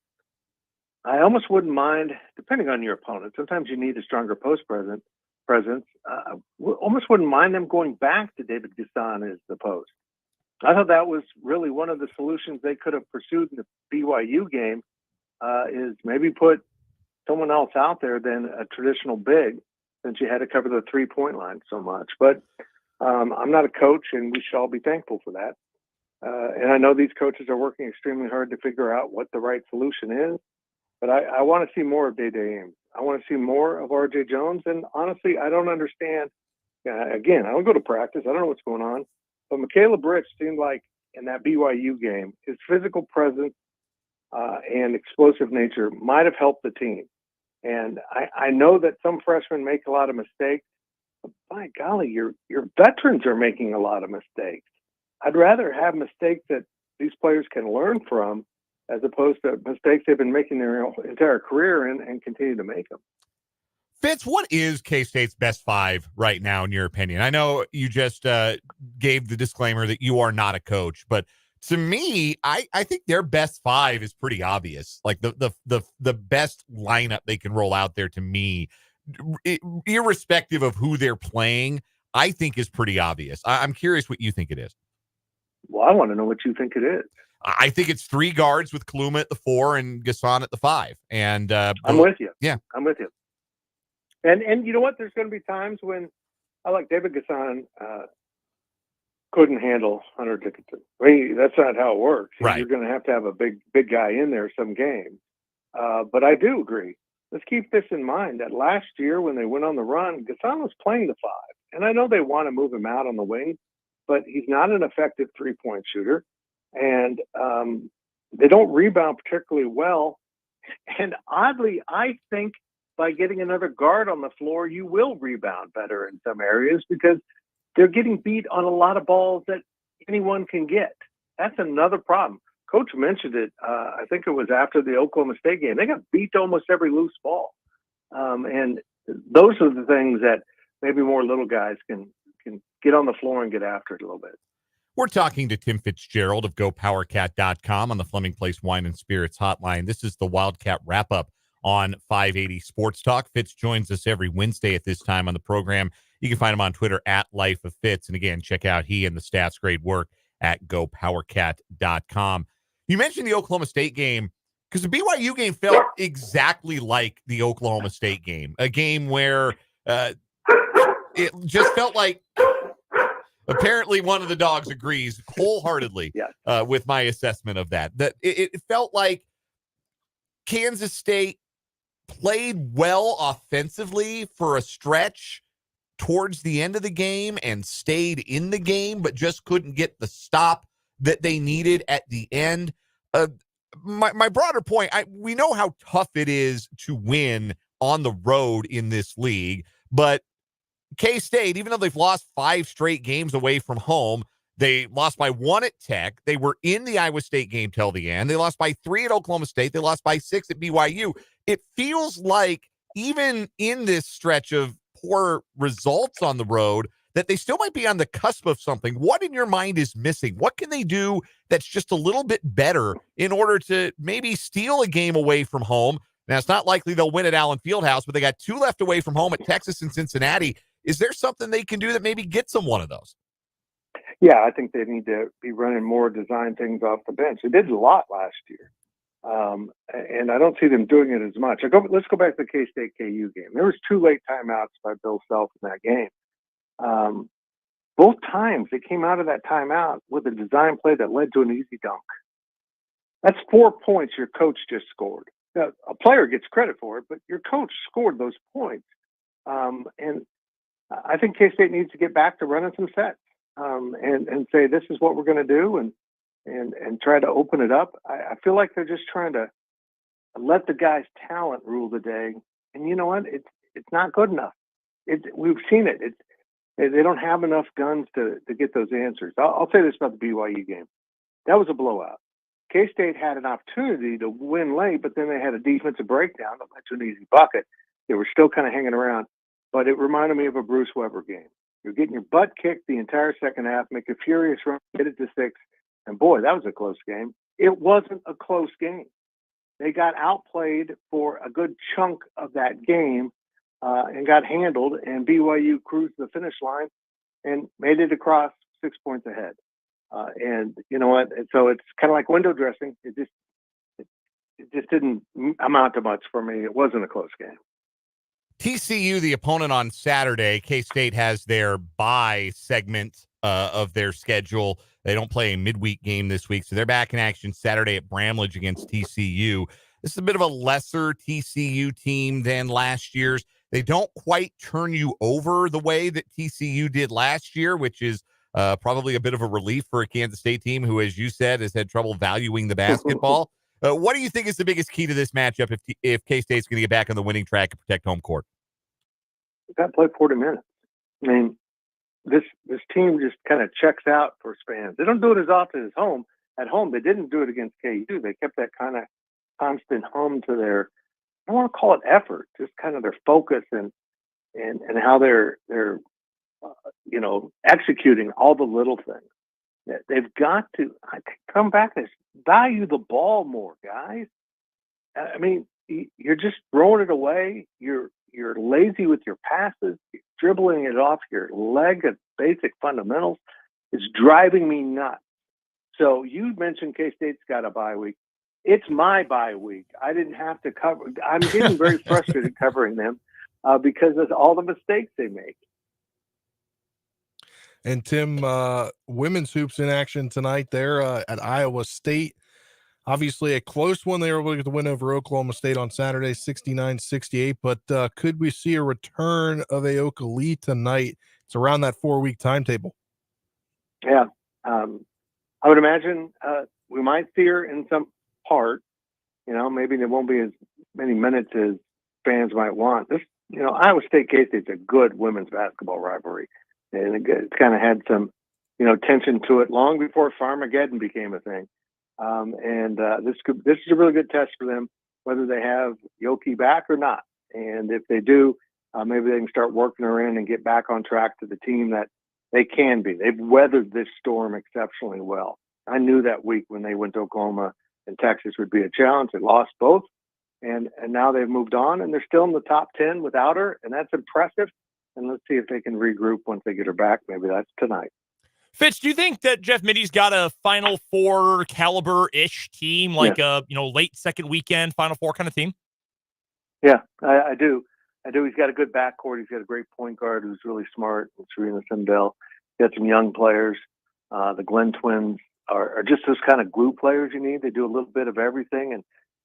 I almost wouldn't mind, depending on your opponent. Sometimes you need a stronger post presence. I almost wouldn't mind them going back to David Gasson as the post. I thought that was really one of the solutions they could have pursued in the BYU game, is maybe put someone else out there than a traditional big, since you had to cover the 3-point line so much. But I'm not a coach, and we should all be thankful for that. And I know these coaches are working extremely hard to figure out what the right solution is. But I want to see more of Day-Day Ames. I want to see more of R.J. Jones. And honestly, I don't understand. Again, I don't go to practice. I don't know what's going on. But Michaela Britt seemed like in that BYU game, his physical presence and explosive nature might have helped the team. And I know that some freshmen make a lot of mistakes. But by golly, your veterans are making a lot of mistakes. I'd rather have mistakes that these players can learn from as opposed to mistakes they've been making their entire career and continue to make them. Fitz, what is K-State's best five right now, in your opinion? I know you just gave the disclaimer that you are not a coach, but to me, I think their best five is pretty obvious. Like the best lineup they can roll out there, to me, irrespective of who they're playing, I think is pretty obvious. I'm curious what you think it is. Well, I want to know what you think it is. I think it's 3 guards with Kaluma at the 4 and Gasson at the 5. And I'm with you. Yeah, I'm with you. And you know what? There's going to be times when I like David Gasson couldn't handle Hunter Dickinson. I mean, that's not how it works. Right. You're going to have a big guy in there some games. But I do agree let's keep this in mind that last year when they went on the run, Gasson was playing the 5. And I know they want to move him out on the wing, but he's not an effective three-point shooter. And they don't rebound particularly well. And oddly, I think by getting another guard on the floor, you will rebound better in some areas because they're getting beat on a lot of balls that anyone can get. That's another problem. Coach mentioned it. I think it was after the Oklahoma State game. They got beat to almost every loose ball. And those are the things that maybe more little guys can get on the floor and get after it a little bit. We're talking to Tim Fitzgerald of GoPowerCat.com on the Fleming Place Wine and Spirits hotline. This is the Wildcat Wrap-up on 580 Sports Talk. Fitz joins us every Wednesday at this time on the program. You can find him on Twitter at Life of Fitz. And again, check out he and the staff's great work at GoPowerCat.com. You mentioned the Oklahoma State game because the BYU game felt exactly like the Oklahoma State game, a game where it just felt like apparently one of the dogs agrees wholeheartedly with my assessment of that. That it felt like Kansas State played well offensively for a stretch towards the end of the game and stayed in the game, but just couldn't get the stop that they needed at the end. My broader point, we know how tough it is to win on the road in this league, but K-State, even though they've lost 5 straight games away from home, they lost by 1 at Tech. They were in the Iowa State game till the end. They lost by 3 at Oklahoma State. They lost by 6 at BYU. It feels like even in this stretch of poor results on the road, that they still might be on the cusp of something. What in your mind is missing? What can they do that's just a little bit better in order to maybe steal a game away from home? Now, it's not likely they'll win at Allen Fieldhouse, but they got 2 left away from home at Texas and Cincinnati. Is there something they can do that maybe gets them one of those? Yeah, I think they need to be running more design things off the bench. They did a lot last year, and I don't see them doing it as much. Let's go back to the K-State KU game. There was 2 late timeouts by Bill Self in that game. Both times they came out of that timeout with a design play that led to an easy dunk. That's 4 points your coach just scored. Now, a player gets credit for it, but your coach scored those points. And I think K-State needs to get back to running some sets and say, this is what we're going to do and try to open it up. I feel like they're just trying to let the guy's talent rule the day. And you know what? It's not good enough. We've seen it. They don't have enough guns to get those answers. I'll say this about the BYU game. That was a blowout. K-State had an opportunity to win late, but then they had a defensive breakdown that led to an easy bucket. They were still kind of hanging around, but it reminded me of a Bruce Weber game. You're getting your butt kicked the entire second half, make a furious run, get it to 6, and boy, that was a close game. It wasn't a close game. They got outplayed for a good chunk of that game and got handled, and BYU cruised the finish line and made it across 6 points ahead. And you know what? And so it's kind of like window dressing. It just didn't amount to much for me. It wasn't a close game. TCU, the opponent on Saturday. K-State has their bye segment of their schedule. They don't play a midweek game this week, so they're back in action Saturday at Bramlage against TCU. This is a bit of a lesser TCU team than last year's. They don't quite turn you over the way that TCU did last year, which is probably a bit of a relief for a Kansas State team who, as you said, has had trouble valuing the basketball. What do you think is the biggest key to this matchup if K-State's going to get back on the winning track and protect home court? We've got to play 40 minutes. I mean, this team just kind of checks out for spans. They don't do it as often as at home. They didn't do it against KU. They kept that kind of constant hum to their, I don't want to call it effort, just kind of their focus and how they're executing all the little things. They've got to come back and value the ball more, guys. I mean, you're just throwing it away. You're lazy with your passes. You're dribbling it off your leg at basic fundamentals. It's driving me nuts. So you mentioned K-State's got a bye week. It's my bye week. I didn't have to cover. I'm getting very frustrated covering them because of all the mistakes they make. And Tim, women's hoops in action tonight there at Iowa State. Obviously, a close one. They were able to get the win over Oklahoma State on Saturday, 69-68. But could we see a return of Aoka Lee tonight? It's around that 4-week timetable. Yeah. I would imagine we might see her in some part. Maybe there won't be as many minutes as fans might want. This, Iowa State K-State's a good women's basketball rivalry. And it's kind of had some, tension to it long before Farmageddon became a thing. This is a really good test for them, whether they have Yoki back or not. And if they do, maybe they can start working her in and get back on track to the team that they can be. They've weathered this storm exceptionally well. I knew that week when they went to Oklahoma and Texas would be a challenge. They lost both, and now they've moved on, and they're still in the top 10 without her, and that's impressive. And let's see if they can regroup once they get her back. Maybe that's tonight. Fitz, do you think that Jeff Mitty's got a Final Four caliber-ish team, like a late second weekend Final Four kind of team? Yeah, I do. He's got a good backcourt. He's got a great point guard who's really smart, Serena Sindel. He's got some young players. The Glenn twins are just those kind of glue players you need. They do a little bit of everything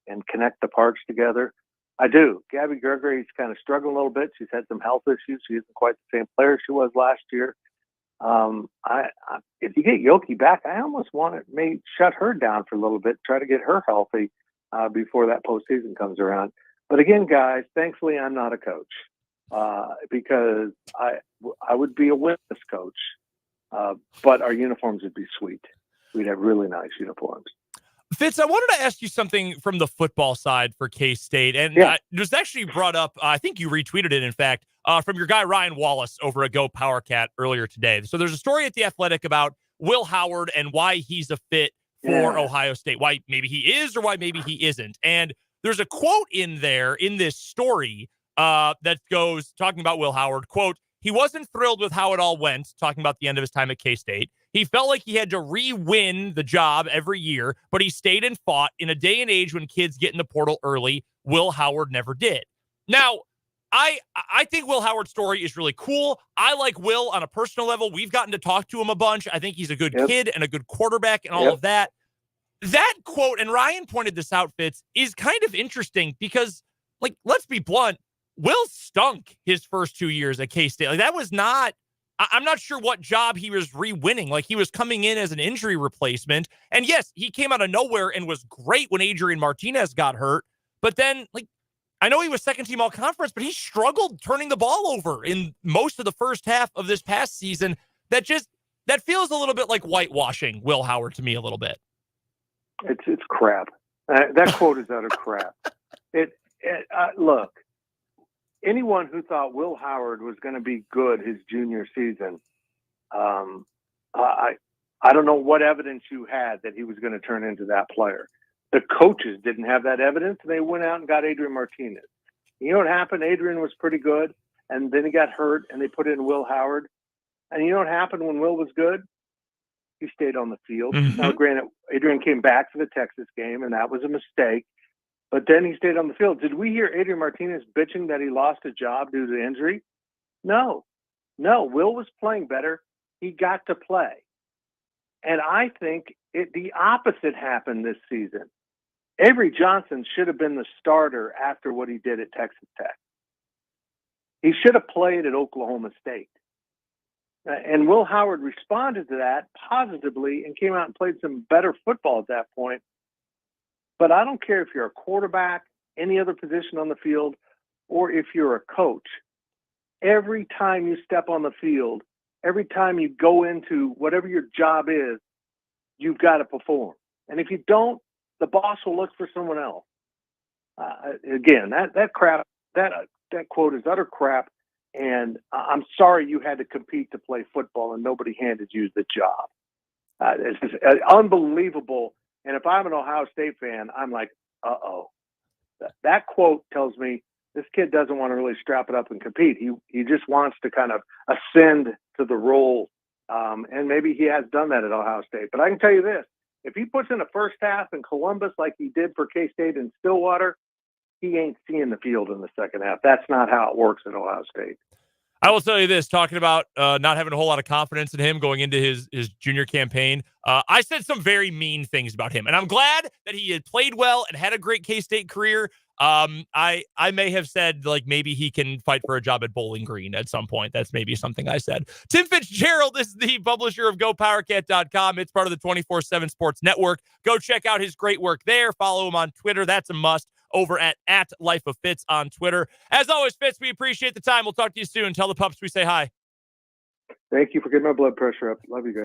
and connect the parts together. I do. Gabby Gregory's kind of struggling a little bit. She's had some health issues. She isn't quite the same player she was last year. If you get Yoki back, I almost want to maybe shut her down for a little bit, try to get her healthy before that postseason comes around. But again, guys, thankfully I'm not a coach because I would be a witness coach, but our uniforms would be sweet. We'd have really nice uniforms. Fitz, I wanted to ask you something from the football side for K-State. And it was actually brought up, I think you retweeted it, in fact, from your guy Ryan Wallace over at Go PowerCat earlier today. So there's a story at The Athletic about Will Howard and why he's a fit for Ohio State, why maybe he is or why maybe he isn't. And there's a quote in there in this story that goes, talking about Will Howard, quote, "He wasn't thrilled with how it all went," talking about the end of his time at K-State. "He felt like he had to re-win the job every year, but he stayed and fought. In a day and age when kids get in the portal early, Will Howard never did." Now, I think Will Howard's story is really cool. I like Will on a personal level. We've gotten to talk to him a bunch. I think he's a good kid and a good quarterback and all of that. That quote, and Ryan pointed this out, Fitz, is kind of interesting because, like, let's be blunt, Will stunk his first 2 years at K-State. Like, that was not, I'm not sure what job he was re-winning. Like, he was coming in as an injury replacement. And yes, he came out of nowhere and was great when Adrian Martinez got hurt. But then, like, I know he was second team all conference, but he struggled turning the ball over in most of the first half of this past season. That feels a little bit like whitewashing Will Howard to me a little bit. It's crap. That quote is utter crap. Look, anyone who thought Will Howard was going to be good his junior season, I don't know what evidence you had that he was going to turn into that player. The coaches didn't have that evidence. They went out and got Adrian Martinez. You know what happened? Adrian was pretty good, and then he got hurt, and they put in Will Howard. And you know what happened when Will was good? He stayed on the field. Now, granted, Adrian came back for the Texas game, and that was a mistake. But then he stayed on the field. Did we hear Adrian Martinez bitching that he lost a job due to injury? No. Will was playing better. He got to play. And I think the opposite happened this season. Avery Johnson should have been the starter after what he did at Texas Tech. He should have played at Oklahoma State. And Will Howard responded to that positively and came out and played some better football at that point. But I don't care if you're a quarterback, any other position on the field, or if you're a coach. Every time you step on the field, every time you go into whatever your job is, you've got to perform. And if you don't, the boss will look for someone else. Again, that crap, that quote is utter crap. And I'm sorry you had to compete to play football and nobody handed you the job. It's just unbelievable. And if I'm an Ohio State fan, I'm like, uh-oh. That quote tells me this kid doesn't want to really strap it up and compete. He just wants to kind of ascend to the role. And maybe he has done that at Ohio State. But I can tell you this. If he puts in a first half in Columbus like he did for K-State in Stillwater, he ain't seeing the field in the second half. That's not how it works at Ohio State. I will tell you this, talking about not having a whole lot of confidence in him going into his junior campaign, I said some very mean things about him, and I'm glad that he had played well and had a great K-State career. I may have said, like, maybe he can fight for a job at Bowling Green at some point. That's maybe something I said. Tim Fitzgerald is the publisher of GoPowerCat.com. It's part of the 24/7 Sports Network. Go check out his great work there. Follow him on Twitter. That's a must. Over at Life of Fitz on Twitter. As always, Fitz, we appreciate the time. We'll talk to you soon. Tell the pups we say hi. Thank you for getting my blood pressure up. Love you guys.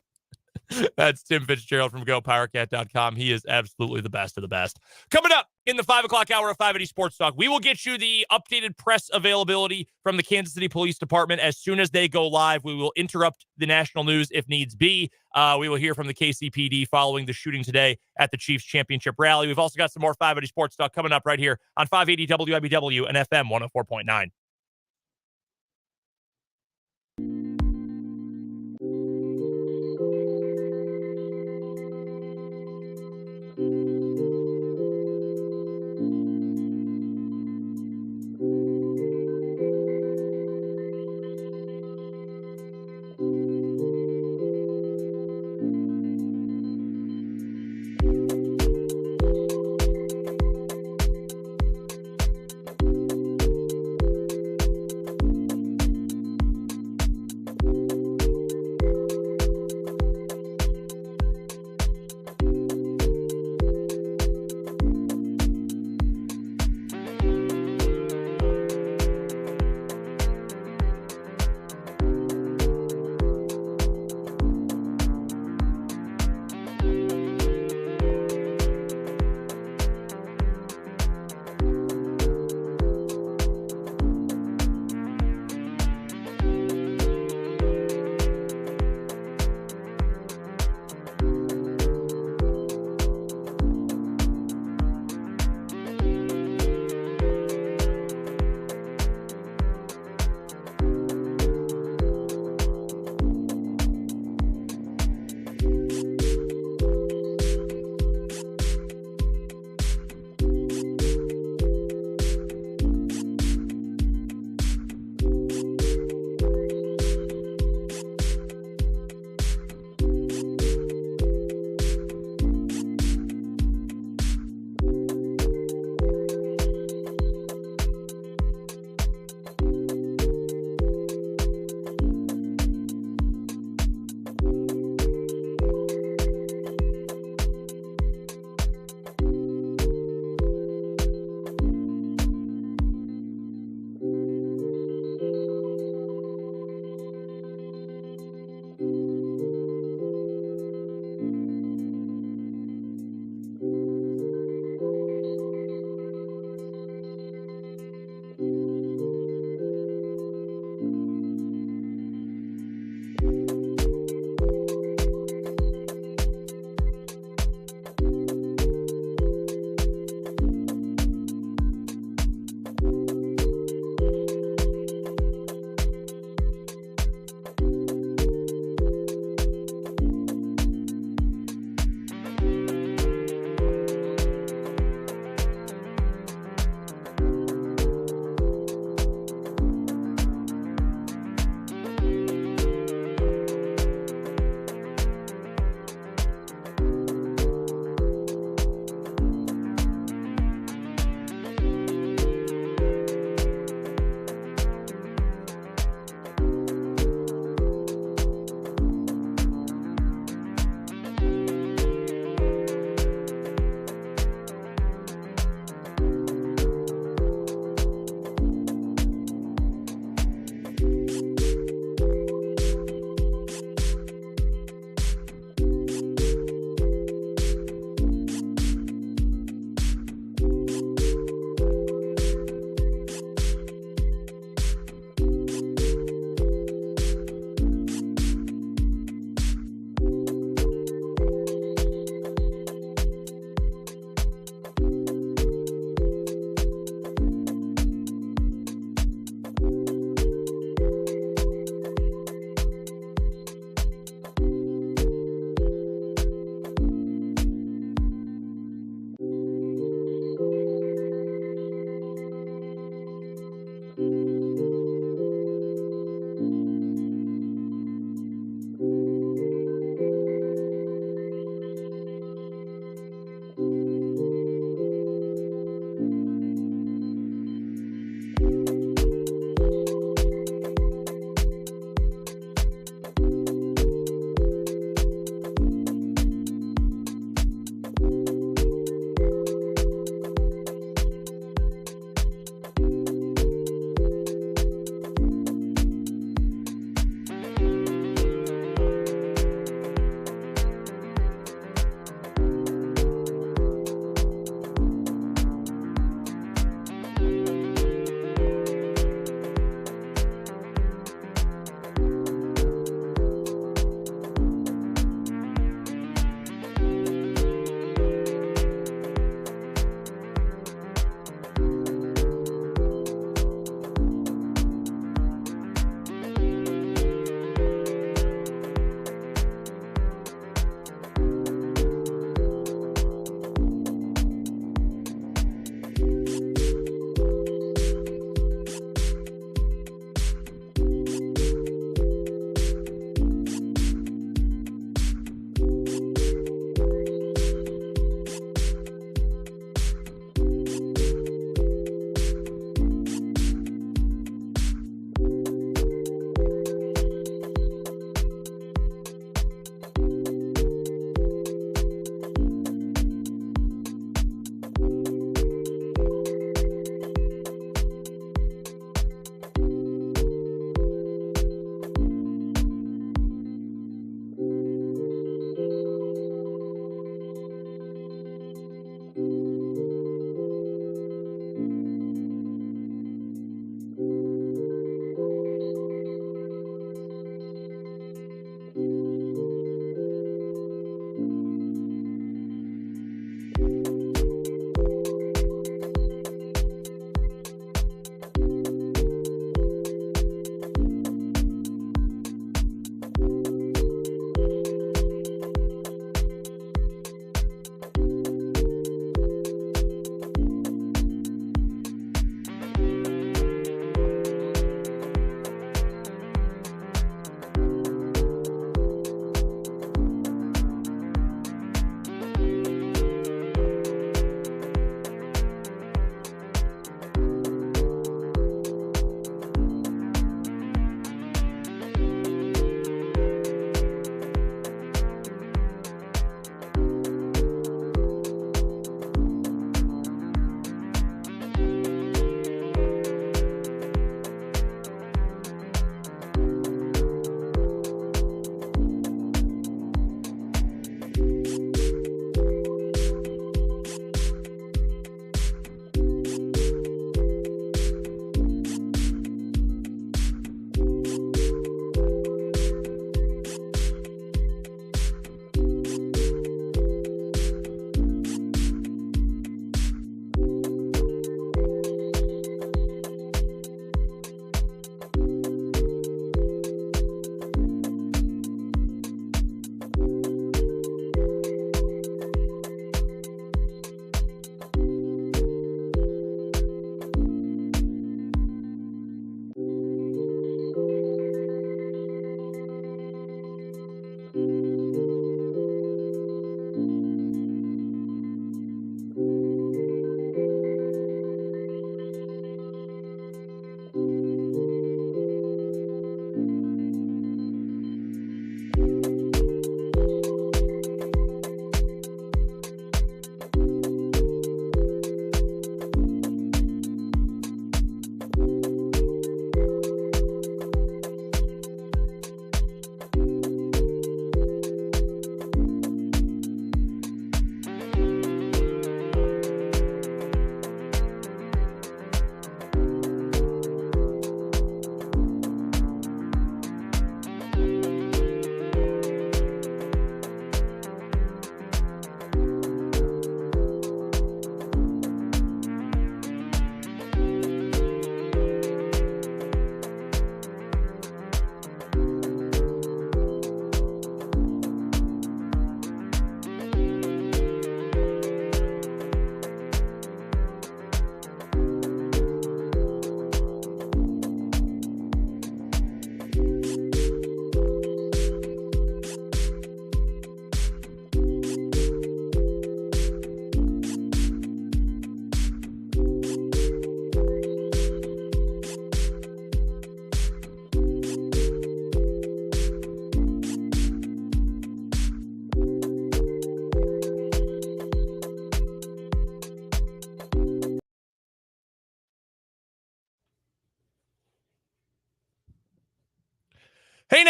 That's Tim Fitzgerald from GoPowerCat.com. He is absolutely the best of the best. Coming up in the 5 o'clock hour of 580 Sports Talk, we will get you the updated press availability from the Kansas City Police Department. As soon as they go live, we will interrupt the national news if needs be. We will hear from the KCPD following the shooting today at the Chiefs Championship Rally. We've also got some more 580 Sports Talk coming up right here on 580 WIBW and FM 104.9.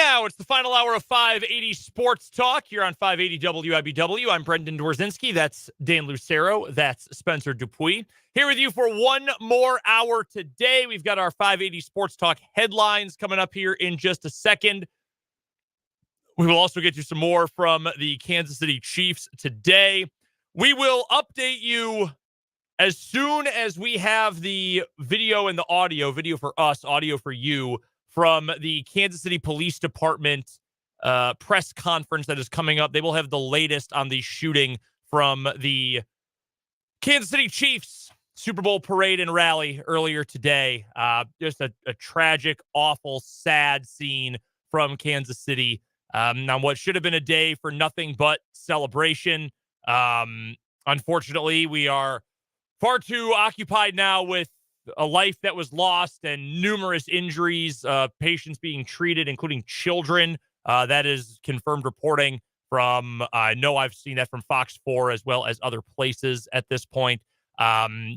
now it's the final hour of 580 Sports Talk here on 580 WIBW. I'm Brendan Dworzynski. That's Dan Lucero. That's Spencer Dupuis. Here with you for one more hour today. We've got our 580 Sports Talk headlines coming up here in just a second. We will also get you some more from the Kansas City Chiefs today. We will update you as soon as we have the video and the audio, video for us, audio for you, from the Kansas City Police Department press conference that is coming up. They will have the latest on the shooting from the Kansas City Chiefs Super Bowl parade and rally earlier today. Just a tragic, awful, sad scene from Kansas City on what should have been a day for nothing but celebration. Unfortunately, we are far too occupied now with a life that was lost and numerous injuries, patients being treated, including children. That is confirmed reporting from, I know I've seen that from Fox 4 as well as other places at this point.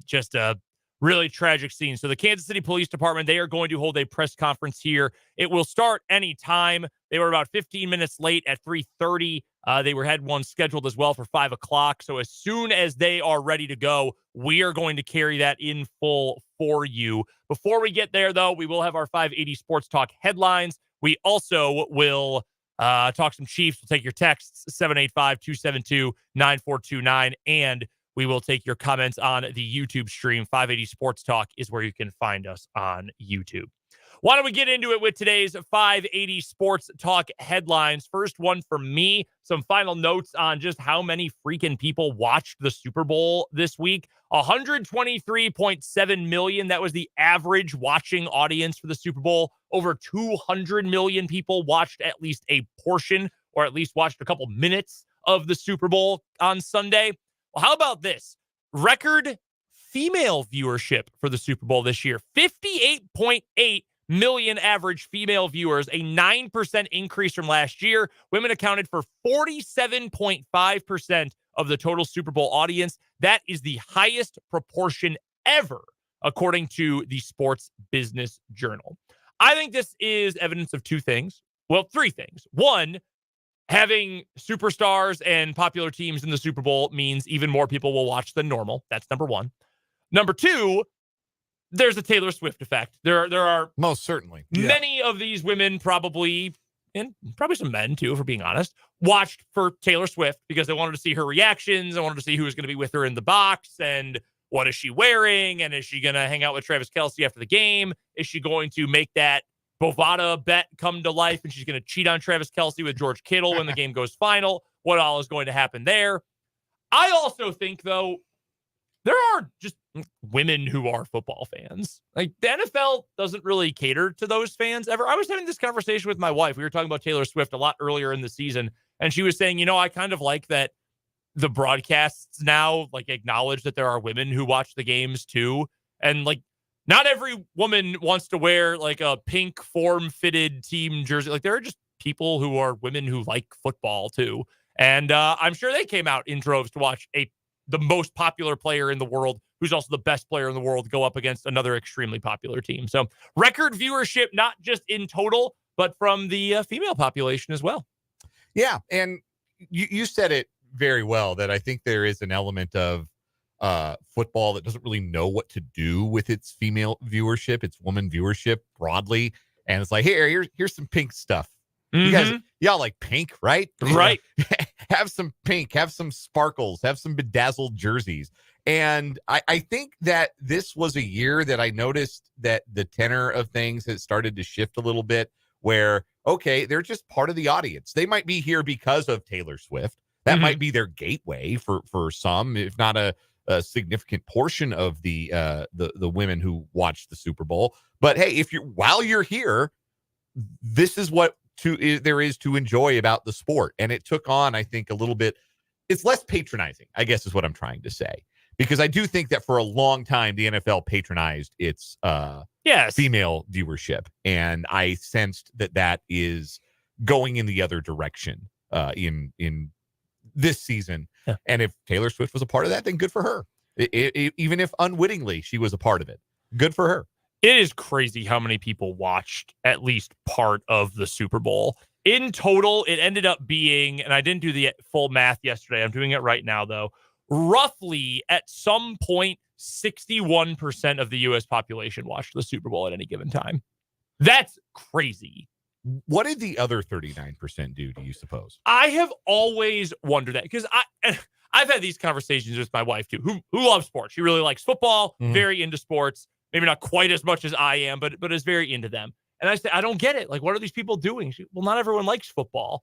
Just a really tragic scene. So the Kansas City Police Department, they are going to hold a press conference here. It will start any time. They were about 15 minutes late at 3:30. They had one scheduled as well for 5 o'clock. So as soon as they are ready to go, we are going to carry that in full for you. Before we get there, though, we will have our 580 Sports Talk headlines. We also will talk some Chiefs. We'll take your texts, 785-272-9429, and we will take your comments on the YouTube stream. 580 Sports Talk is where you can find us on YouTube. Why don't we get into it with today's 580 Sports Talk headlines? First one for me, some final notes on just how many freaking people watched the Super Bowl this week. 123.7 million. That was the average watching audience for the Super Bowl. Over 200 million people watched at least a portion or at least watched a couple minutes of the Super Bowl on Sunday. Well, how about this? Record female viewership for the Super Bowl this year. 58.8 million average female viewers, a 9% increase from last year. Women accounted for 47.5% of the total Super Bowl audience. That is the highest proportion ever, according to the Sports Business Journal. I think this is evidence of two things. Well, three things. One, having superstars and popular teams in the Super Bowl means even more people will watch than normal. That's number one. Number two, there's a Taylor Swift effect. There are most certainly many of these women probably, and probably some men too, if we're being honest, watched for Taylor Swift because they wanted to see her reactions. They wanted to see who was going to be with her in the box and what is she wearing, and is she going to hang out with Travis Kelce after the game? Is she going to make that Bovada bet come to life and she's going to cheat on Travis Kelce with George Kittle when the game goes final? What all is going to happen there? I also think, though, there are just women who are football fans. Like, the NFL doesn't really cater to those fans ever. I was having this conversation with my wife. We were talking about Taylor Swift a lot earlier in the season, and she was saying, I kind of like that the broadcasts now acknowledge that there are women who watch the games too. And not every woman wants to wear a pink form-fitted team jersey. There are just people who are women who like football too. And I'm sure they came out in droves to watch the most popular player in the world, who's also the best player in the world, go up against another extremely popular team. So record viewership, not just in total, but from the female population as well. Yeah. And you said it very well, that I think there is an element of football that doesn't really know what to do with its female viewership, its woman viewership broadly. And it's here's some pink stuff. Mm-hmm. Y'all like pink, right? Right. Have some pink, have some sparkles, have some bedazzled jerseys. And I think that this was a year that I noticed that the tenor of things has started to shift a little bit, where, okay, they're just part of the audience. They might be here because of Taylor Swift. That might be their gateway for some, if not a significant portion of the women who watch the Super Bowl. But hey, while you're here, this is what there is to enjoy about the sport. And it took on, I think, a little bit. It's less patronizing, I guess, is what I'm trying to say, because I do think that for a long time the NFL patronized its female viewership, and I sensed that is going in the other direction in this season. Yeah. And if Taylor Swift was a part of that, then good for her. Even if unwittingly she was a part of it, good for her. It is crazy how many people watched at least part of the Super Bowl. In total, it ended up being, and I didn't do the full math yesterday, I'm doing it right now, though, roughly at some point, 61% of the U.S. population watched the Super Bowl at any given time. That's crazy. What did the other 39% do, do you suppose? I have always wondered that because I've had these conversations with my wife, too, who loves sports. She really likes football, very into sports. Maybe not quite as much as I am, but is very into them. And I said, I don't get it. Like, what are these people doing? Well, not everyone likes football.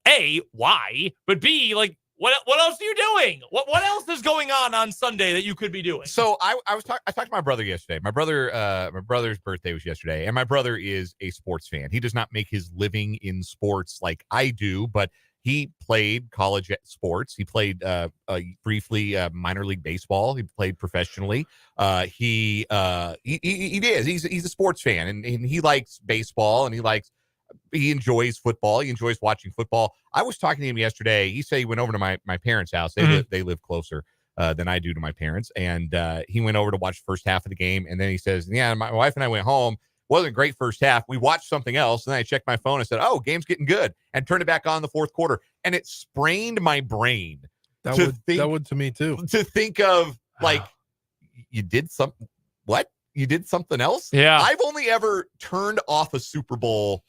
A, why? But B, like, what else are you doing? What else is going on Sunday that you could be doing? So I talked to my brother yesterday. My brother's birthday was yesterday, and my brother is a sports fan. He does not make his living in sports like I do, but he played college sports. He played briefly minor league baseball. He played professionally. He did. He's a sports fan, and he likes baseball, and he enjoys football. He enjoys watching football. I was talking to him yesterday. He said he went over to my parents' house. They live closer than I do to my parents, and he went over to watch the first half of the game, and then he says, "Yeah, my wife and I went home. Wasn't a great first half. We watched something else, and then I checked my phone and said, "Oh, game's getting good," and turned it back on in the fourth quarter, and it sprained my brain. That would to me too. To think of like you did something. What? You did something else? Yeah. I've only ever turned off a Super Bowl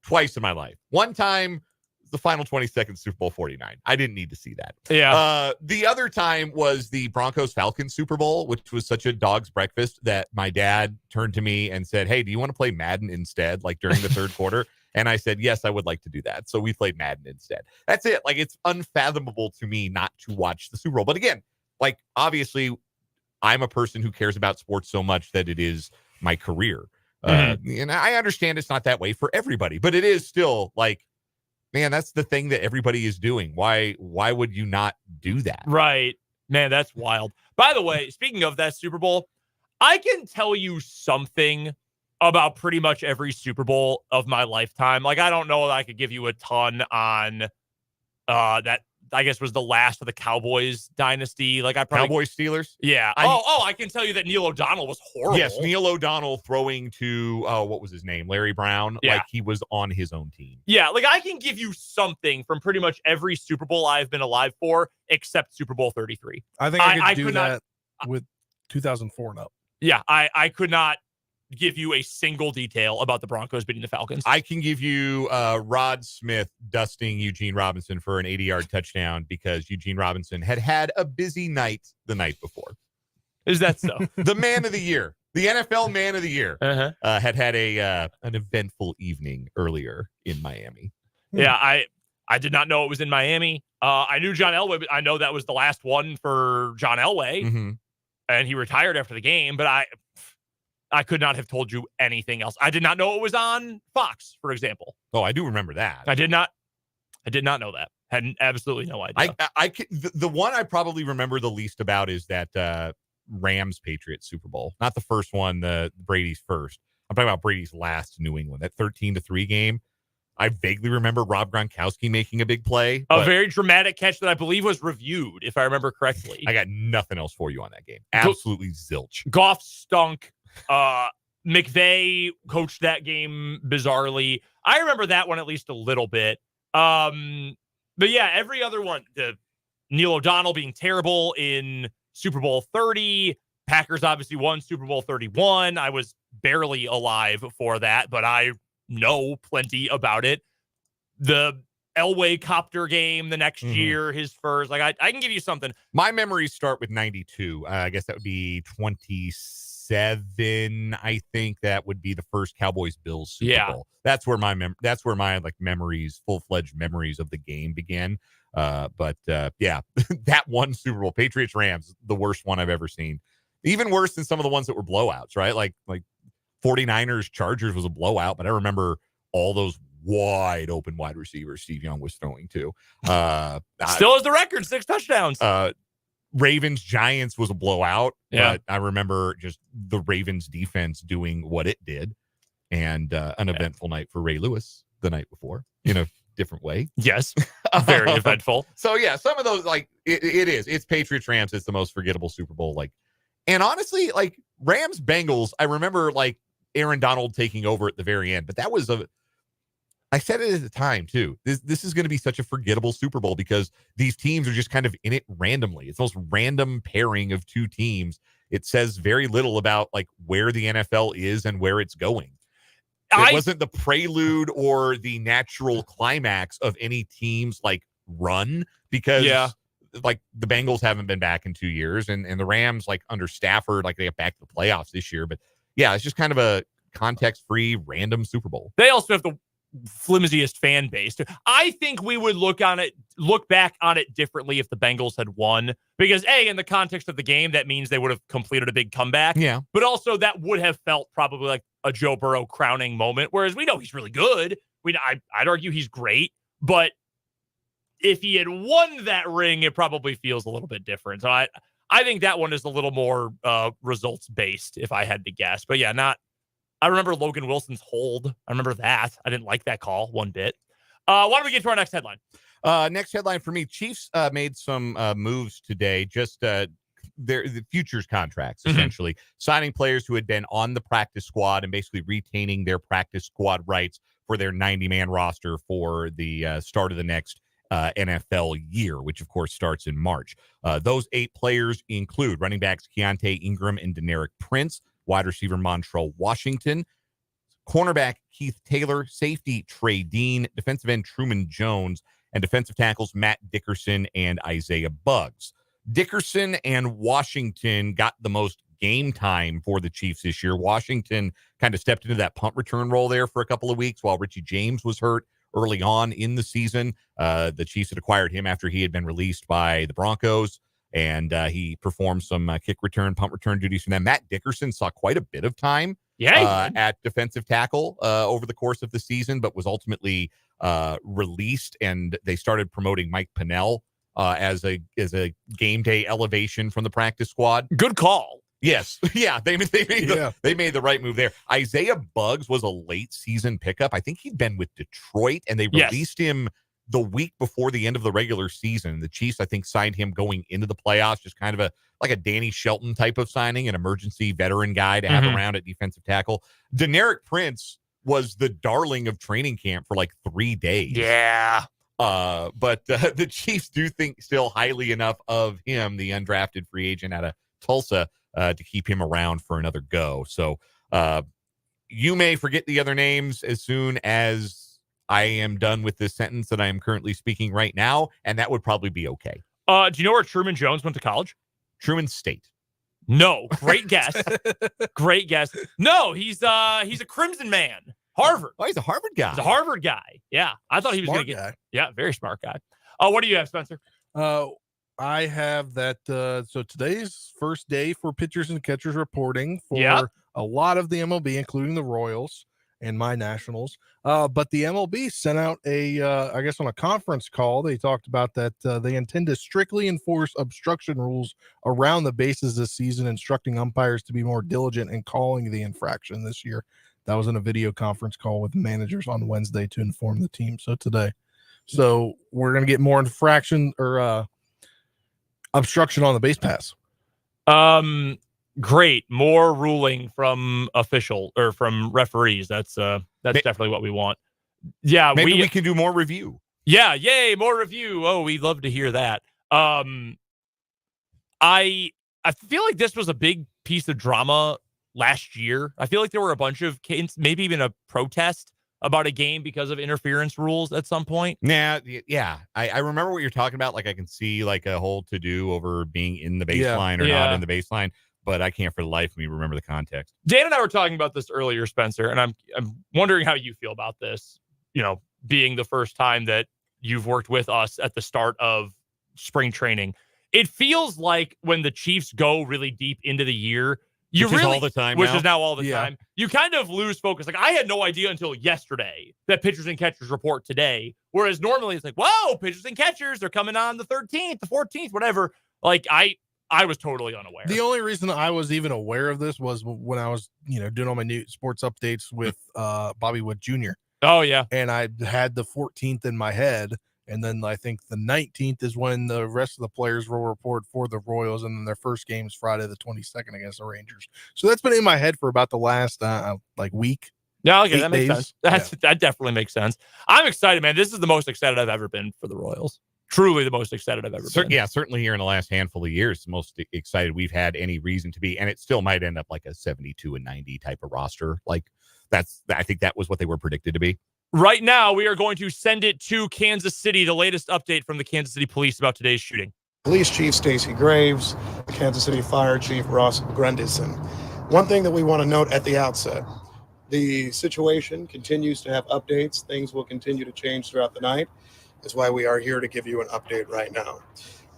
twice in my life. One time, the final 20 seconds, Super Bowl 49. I didn't need to see that. Yeah. The other time was the Broncos-Falcons Super Bowl, which was such a dog's breakfast that my dad turned to me and said, "Hey, do you want to play Madden instead, like during the third quarter?" And I said, "Yes, I would like to do that." So we played Madden instead. That's it. Like, it's unfathomable to me not to watch the Super Bowl. But again, like, obviously, I'm a person who cares about sports so much that it is my career. And I understand it's not that way for everybody, but it is still like, man, that's the thing that everybody is doing. Why would you not do that? Right. Man, that's wild. By the way, speaking of that Super Bowl, I can tell you something about pretty much every Super Bowl of my lifetime. Like, I don't know that I could give you a ton on that, I guess, was the last of the Cowboys dynasty. Like, I probably Cowboys Steelers. Yeah. I can tell you that Neil O'Donnell was horrible. Yes, Neil O'Donnell throwing to what was his name? Larry Brown. Yeah. Like, he was on his own team. Yeah, like, I can give you something from pretty much every Super Bowl I've been alive for, except Super Bowl 33. I think I could do that with 2004 and up. Yeah, I could not give you a single detail about the Broncos beating the Falcons. I can give you Rod Smith dusting Eugene Robinson for an 80-yard touchdown because Eugene Robinson had a busy night the night before. Is that so? The man of the year, the NFL man of the year, had an eventful evening earlier in Miami. Yeah, I did not know it was in Miami. I knew John Elway, but I know that was the last one for John Elway, and he retired after the game, but I could not have told you anything else. I did not know it was on Fox, for example. Oh, I do remember that. I did not know that. Had absolutely no idea. The one I probably remember the least about is that Rams Patriots Super Bowl. Not the first one, the Brady's first. I'm talking about Brady's last New England, that 13-3 game. I vaguely remember Rob Gronkowski making a big play. A very dramatic catch that I believe was reviewed, if I remember correctly. I got nothing else for you on that game. Absolutely zilch. Goff stunk. McVay coached that game bizarrely. I remember that one at least a little bit. But yeah, every other one, the Neil O'Donnell being terrible in Super Bowl 30. Packers obviously won Super Bowl 31. I was barely alive for that, but I know plenty about it. The Elway copter game the next year, his first. Like, I can give you something. My memories start with 92. I guess that would be 27. I think that would be the first Cowboys-Bills Super Bowl. That's where my memories, full-fledged memories of the game began. But that one Super Bowl, Patriots-Rams, the worst one I've ever seen. Even worse than some of the ones that were blowouts, right? Like 49ers Chargers was a blowout, but I remember all those wide open wide receivers Steve Young was throwing to. Still has the record, 6 touchdowns. Ravens Giants was a blowout, but I remember just the Ravens defense doing what it did, and an eventful night for Ray Lewis the night before in a different way. Yes, very eventful. So yeah, some of those, like, it's Patriots Rams. It's the most forgettable Super Bowl. Like, and honestly, like, Rams Bengals, I remember like Aaron Donald taking over at the very end, but that was I said it at the time too. This is going to be such a forgettable Super Bowl because these teams are just kind of in it randomly. It's the most random pairing of two teams. It says very little about like where the NFL is and where it's going. It wasn't the prelude or the natural climax of any team's like run because like the Bengals haven't been back in 2 years and the Rams like under Stafford, like they get back to the playoffs this year. But yeah, it's just kind of a context-free random Super Bowl. They also have the flimsiest fan base. I think we would look back on it differently if the Bengals had won because in the context of the game, that means they would have completed a big comeback. Yeah. But also that would have felt probably like a Joe Burrow crowning moment, whereas we know he's really good. I'd argue he's great, but if he had won that ring, it probably feels a little bit different. So I think that one is a little more results based if I had to guess. But yeah, I remember Logan Wilson's hold. I remember that. I didn't like that call one bit. Why don't we get to our next headline? Next headline for me, Chiefs made some moves today, just the futures contracts, essentially, signing players who had been on the practice squad and basically retaining their practice squad rights for their 90-man roster for the start of the next NFL year, which, of course, starts in March. Those 8 players include running backs Keontae Ingram and Deneric Prince, wide receiver Montrell Washington, cornerback Keith Taylor, safety Trey Dean, defensive end Truman Jones, and defensive tackles Matt Dickerson and Isaiah Buggs. Dickerson and Washington got the most game time for the Chiefs this year. Washington kind of stepped into that punt return role there for a couple of weeks while Richie James was hurt early on in the season. The Chiefs had acquired him after he had been released by the Broncos. And he performed some kick return, punt return duties for them. Matt Dickerson saw quite a bit of time at defensive tackle over the course of the season, but was ultimately released. And they started promoting Mike Pennell as a game day elevation from the practice squad. Good call. Yes. Yeah. They made the right move there. Isaiah Buggs was a late season pickup. I think he'd been with Detroit and they released him the week before the end of the regular season. The Chiefs, I think, signed him going into the playoffs, just kind of like a Danny Shelton type of signing, an emergency veteran guy to have around at defensive tackle. Deneric Prince was the darling of training camp for like 3 days. Yeah. But the Chiefs do think still highly enough of him, the undrafted free agent out of Tulsa, to keep him around for another go. So you may forget the other names as soon as I am done with this sentence that I am currently speaking right now, and that would probably be okay. Do you know where Truman Jones went to college? Truman State. No, great guess. Great guess. No, he's a Crimson man. Harvard. Oh, he's a Harvard guy. He's a Harvard guy. Yeah, I thought he was going to get. Yeah, very smart guy. What do you have, Spencer? I have that. So today's first day for pitchers and catchers reporting for a lot of the MLB, including the Royals and my Nationals. But the MLB sent out I guess on a conference call, they talked about that they intend to strictly enforce obstruction rules around the bases this season, instructing umpires to be more diligent in calling the infraction this year. That was in a video conference call with managers on Wednesday to inform the team. So today. So we're going to get more infraction or obstruction on the base pass. Great. More ruling from official or from referees. That's definitely what we want. Yeah. Maybe we can do more review. Yeah. Yay. More review. Oh, we'd love to hear that. I feel like this was a big piece of drama last year. I feel like there were a bunch of cases, maybe even a protest about a game because of interference rules at some point. Yeah. I remember what you're talking about. Like I can see like a whole to-do over being in the baseline or not in the baseline, but I can't for the life of me remember the context. Dan and I were talking about this earlier, Spencer, and I'm wondering how you feel about this, being the first time that you've worked with us at the start of spring training. It feels like when the Chiefs go really deep into the year, which is all the time time. You kind of lose focus. Like I had no idea until yesterday that pitchers and catchers report today. Whereas normally it's like, whoa, pitchers and catchers, they're coming on the 13th, the 14th, whatever. Like I was totally unaware. The only reason I was even aware of this was when I was, doing all my new sports updates with Bobby Wood Jr. Oh yeah. And I had the 14th in my head. And then I think the 19th is when the rest of the players will report for the Royals, and then their first game is Friday the 22nd against the Rangers. So that's been in my head for about the last week. Yeah, okay, 8 that makes days. sense. That definitely makes sense. I'm excited, man. This is the most excited I've ever been for the Royals. Truly the most excited I've ever been. Yeah, certainly here in the last handful of years, the most excited we've had any reason to be. And it still might end up like a 72-90 type of roster. Like I think that was what they were predicted to be. Right now, we are going to send it to Kansas City, the latest update from the Kansas City Police about today's shooting. Police Chief Stacy Graves, Kansas City Fire Chief Ross Grundison. One thing that we want to note at the outset, the situation continues to have updates. Things will continue to change throughout the night. That's why we are here to give you an update right now.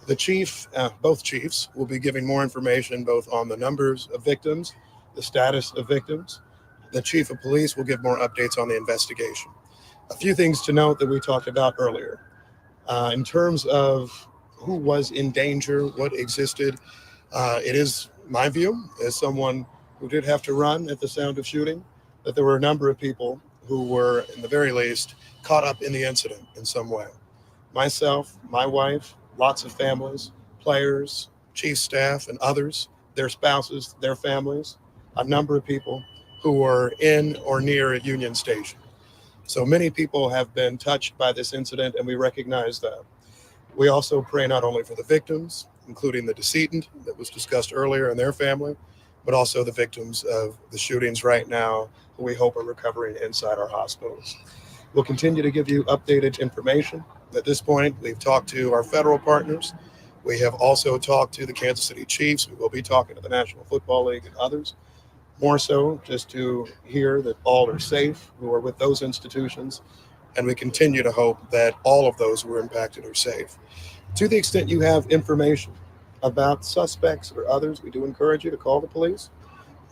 The chief, both chiefs, will be giving more information both on the numbers of victims, the status of victims. The chief of police will give more updates on the investigation. A few things to note that we talked about earlier. In terms of who was in danger, what existed, it is my view, as someone who did have to run at the sound of shooting, that there were a number of people who were, in the very least, caught up in the incident in some way. Myself, my wife, lots of families, players, chief staff, and others, their spouses, their families, a number of people who were in or near a Union Station. So many people have been touched by this incident, and we recognize that. We also pray not only for the victims, including the decedent that was discussed earlier and their family, but also the victims of the shootings right now, who we hope are recovering inside our hospitals. We'll continue to give you updated information. At this point, we've talked to our federal partners. We have also talked to the Kansas City Chiefs. We will be talking to the National Football League and others. More so just to hear that all are safe who are with those institutions. And we continue to hope that all of those who were impacted are safe. To the extent you have information about suspects or others, we do encourage you to call the police.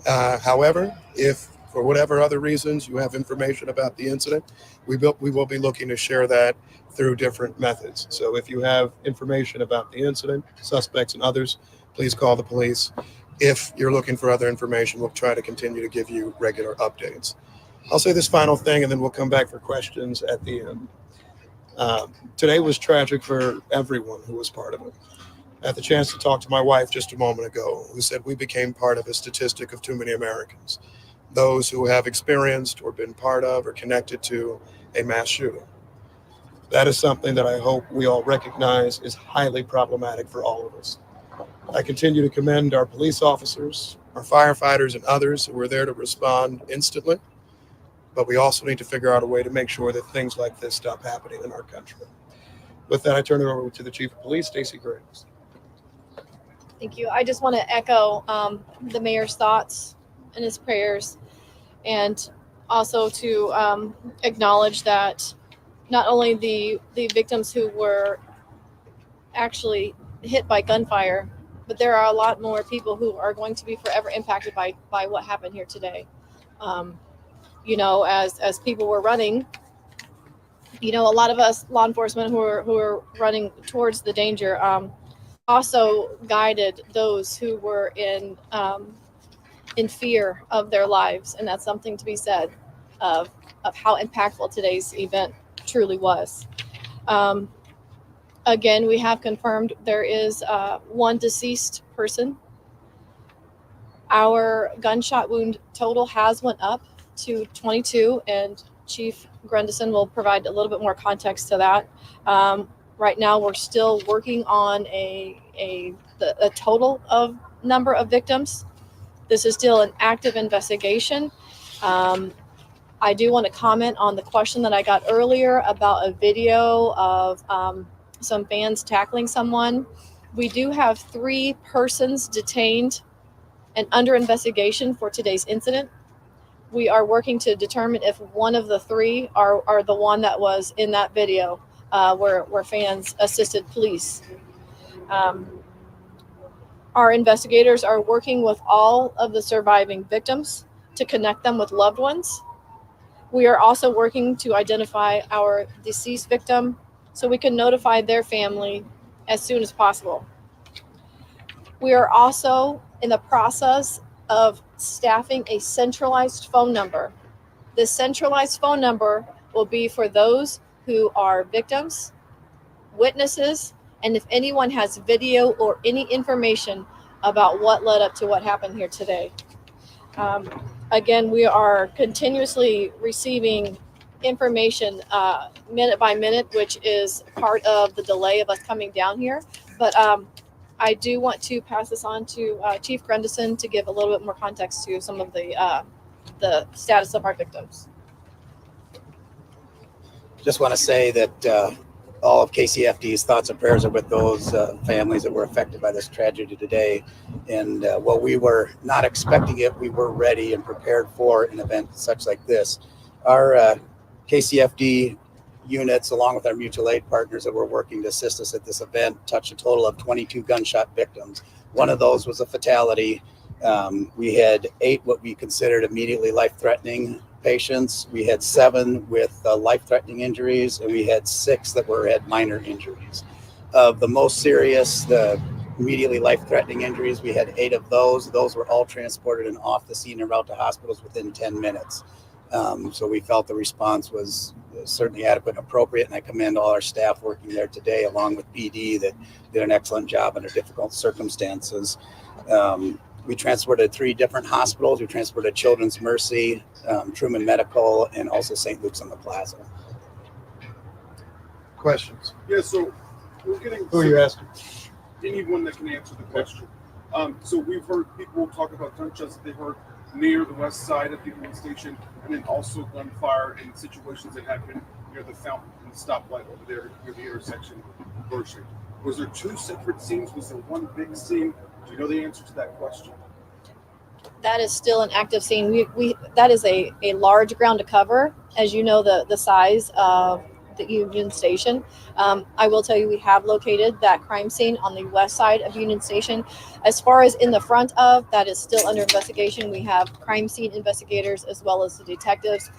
However, if for whatever other reasons you have information about the incident, we will be looking to share that through different methods. So if you have information about the incident, suspects and others, please call the police. If you're looking for other information, we'll try to continue to give you regular updates. I'll say this final thing, and then we'll come back for questions at the end. Today was tragic for everyone who was part of it. I had the chance to talk to my wife just a moment ago, who said we became part of a statistic of too many Americans, those who have experienced or been part of or connected to a mass shooting. That is something that I hope we all recognize is highly problematic for all of us. I continue to commend our police officers, our firefighters, and others who were there to respond instantly. But we also need to figure out a way to make sure that things like this stop happening in our country. With that, I turn it over to the Chief of Police, Stacy Graves. Thank you. I just want to echo the mayor's thoughts and his prayers, and also to acknowledge that not only the victims who were actually hit by gunfire, but there are a lot more people who are going to be forever impacted by what happened here today. As people were running, a lot of us law enforcement who are running towards the danger also guided those who were in fear of their lives, and that's something to be said of how impactful today's event truly was. Again, we have confirmed there is one deceased person. Our gunshot wound total has went up to 22, and Chief Grundison will provide a little bit more context to that. Right now, we're still working on a total of number of victims. This is still an active investigation. I do want to comment on the question that I got earlier about a video of some fans tackling someone. We do have 3 persons detained and under investigation for today's incident. We are working to determine if one of the 3 are the one that was in that video where fans assisted police. Our investigators are working with all of the surviving victims to connect them with loved ones. We are also working to identify our deceased victim so we can notify their family as soon as possible. We are also in the process of staffing a centralized phone number. This centralized phone number will be for those who are victims, witnesses, and if anyone has video or any information about what led up to what happened here today. Again, we are continuously receiving information minute by minute, which is part of the delay of us coming down here. But I do want to pass this on to Chief Grendison to give a little bit more context to some of the status of our victims. Just want to say that all of KCFD's thoughts and prayers are with those families that were affected by this tragedy today. And while we were not expecting it, we were ready and prepared for an event such like this. Our KCFD units, along with our mutual aid partners that were working to assist us at this event, touched a total of 22 gunshot victims. One of those was a fatality. We had 8 what we considered immediately life-threatening patients. We had 7 with life-threatening injuries, and we had 6 that had minor injuries. Of the most serious, the immediately life-threatening injuries, we had 8 of those. Those were all transported and off the scene and route to hospitals within 10 minutes. So we felt the response was certainly adequate and appropriate, and I commend all our staff working there today, along with PD, that did an excellent job under difficult circumstances. We transported 3 different hospitals. We transported Children's Mercy, Truman Medical, and also St. Luke's on the Plaza. Questions? Yeah, so we're getting... Who are you asking? Anyone that can answer the question. So we've heard people talk about gunshots that they heard near the west side of the Union Station, and then also gunfire in situations that happened near the fountain and the stoplight over there near the intersection of Berkshire. Was there 2 separate scenes? Was there one big scene? Do you know the answer to that question? That is still an active scene. That is a large ground to cover, as you know, the size of the Union Station. I will tell you, we have located that crime scene on the west side of Union Station. As far as in the front of, that is still under investigation. We have crime scene investigators as well as the detectives.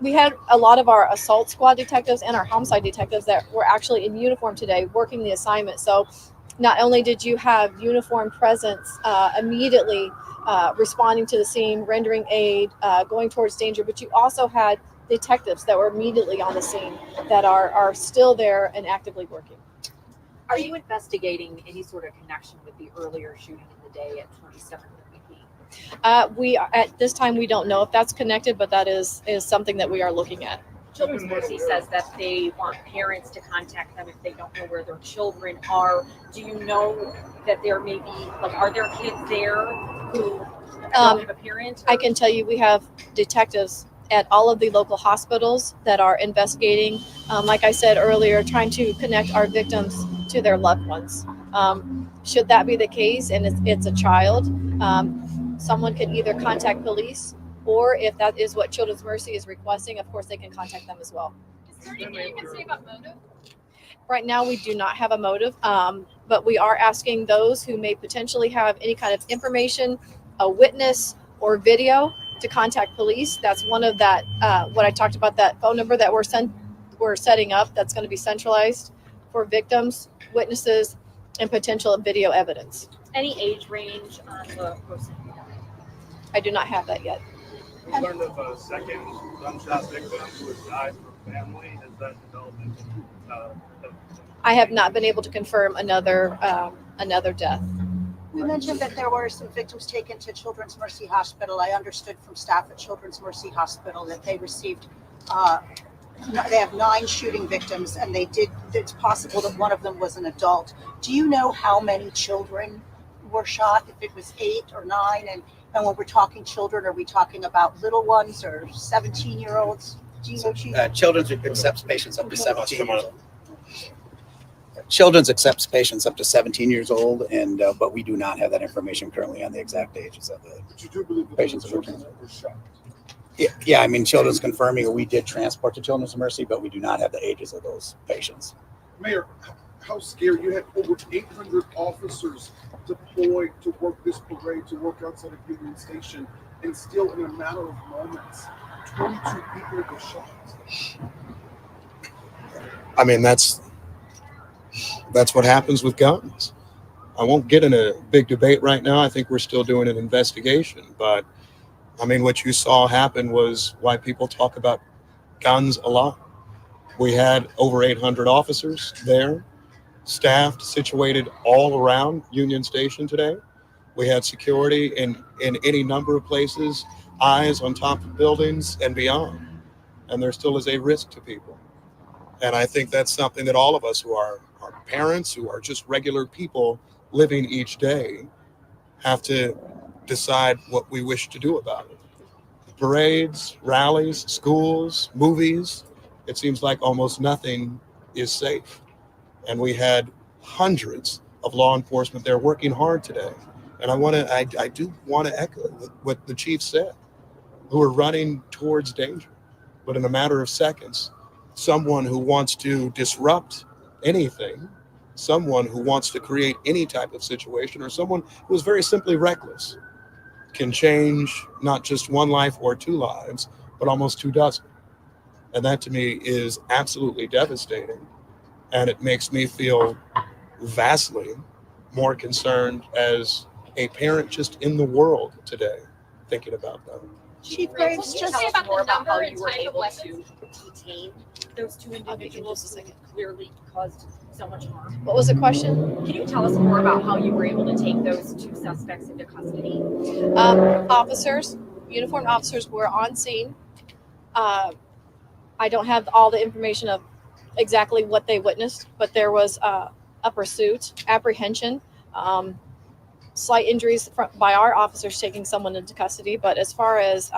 We had a lot of our assault squad detectives and our homicide detectives that were actually in uniform today working the assignment. So not only did you have uniform presence immediately responding to the scene, rendering aid, going towards danger, but you also had detectives that were immediately on the scene that are still there and actively working. Are you investigating any sort of connection with the earlier shooting in the day at 27th and BP? We at this time we don't know if that's connected, but that is something that we are looking at. Children's Mercy says that they want parents to contact them if they don't know where their children are. Do you know that there may be, are there kids there who don't have a parent? I can tell you we have detectives at all of the local hospitals that are investigating, like I said earlier, trying to connect our victims to their loved ones. Should that be the case and it's a child, someone can either contact police, or if that is what Children's Mercy is requesting, of course they can contact them as well. Is there anything you can say about motive? Right now we do not have a motive, but we are asking those who may potentially have any kind of information, a witness or video, to contact police. That's one of that what I talked about, that phone number that we're setting up, that's going to be centralized for victims, witnesses, and potential video evidence. Any age range on the person? I do not have that yet. We learned of a second gunshot victim who has died from family. Has that development? I have not been able to confirm another death. You mentioned that there were some victims taken to Children's Mercy Hospital. I understood from staff at Children's Mercy Hospital that they received, they have 9 shooting victims, and it's possible that one of them was an adult. Do you know how many children were shot, if it was 8 or 9? And when we're talking children, are we talking about little ones or 17-year-olds? Do you know, Chief? Children's accepts patients up to 17 years old. Children's accepts patients up to 17 years old, and but we do not have that information currently on the exact ages of the patients that were transported. Yeah, I mean, Children's confirming we did transport to Children's Mercy, but we do not have the ages of those patients. Mayor, how scary. You had over 800 officers deployed to work this parade, to work outside of Union Station, and still in a matter of moments, 22 people were shot. I mean, that's what happens with guns. I won't get in a big debate right now. I think we're still doing an investigation, but I mean, what you saw happen was why people talk about guns a lot. We had over 800 officers there, staffed, situated all around Union Station today. We had security in any number of places, eyes on top of buildings and beyond. And there still is a risk to people. And I think that's something that all of us who are parents, who are just regular people living each day, have to decide what we wish to do about it. Parades, rallies, schools, movies, it seems like almost nothing is safe. And we had hundreds of law enforcement there working hard today. And I do want to echo what the chief said, who are running towards danger. But in a matter of seconds, someone who wants to disrupt anything, someone who wants to create any type of situation, or someone who is very simply reckless can change not just one life or two lives, but almost 24. And that to me is absolutely devastating. And it makes me feel vastly more concerned as a parent just in the world today, thinking about them. Chief Graves, Can you just tell us more about how you were able to detain those two individuals who clearly caused so much harm? What was the question? Can you tell us more about how you were able to take those two suspects into custody? Uniformed officers were on scene. I don't have all the information of exactly what they witnessed, but there was a pursuit, apprehension, slight injuries by our officers taking someone into custody. But as far as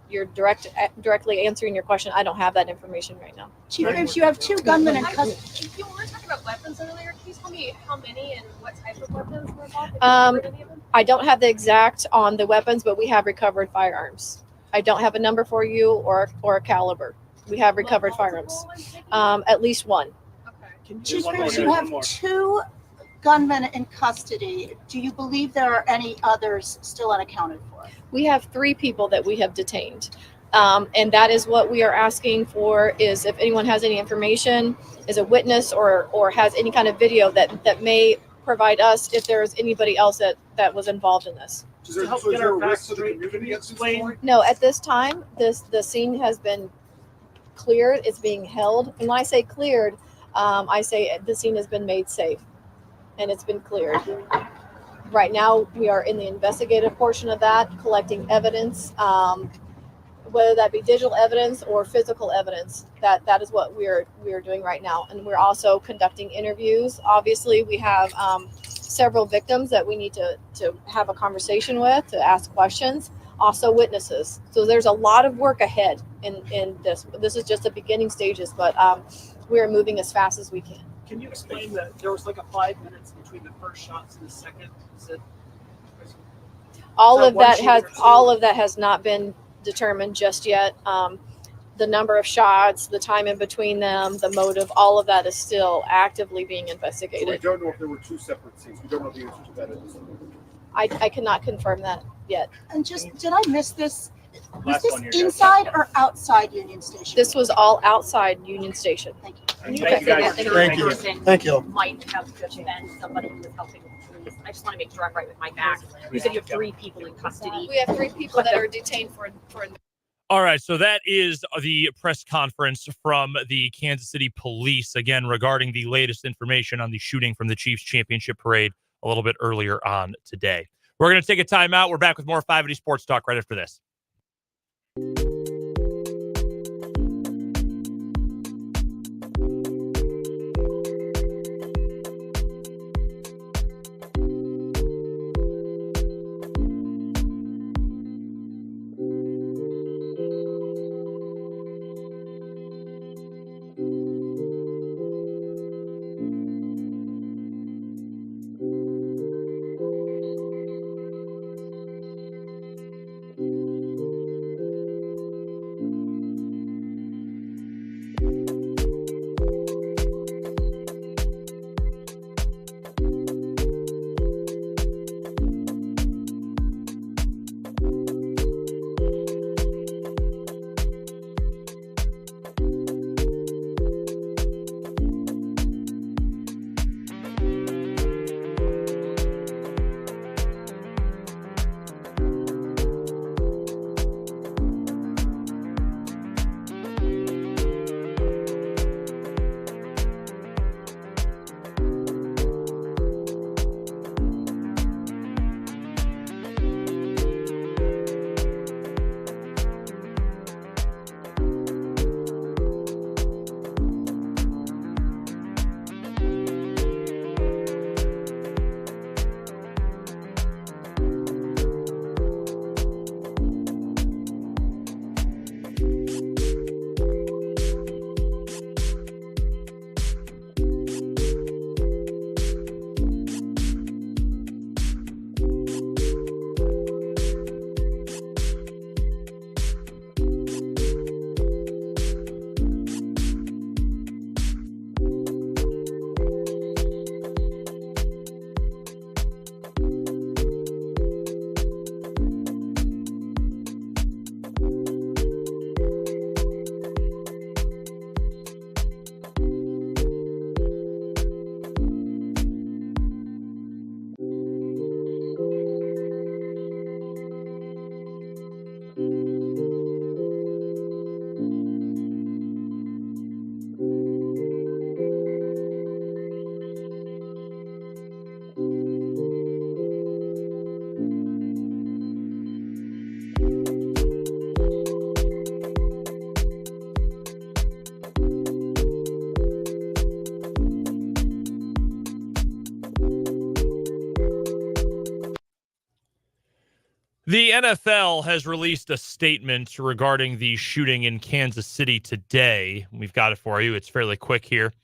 you're directly answering your question, I don't have that information right now. Chief Graves, you have two gunmen in custody. You were talking about weapons earlier. Can you tell me how many and what type of weapons were involved? I don't have the exact on the weapons, but we have recovered firearms. I don't have a number for you or a caliber. We have recovered firearms. At least one. Chief Graves, you have two gunmen in custody. Do you believe there are any others still unaccounted for? We have 3 people that we have detained. And that is what we are asking for, is if anyone has any information, is a witness or has any kind of video that may provide us if there's anybody else that was involved in this. To help get our facts straight, can you explain? No, at this time, the scene has been cleared. It's being held. And when I say cleared, I say the scene has been made safe and it's been cleared. Right now, we are in the investigative portion of that, collecting evidence, whether that be digital evidence or physical evidence. That is what we are doing right now. And we're also conducting interviews. Obviously, we have several victims that we need to have a conversation with, to ask questions, also witnesses. So there's a lot of work ahead in this. This is just the beginning stages, but we are moving as fast as we can. Can you explain that there was like a 5 minutes between the first shots and the second? All of that has not been determined just yet. The number of shots, the time in between them, the motive, all of that is still actively being investigated. So we don't know if there were 2 separate scenes. We don't know the answer to that at this point. I cannot confirm that yet. And just, did I miss this? Was this inside or outside Union Station? This was all outside Union Station. Thank you. Can you say that the Thank you. person Thank you. might have just been somebody who was helping police? I just want to make sure I'm right with my facts. You said you have 3 people in custody. We have 3 people that are detained for. All right, so that is the press conference from the Kansas City Police, again, regarding the latest information on the shooting from the Chiefs Championship Parade a little bit earlier on today. We're going to take a timeout. We're back with more 580 Sports Talk right after this. The NFL has released a statement regarding the shooting in Kansas City today. We've got it for you. It's fairly quick here.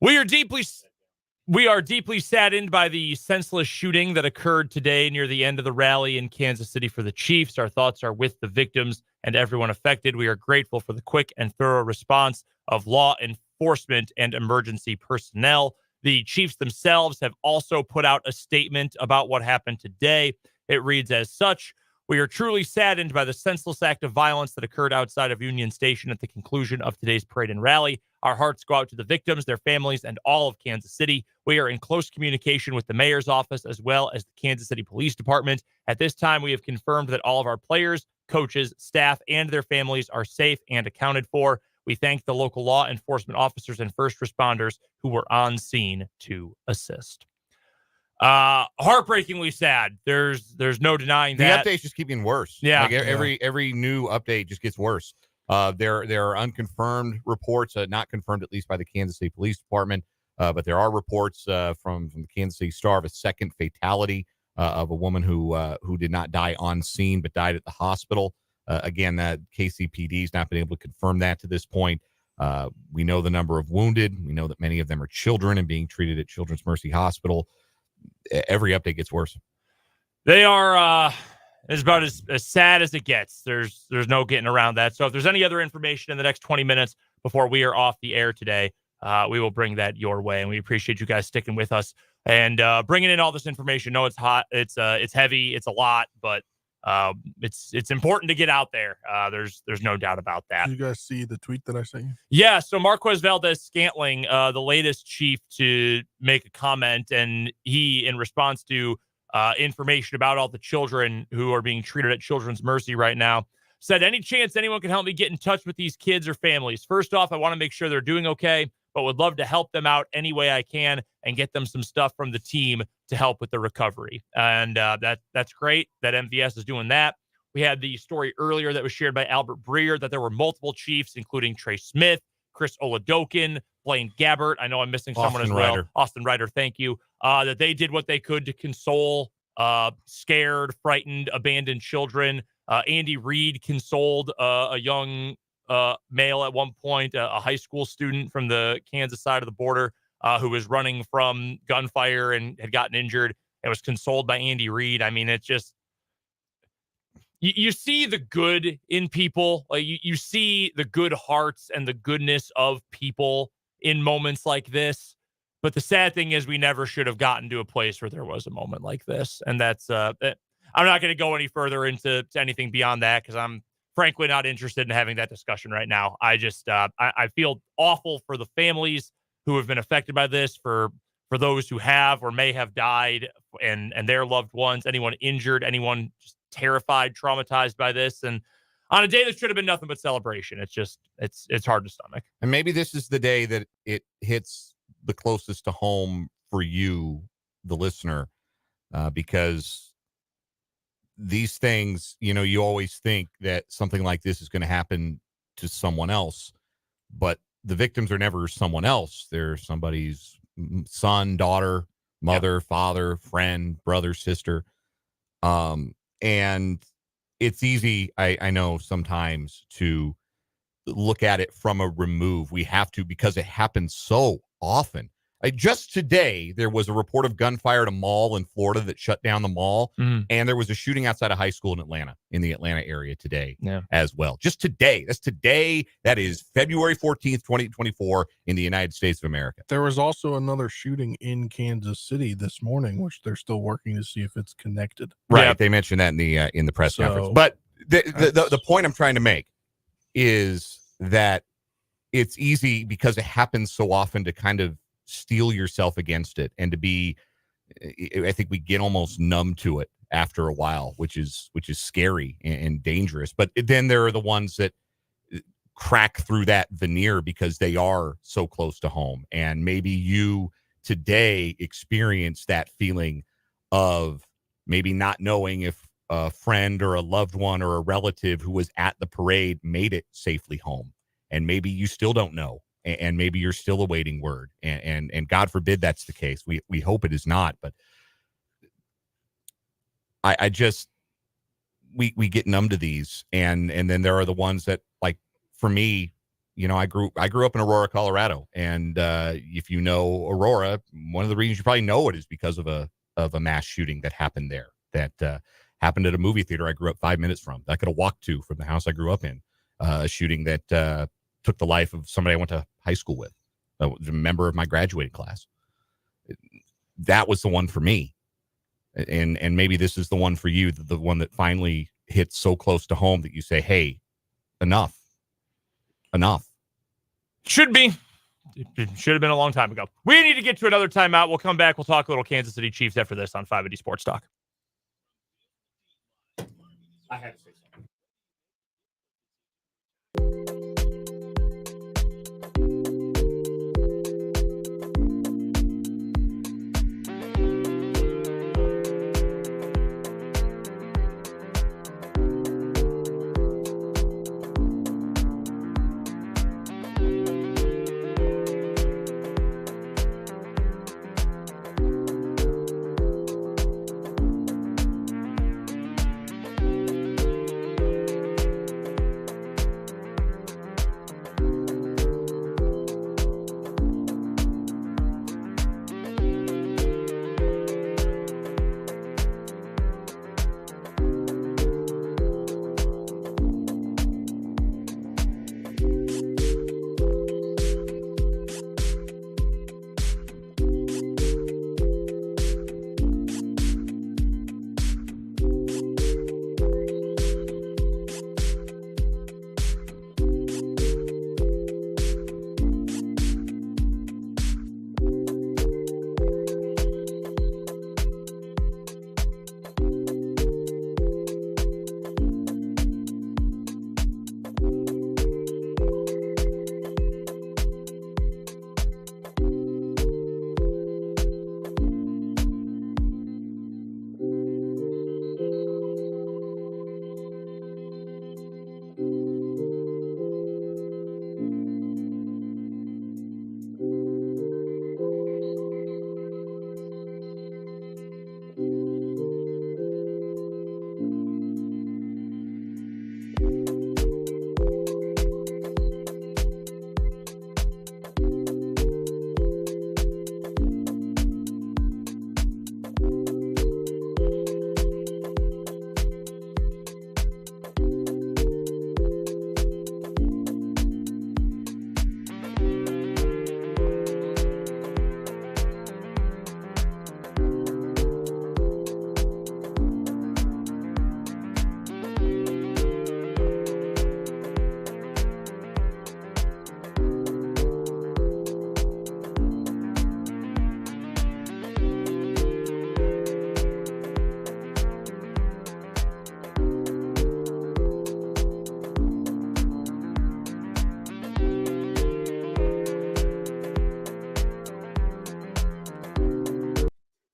We are deeply saddened by the senseless shooting that occurred today near the end of the rally in Kansas City for the Chiefs. Our thoughts are with the victims and everyone affected. We are grateful for the quick and thorough response of law enforcement and emergency personnel. The Chiefs themselves have also put out a statement about what happened today. It reads as such: "We are truly saddened by the senseless act of violence that occurred outside of Union Station at the conclusion of today's parade and rally. Our hearts go out to the victims, their families, and all of Kansas City. We are in close communication with the mayor's office as well as the Kansas City Police Department. At this time, we have confirmed that all of our players, coaches, staff, and their families are safe and accounted for. We thank the local law enforcement officers and first responders who were on scene to assist." Heartbreakingly sad. There's no denying that. The updates just keep getting worse. Yeah. Like every new update just gets worse. There are unconfirmed reports, not confirmed at least by the Kansas City Police Department, but there are reports from the Kansas City Star of a second fatality of a woman who did not die on scene but died at the hospital. Again, that KCPD has not been able to confirm that to this point. We know the number of wounded. We know that many of them are children and being treated at Children's Mercy Hospital. Every update gets worse. They are it's about as sad as it gets. There's no getting around that. So if there's any other information in the next 20 minutes before we are off the air today, we will bring that your way. And we appreciate you guys sticking with us and bringing in all this information. No, it's hot. It's heavy. It's a lot, but it's important to get out there. There's no doubt about that. Did you guys see the tweet that I sent you? Yeah, so Marquez Valdez-Scantling, the latest chief to make a comment, and he, in response to information about all the children who are being treated at Children's Mercy right now, said, "Any chance anyone can help me get in touch with these kids or families? First off, I want to make sure they're doing okay, but would love to help them out any way I can and get them some stuff from the team to help with the recovery." And that's great that MVS is doing that. We had the story earlier that was shared by Albert Breer that there were multiple Chiefs, including Trey Smith, Chris Oladokin, Blaine Gabbert. I know I'm missing someone as well. Austin Ryder, thank you. That they did what they could to console scared, frightened, abandoned children. Andy Reid consoled a young male at one point, a high school student from the Kansas side of the border who was running from gunfire and had gotten injured and was consoled by Andy Reid. I mean, it's just, you see the good in people. Like you see the good hearts and the goodness of people in moments like this. But the sad thing is we never should have gotten to a place where there was a moment like this. And that's, I'm not going to go any further into anything beyond that because I'm frankly not interested in having that discussion right now. I just, I feel awful for the families who have been affected by this, for those who have or may have died and their loved ones, anyone injured, anyone just terrified, traumatized by this. And on a day that should have been nothing but celebration, it's just, it's hard to stomach. And maybe this is the day that it hits the closest to home for you, the listener, because these things, you always think that something like this is going to happen to someone else, but the victims are never someone else. They're somebody's son, daughter, mother, father, friend, brother, sister. And it's easy, I know sometimes, to look at it from a remove. We have to, because it happens so often. Just today, there was a report of gunfire at a mall in Florida that shut down the mall. And there was a shooting outside a high school in Atlanta, in the Atlanta area today as well. Just today. That's today. That is February 14th, 2024 in the United States of America. There was also another shooting in Kansas City this morning, which they're still working to see if it's connected. Right. Yep. They mentioned that in the press conference. But the point I'm trying to make is that it's easy, because it happens so often, to kind of steel yourself against it and to be, I think we get almost numb to it after a while, which is scary and dangerous. But then there are the ones that crack through that veneer because they are so close to home. And maybe you today experience that feeling of maybe not knowing if a friend or a loved one or a relative who was at the parade made it safely home. And maybe you still don't know. And maybe you're still awaiting word, and God forbid that's the case. We hope it is not, but I just, we get numb to these, and then there are the ones that, like, for me, I grew up in Aurora, Colorado, and if you know Aurora, one of the reasons you probably know it is because of a mass shooting that happened there, that happened at a movie theater I grew up 5 minutes from, that I could have walked to from the house I grew up in. A shooting that took the life of somebody I went to high school with, a member of my graduating class. That was the one for me, and maybe this is the one for you, the one that finally hits so close to home that you say, "Hey, enough." Should be. It should have been a long time ago. We need to get to another timeout. We'll come back. We'll talk a little Kansas City Chiefs after this on 580 Sports Talk. I had to say something.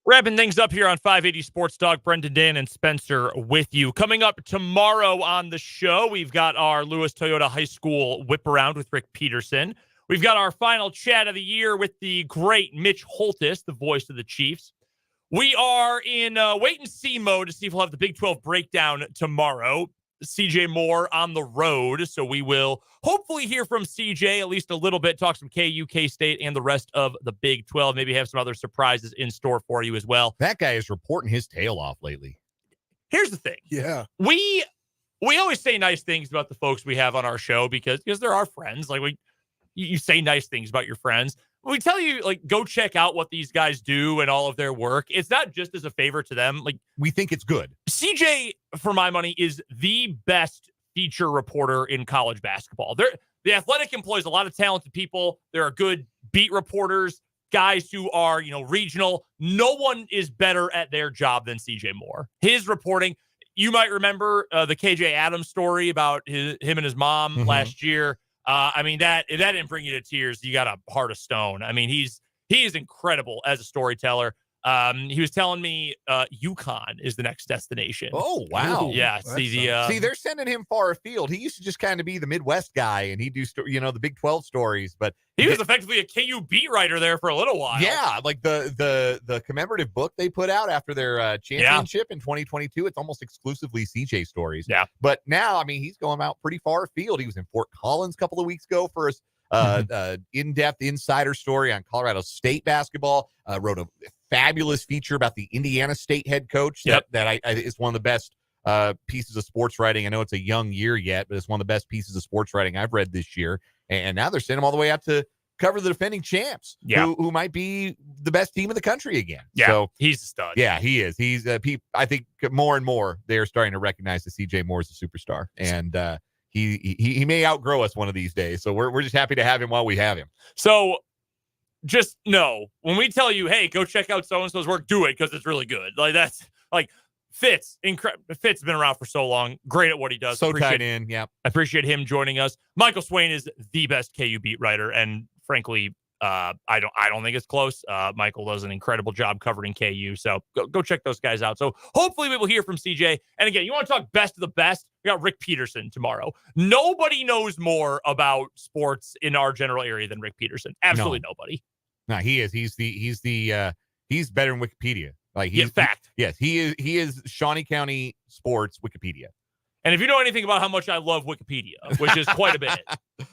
Wrapping things up here on 580 Sports Talk. Brendan, Dan, and Spencer with you. Coming up tomorrow on the show, we've got our Lewis Toyota High School whip around with Rick Peterson. We've got our final chat of the year with the great Mitch Holtis, the voice of the Chiefs. We are in wait-and-see mode to see if we'll have the Big 12 breakdown tomorrow. CJ Moore on the road, so we will hopefully hear from CJ at least a little bit, talk some KU, K-State, and the rest of the Big 12. Maybe have some other surprises in store for you as well. That guy is reporting his tail off lately. Here's the thing. Yeah. We always say nice things about the folks we have on our show because they're our friends. Like you say nice things about your friends. We tell you, like, go check out what these guys do and all of their work. It's not just as a favor to them. Like, we think it's good. CJ, for my money, is the best feature reporter in college basketball. The Athletic employs a lot of talented people. There are good beat reporters, guys who are, regional. No one is better at their job than CJ Moore. His reporting, you might remember the KJ Adams story about him and his mom last year. That didn't bring you to tears. You got a heart of stone. He is incredible as a storyteller. He was telling me Yukon is the next destination. Oh, wow. Yeah. See, they're sending him far afield. He used to just kind of be the Midwest guy, and he'd do, the Big 12 stories. But he was effectively a KU beat writer there for a little while. Yeah, like the commemorative book they put out after their championship in 2022, it's almost exclusively CJ stories. Yeah. But now, I mean, he's going out pretty far afield. He was in Fort Collins a couple of weeks ago for his in-depth insider story on Colorado State basketball. Wrote a fabulous feature about the Indiana State head coach that is one of the best pieces of sports writing. I know it's a young year yet, but it's one of the best pieces of sports writing I've read this year. And now they're sending him all the way out to cover the defending champs, who might be the best team in the country again. Yeah, so he's a stud. Yeah, he is. He's I think more and more they're starting to recognize that CJ Moore is a superstar, and he may outgrow us one of these days. So we're just happy to have him while we have him. So just know when we tell you, hey, go check out so-and-so's work, do it because it's really good. Like that's like Fitz. Fitz has been around for so long. Great at what he does. So tied in. Yeah. I appreciate him joining us. Michael Swain is the best KU beat writer. And frankly, I don't think it's close. Michael does an incredible job covering KU. So go check those guys out. So hopefully we will hear from CJ. And again, you want to talk best of the best? We got Rick Peterson tomorrow. Nobody knows more about sports in our general area than Rick Peterson. Absolutely nobody. No, he is. He's better than Wikipedia. Like he's fact. Yes, he is Shawnee County sports Wikipedia. And if you know anything about how much I love Wikipedia, which is quite a bit,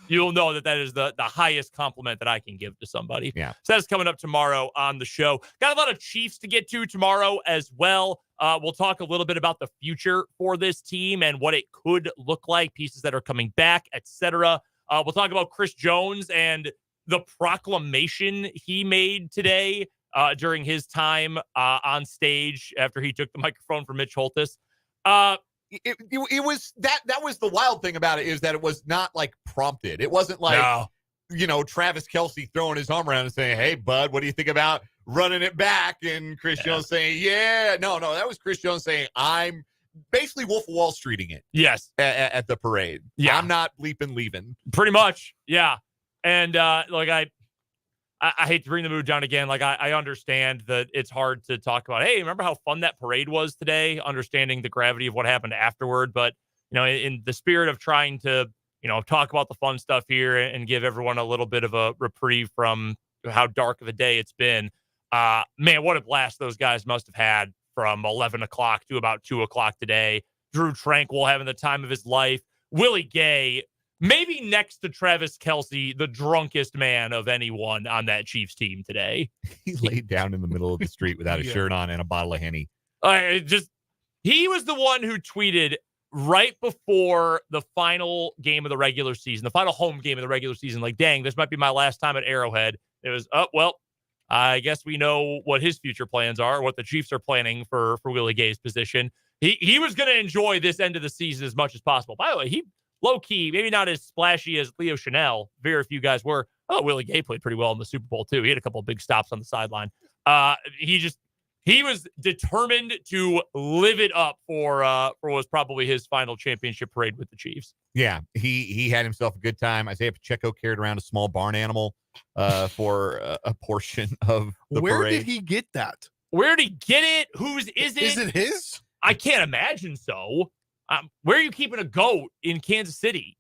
you'll know that is the highest compliment that I can give to somebody. Yeah. So that's coming up tomorrow on the show. Got a lot of Chiefs to get to tomorrow as well. We'll talk a little bit about the future for this team and what it could look like, pieces that are coming back, etc. We'll talk about Chris Jones and the proclamation he made today during his time on stage after he took the microphone from Mitch Holthus. It was that was the wild thing about it, is that it was not like prompted. It wasn't like Travis Kelce throwing his arm around and saying, "Hey, bud, what do you think about running it back?" And Chris Jones saying, "Yeah." No, that was Chris Jones saying, "I'm basically Wolf of Wall Streeting it." Yes, at the parade. Yeah, I'm not bleeping leaving. Pretty much, yeah. And I hate to bring the mood down again. Like I understand that it's hard to talk about, hey, remember how fun that parade was today, understanding the gravity of what happened afterward. But, in the spirit of trying to, talk about the fun stuff here and give everyone a little bit of a reprieve from how dark of a day it's been. Man, what a blast those guys must have had from 11 o'clock to about 2 o'clock today. Drew Tranquil having the time of his life. Willie Gay, maybe next to Travis Kelce, the drunkest man of anyone on that Chiefs team today. He laid down in the middle of the street without a shirt on and a bottle of Henny. He was the one who tweeted right before the final game of the regular season, the final home game of the regular season, like, dang, this might be my last time at Arrowhead. It was, I guess we know what his future plans are, what the Chiefs are planning for Willie Gay's position. He was going to enjoy this end of the season as much as possible. By the way, he low-key, maybe not as splashy as Leo Chanel. Very few guys were. Willie Gay played pretty well in the Super Bowl, too. He had a couple of big stops on the sideline. He was determined to live it up for what was probably his final championship parade with the Chiefs. Yeah, he had himself a good time. Isaiah Pacheco carried around a small barn animal for a portion of the parade. Where did he get that? Where did he get it? Whose is it? Is it his? I can't imagine so. Where are you keeping a goat in Kansas City?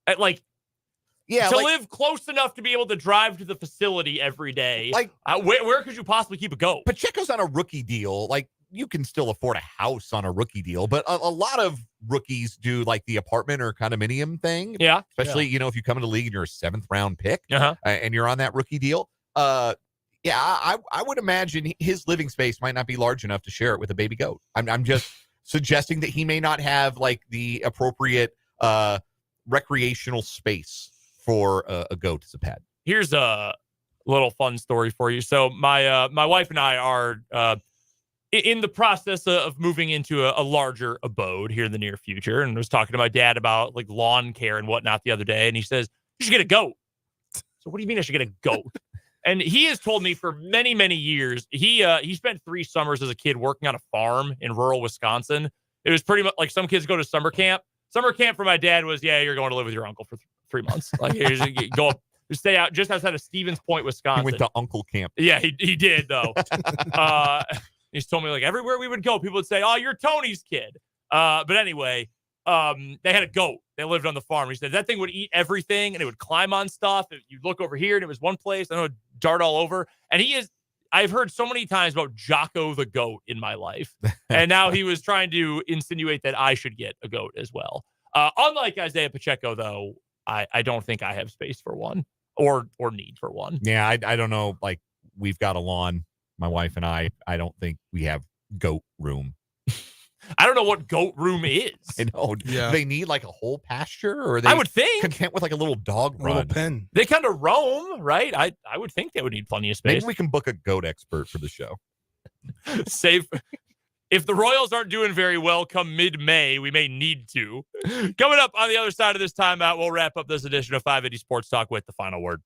Live close enough to be able to drive to the facility every day. Where could you possibly keep a goat? Pacheco's on a rookie deal. Like, you can still afford a house on a rookie deal, but a lot of rookies do like the apartment or condominium thing. Yeah. Especially, if you come into the league and you're a 7th round pick and you're on that rookie deal. I would imagine his living space might not be large enough to share it with a baby goat. I'm just suggesting that he may not have like the appropriate recreational space for a goat as a pet. Here's a little fun story for you. So my wife and I are in the process of moving into a larger abode here in the near future, and I was talking to my dad about like lawn care and whatnot the other day, and he says, "You should get a goat." So what do you mean I should get a goat? And he has told me for many, many years, he spent 3 summers as a kid working on a farm in rural Wisconsin. It was pretty much like some kids go to summer camp. Summer camp for my dad was, you're going to live with your uncle for 3 months. Like, go to stay out just outside of Stevens Point, Wisconsin. He went to Uncle Camp. Yeah, he did, though. He's told me, like, everywhere we would go, people would say, oh, you're Tony's kid. But anyway, they had a goat. They lived on the farm. He said that thing would eat everything, and it would climb on stuff. You'd look over here, and it was one place. I know it would dart all over. And I've heard so many times about Jocko the goat in my life. And now he was trying to insinuate that I should get a goat as well. Unlike Isaiah Pacheco, though, I don't think I have space for one or need for one. Yeah, I don't know. Like, we've got a lawn, my wife and I don't think we have goat room. I don't know what goat room is. I know. Yeah. They need like a whole pasture, or are they I would think content with like a little dog run? Little pen. They kind of roam, right? I would think they would need plenty of space. Maybe we can book a goat expert for the show. Safe. If the Royals aren't doing very well come mid-May, we may need to. Coming up on the other side of this timeout, we'll wrap up this edition of 580 Sports Talk with the final word.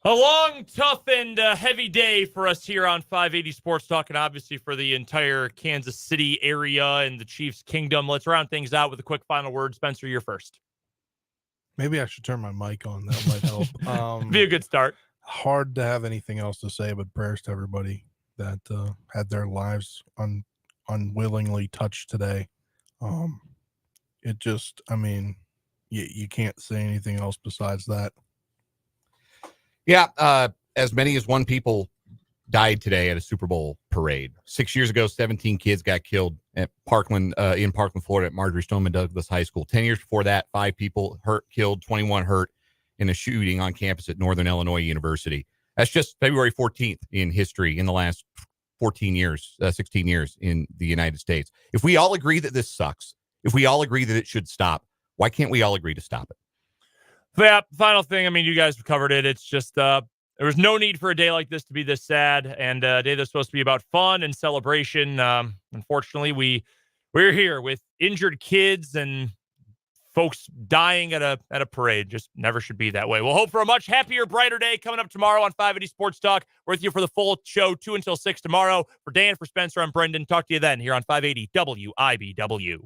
A long, tough, and heavy day for us here on 580 Sports Talk, and obviously for the entire Kansas City area and the Chiefs Kingdom. Let's round things out with a quick final word. Spencer, you're first. Maybe I should turn my mic on. That might help. Be a good start. Hard to have anything else to say, but prayers to everybody that had their lives unwillingly touched today. It just, I mean, you can't say anything else besides that. Yeah, as many as one people died today at a Super Bowl parade. 6 years ago, 17 kids got killed at Parkland, in Parkland, Florida, at Marjorie Stoneman Douglas High School. 10 years before that, 5 people killed, 21 hurt in a shooting on campus at Northern Illinois University. That's just February 14th in history in the last 14 years, 16 years in the United States. If we all agree that this sucks, if we all agree that it should stop, why can't we all agree to stop it? Yeah, final thing. I mean, you guys have covered it. It's just there was no need for a day like this to be this sad, and a day that's supposed to be about fun and celebration. Unfortunately, we're here with injured kids and folks dying at a parade. Just never should be that way. We'll hope for a much happier, brighter day coming up tomorrow on 580 Sports Talk. We're with you for the full show, 2 until 6 tomorrow. For Dan, for Spencer, I'm Brendan. Talk to you then here on 580 WIBW.